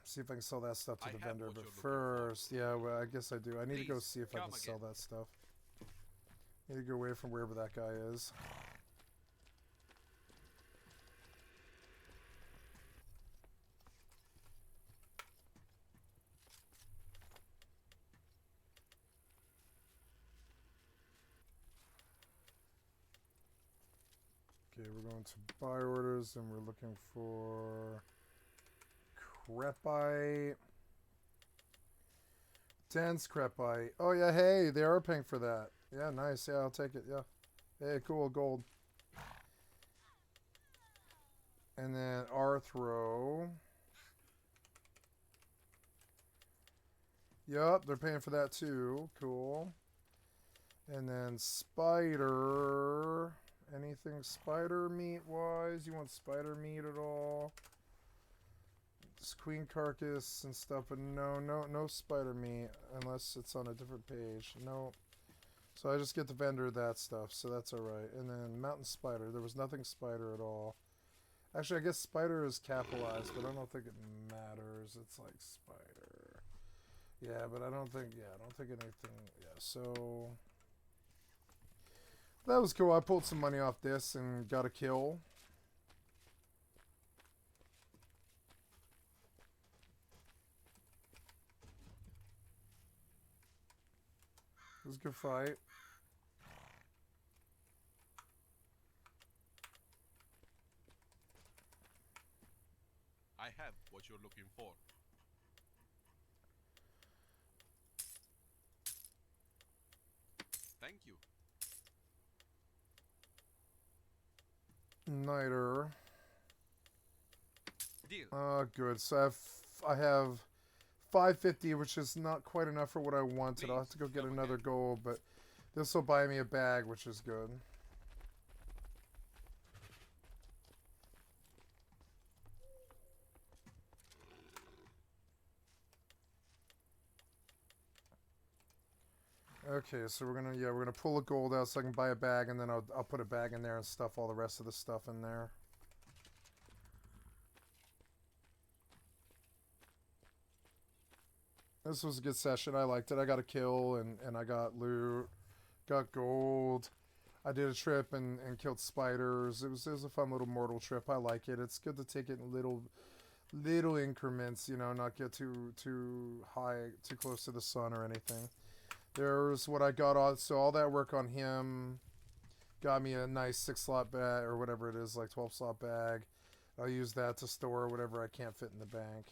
See if I can sell that stuff to the vendor, but first, yeah, well, I guess I do. I need to go see if I can sell that stuff. Need to go away from wherever that guy is. Okay, we're going to buy orders and we're looking for crepite. 10 crepite. Oh yeah, hey, they are paying for that. Yeah, nice. Yeah, I'll take it. Yeah. Hey, cool, gold. And then Arthro. Yup, they're paying for that too. Cool. And then Spider. Anything spider meat wise? You want spider meat at all? Just queen carcass and stuff, but no spider meat unless it's on a different page. No. So I just get the vendor that stuff, so that's alright. And then mountain spider. There was nothing spider at all. Actually, I guess spider is capitalized, but I don't think it matters. It's like spider. Yeah, but I don't think anything. Yeah, so that was cool. I pulled some money off this and got a kill. It was a good fight. I have what you're looking for. Thank you. Niter. Deal. Good. So I have 550, which is not quite enough for what I wanted. I'll have to go get another gold, but this will buy me a bag, which is good. Okay, so we're gonna pull a gold out so I can buy a bag, and then I'll put a bag in there and stuff all the rest of the stuff in there. This was a good session. I liked it. I got a kill and I got loot, got gold. I did a trip and killed spiders. It was a fun little mortal trip. I like it. It's good to take it in little increments, you know, not get too high, too close to the sun or anything. There's what I got on. So all that work on him got me a nice 6-slot bag or whatever it is, like 12-slot bag. I'll use that to store whatever I can't fit in the bank.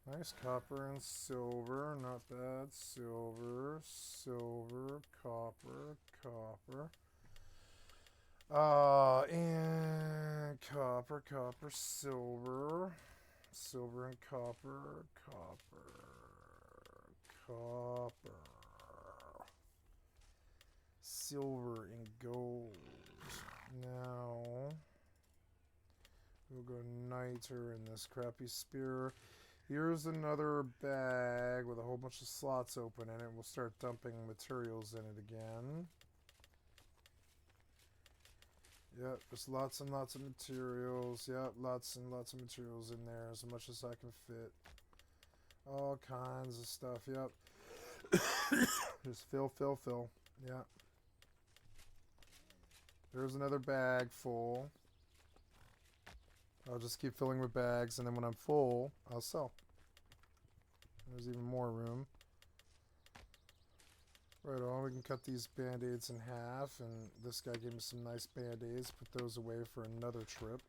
Nice copper and silver, not bad. Silver, silver, copper, copper. And copper, silver. Silver and copper, copper. Silver and gold. Now, we'll go niter in this crappy spear. Here's another bag with a whole bunch of slots open in it. We'll start dumping materials in it again. Yep, there's lots and lots of materials. Yep, lots and lots of materials in there, as much as I can fit. All kinds of stuff, yep. Just fill, fill, fill. Yeah. There's another bag full. I'll just keep filling with bags, and then when I'm full, I'll sell. There's even more room. Right on, we can cut these band-aids in half, and this guy gave me some nice band-aids. Put those away for another trip.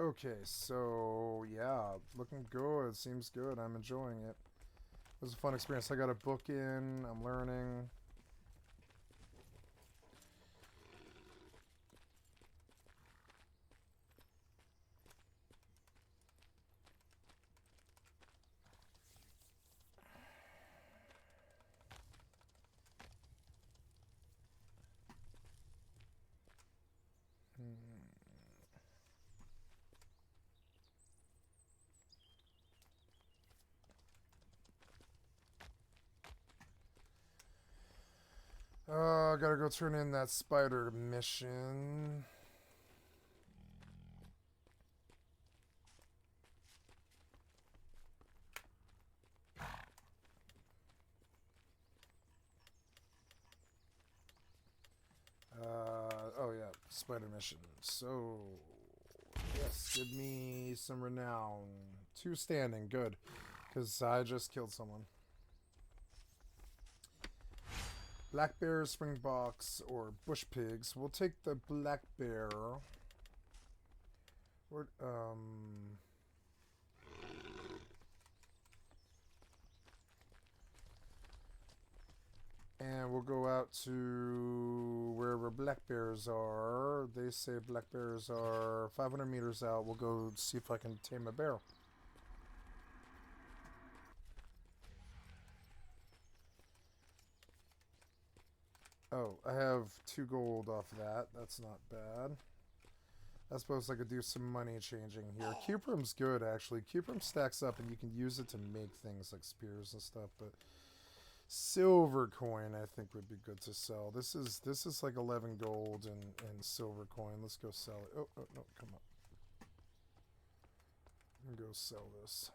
Okay, so yeah, looking good. Seems good. I'm enjoying it. It was a fun experience. I got a book in. I'm learning. I gotta go turn in that spider mission. Oh yeah, spider mission. So, yes, give me some renown. 2 standing, good. Because I just killed someone. Black bear, springboks, or bush pigs. We'll take the black bear. Or, and we'll go out to wherever black bears are. They say black bears are 500 meters out. We'll go see if I can tame a bear. Oh, I have 2 gold off that. That's not bad. I suppose I could do some money changing here. Cuprim's good, actually. Cuprim stacks up, and you can use it to make things like spears and stuff, but silver coin, I think, would be good to sell. This is like 11 gold and silver coin. Let's go sell it. Oh, no, come on. I'm gonna go sell this.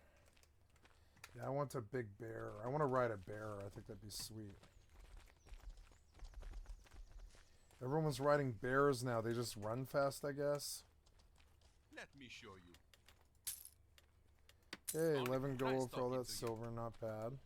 Yeah, I want a big bear. I want to ride a bear. I think that'd be sweet. Everyone's riding bears now. They just run fast, I guess. Let me show you. Hey, 11 gold for all that silver. Not bad.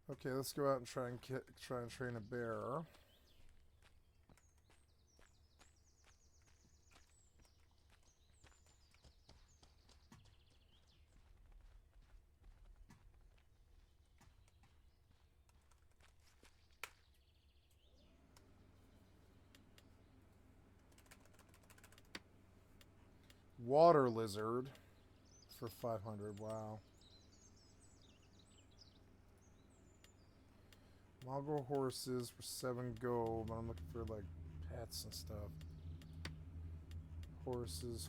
Okay, let's go out and try and train a bear. Water lizard for 500. Wow. Mongrel horses for 7 gold, but I'm looking for like pets and stuff. Horses.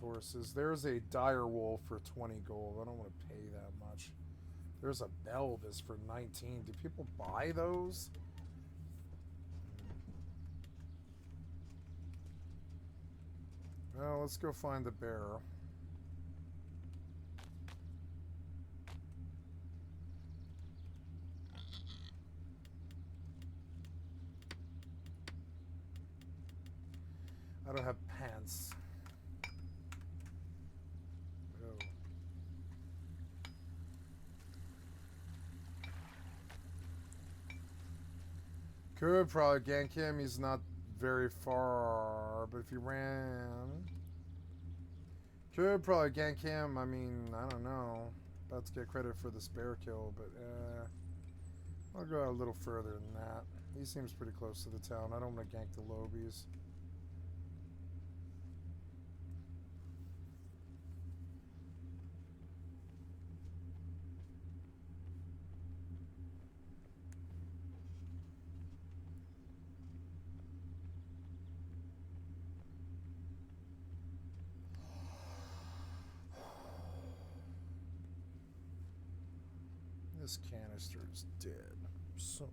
There's a dire wolf for 20 gold. I don't want to pay that much. There's a Belvis for 19. Do people buy those? Well, let's go find the bear. I don't have pants. Oh. Could probably gank him. He's not very far, but if he ran... Could probably gank him. I mean, I don't know. About to get credit for the spare kill, but I'll go out a little further than that. He seems pretty close to the town. I don't want to gank the lobies. This canister is dead. So